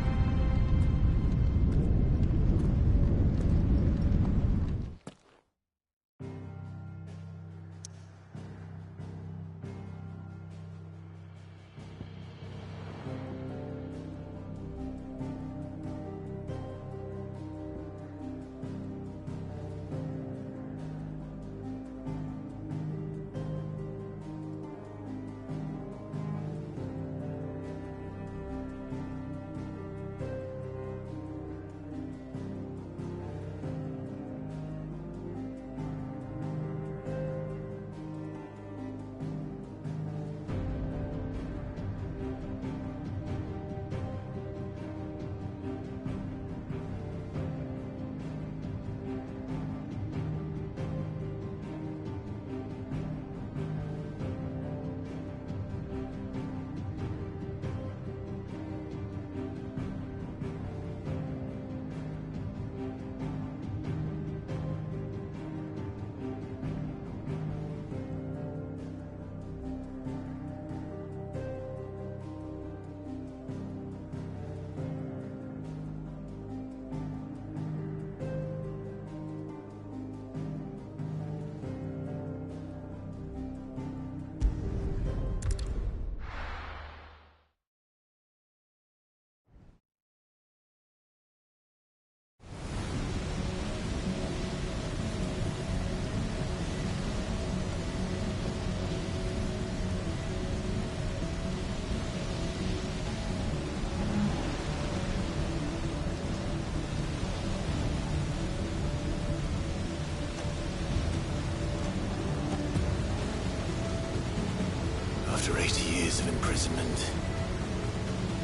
After 80 years of imprisonment,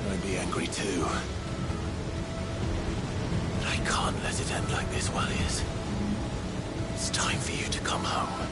I'd be angry too. But I can't let it end like this, Walliers. It's time for you to come home.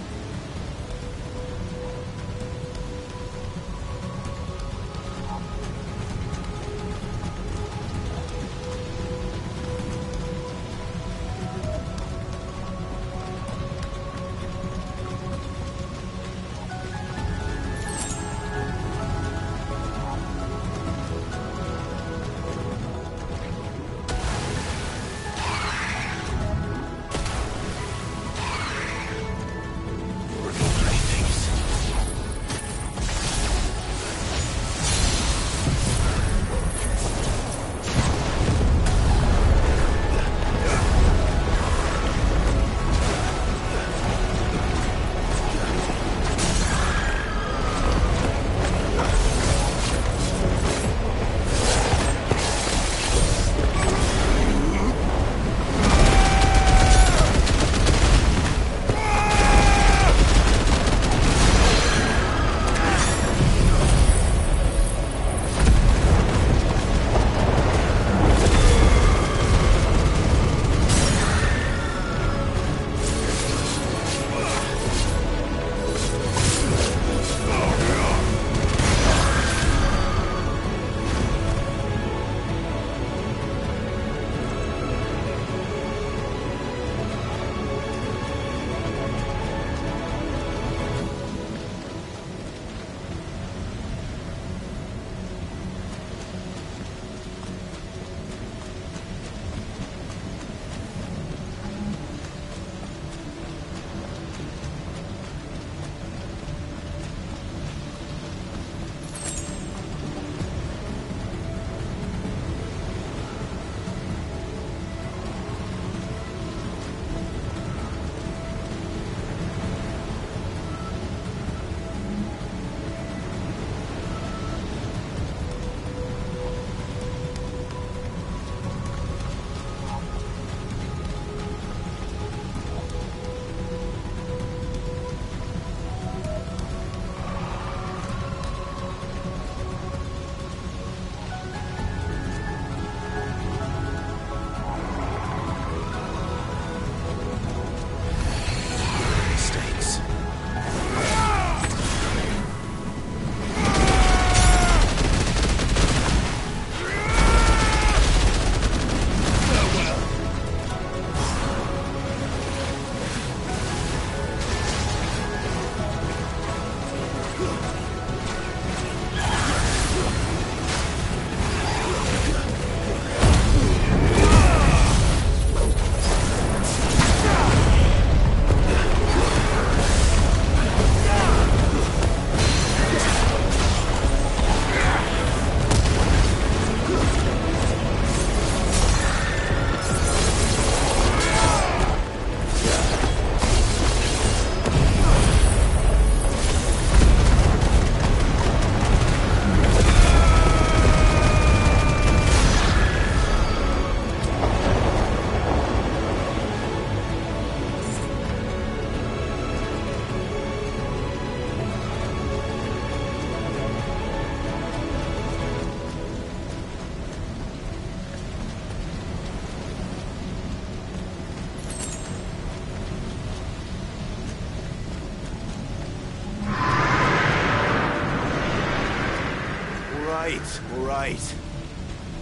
right, all right.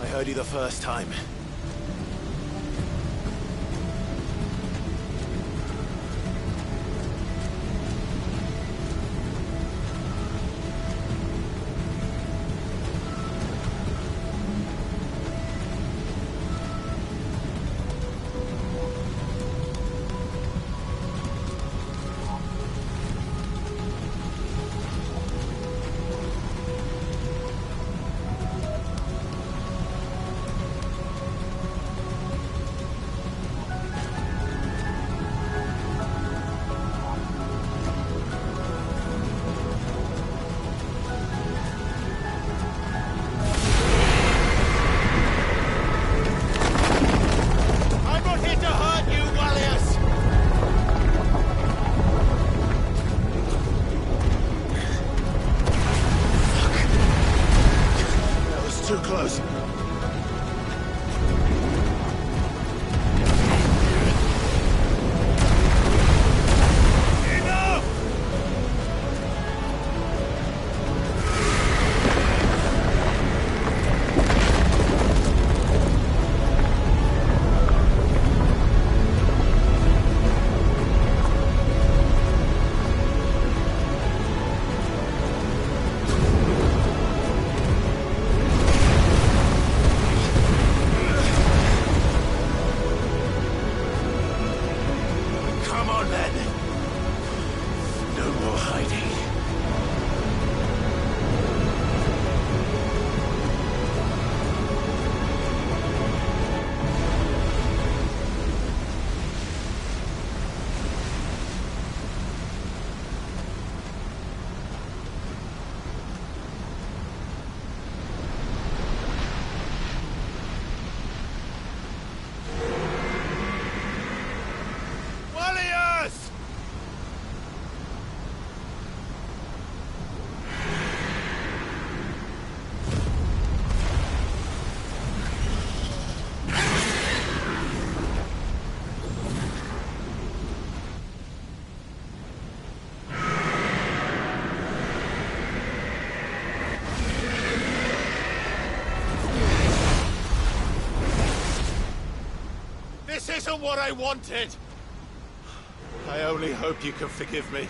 I heard you the first time. This isn't what I wanted! I only hope you can forgive me.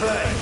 play.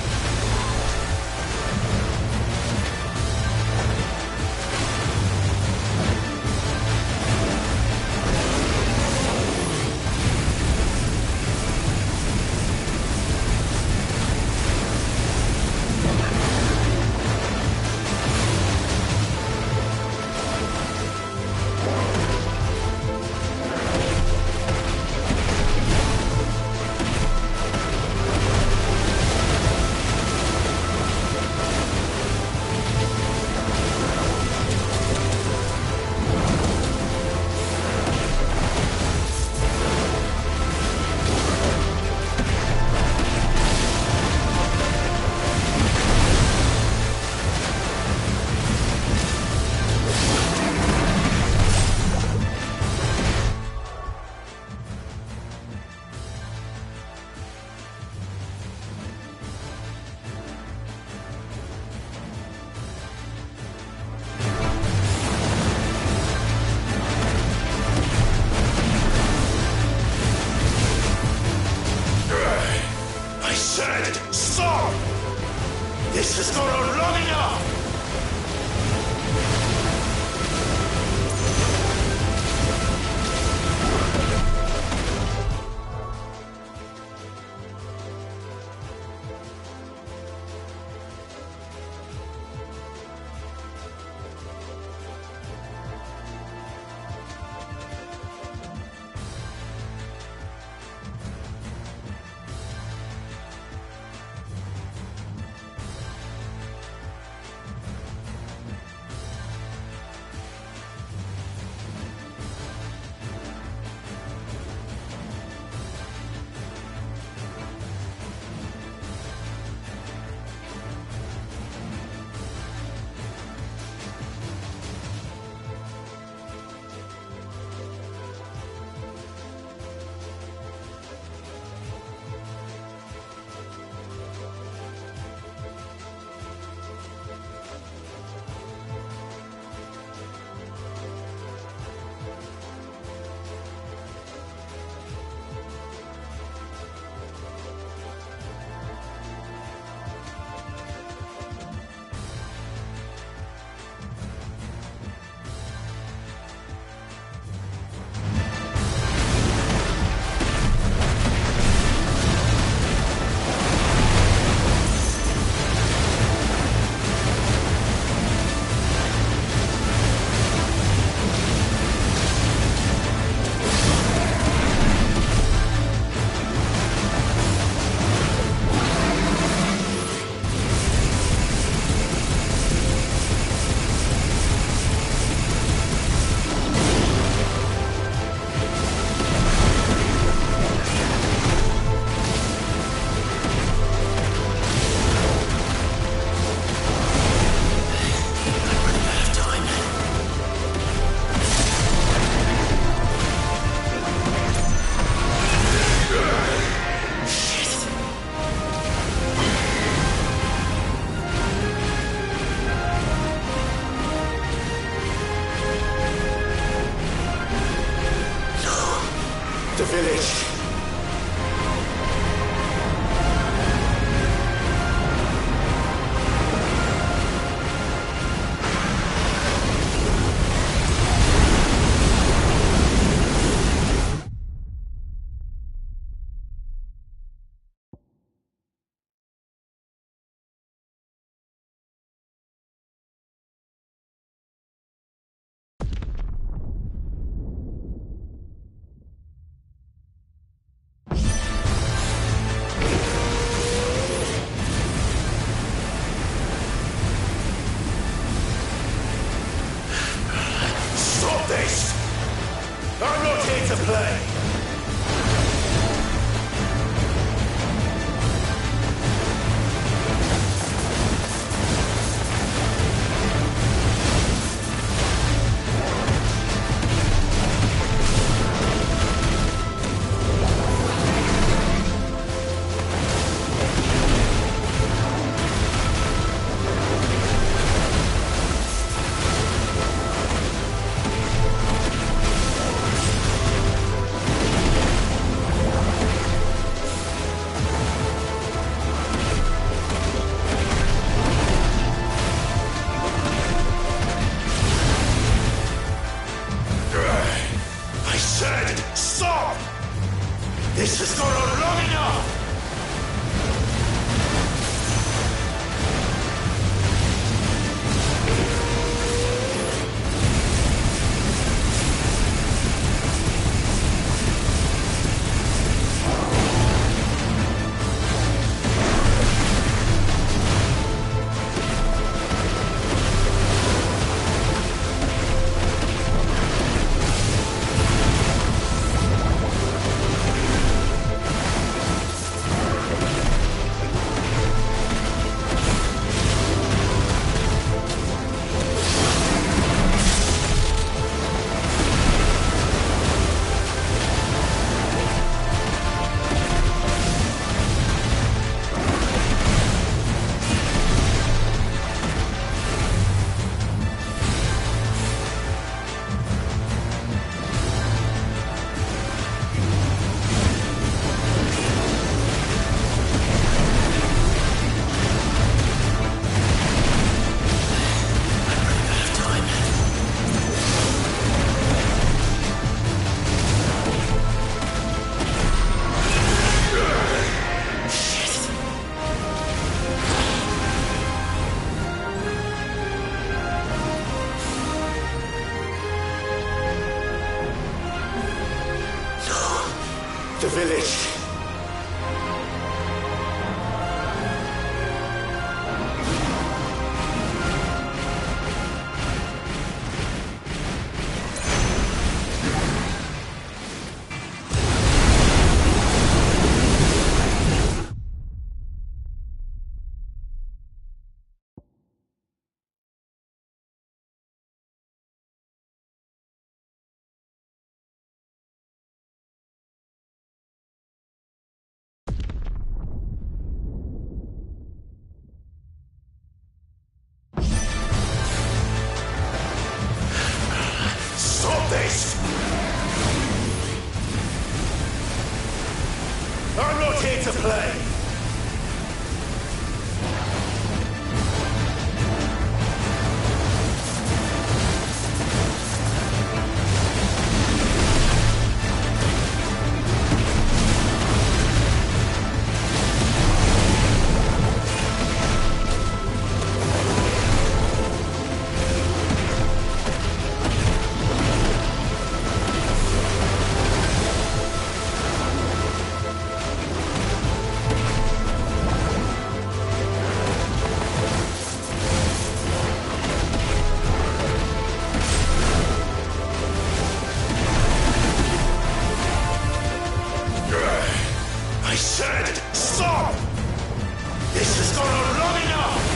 I said stop! This has gone on long enough! The village. This has gone on long enough! The village. This! I'm not here to play! I said, stop! This has gone on long enough!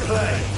play.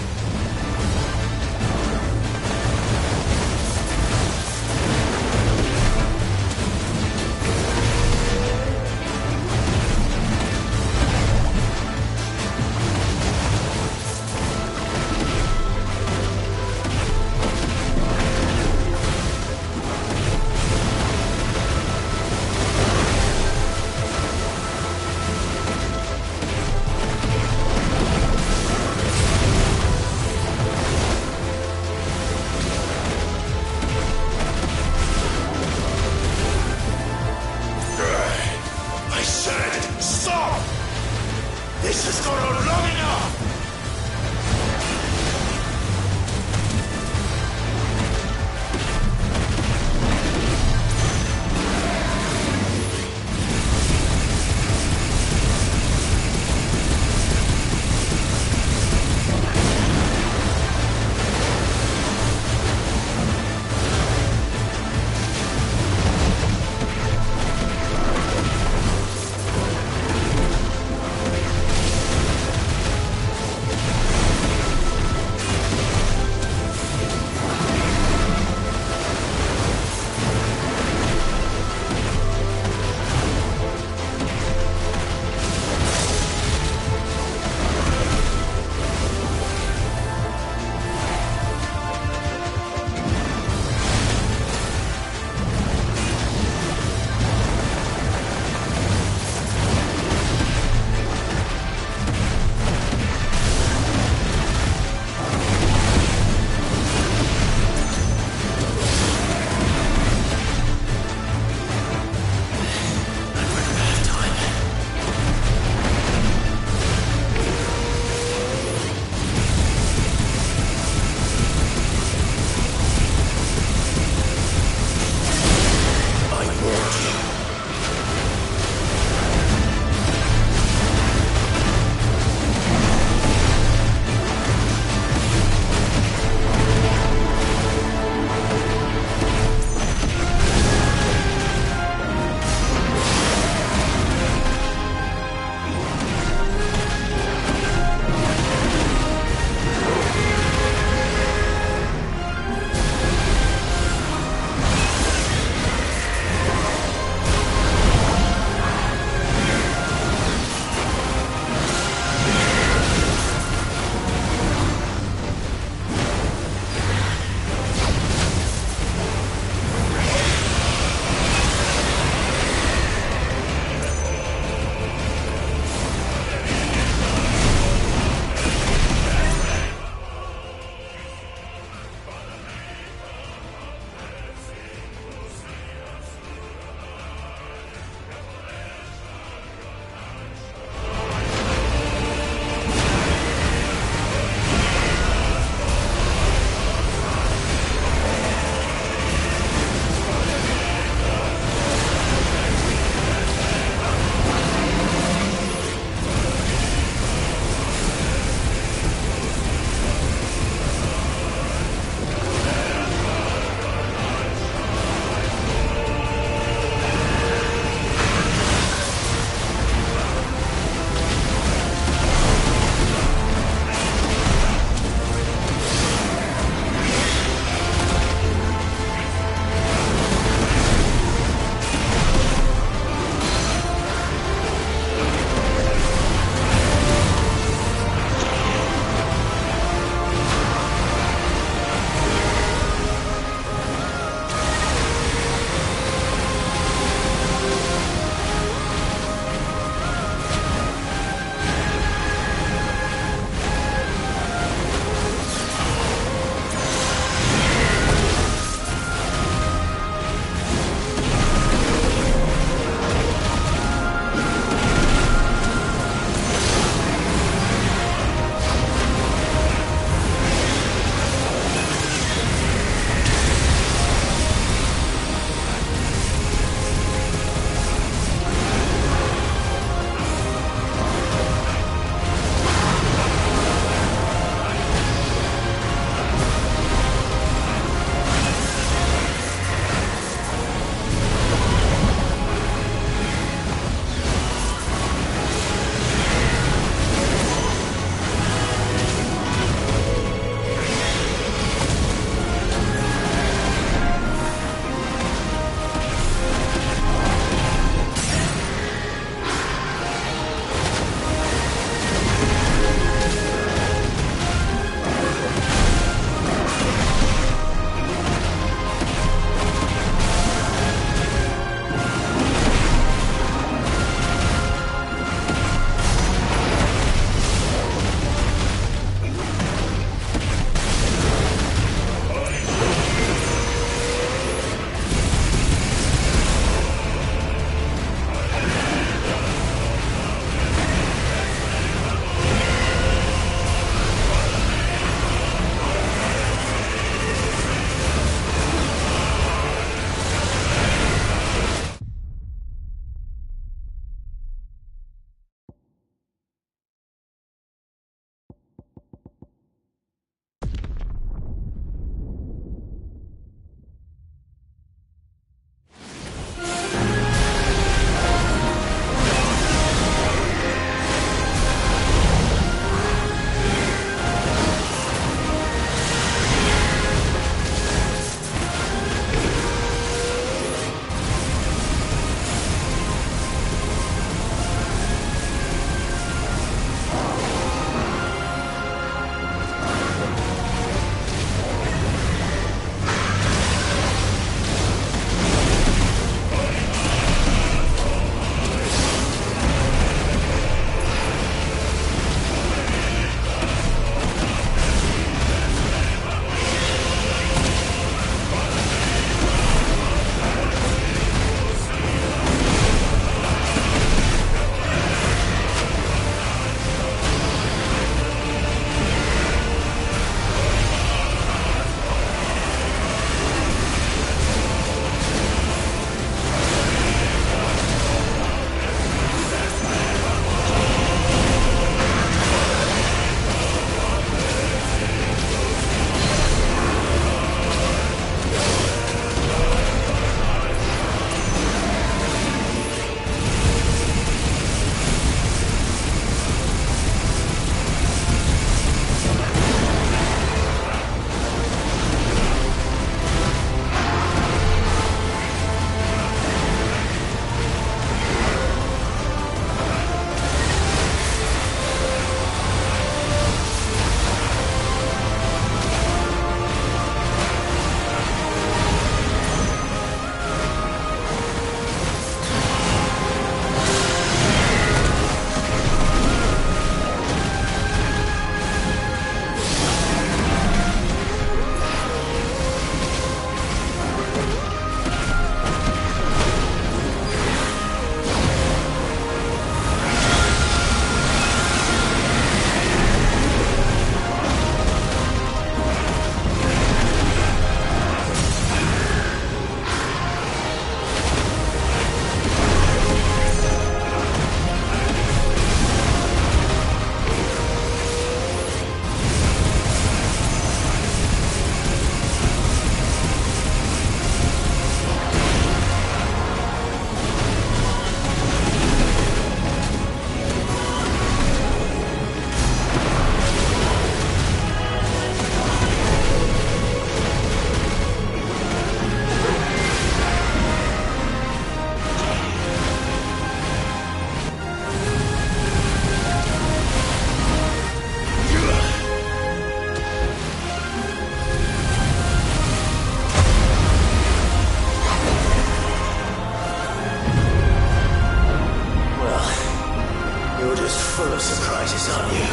surprises, aren't you?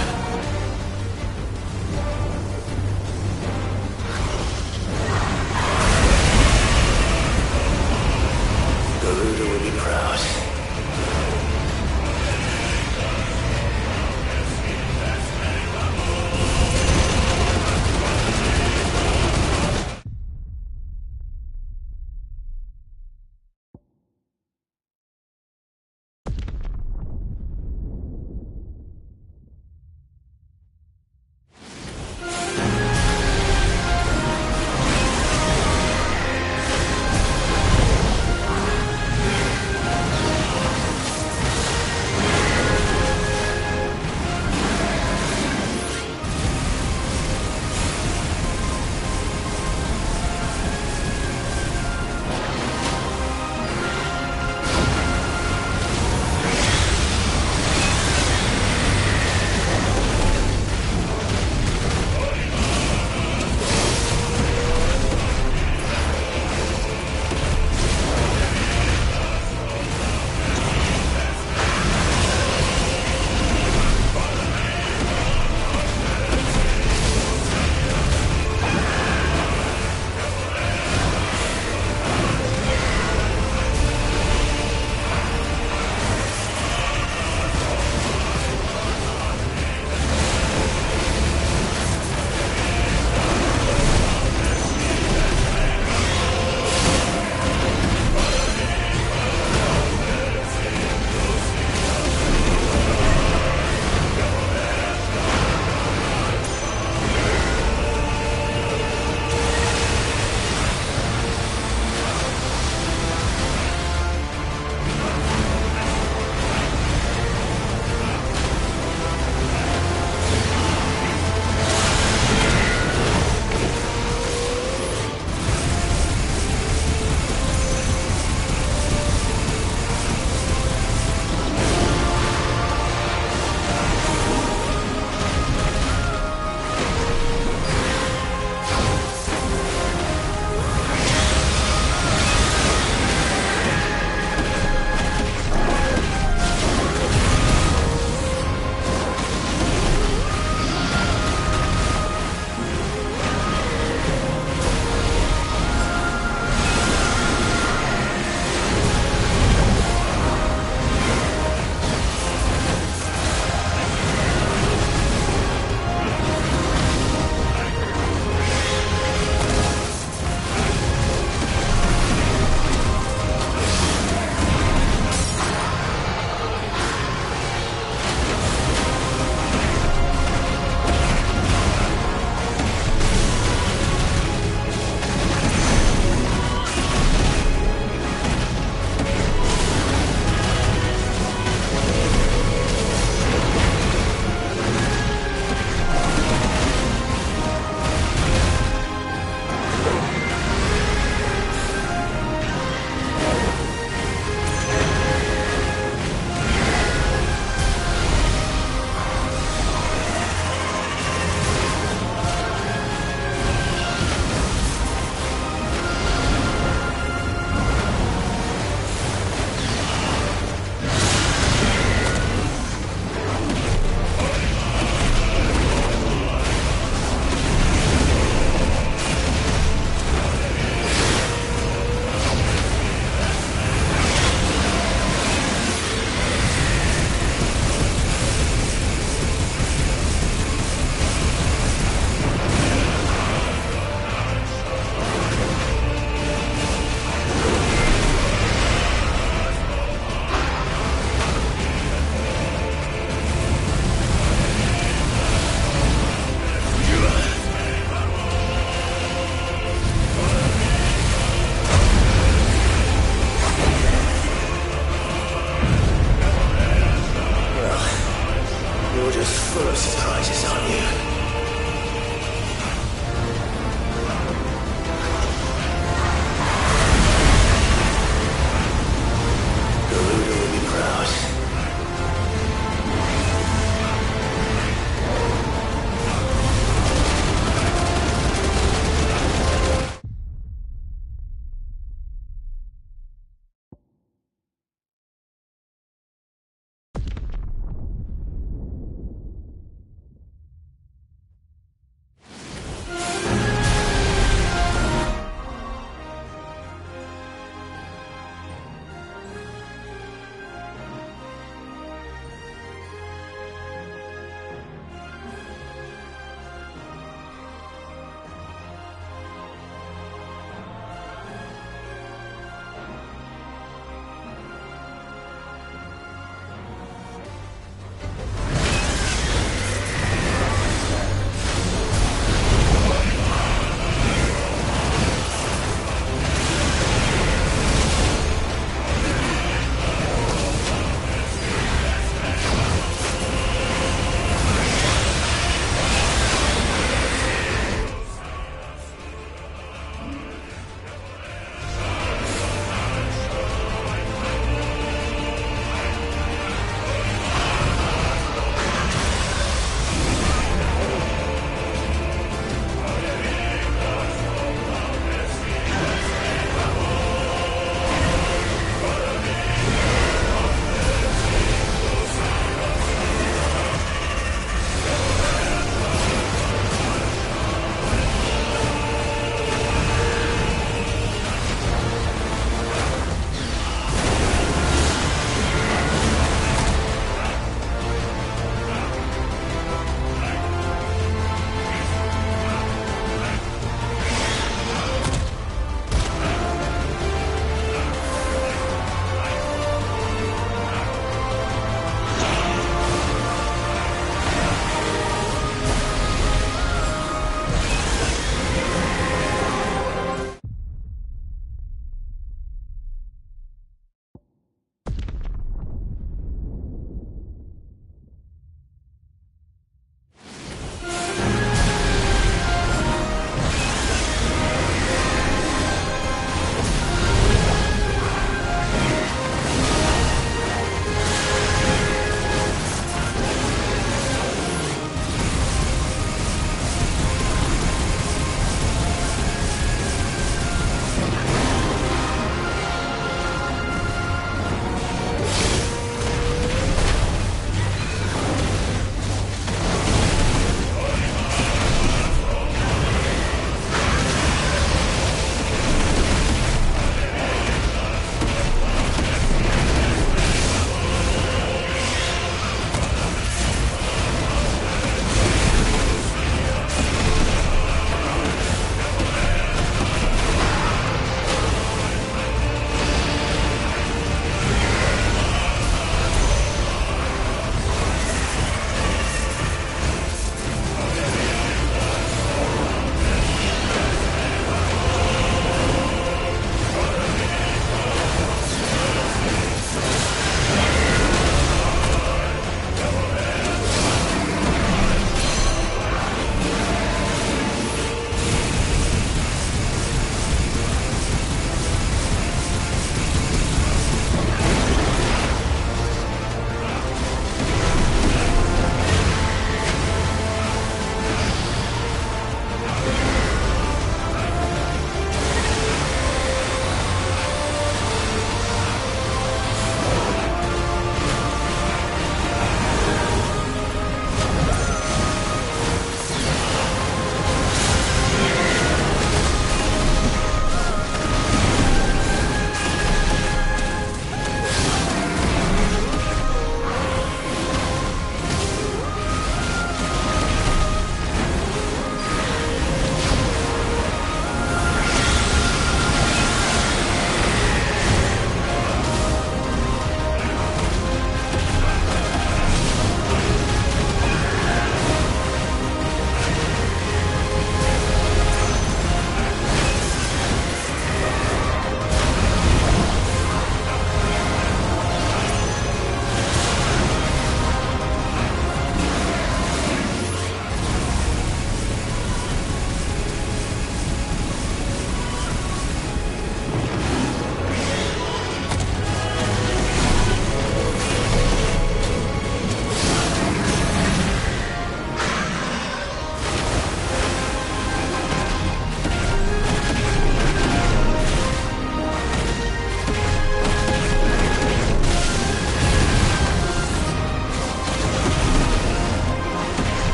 Garuda will be proud.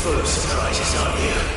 full of surprises, aren't you?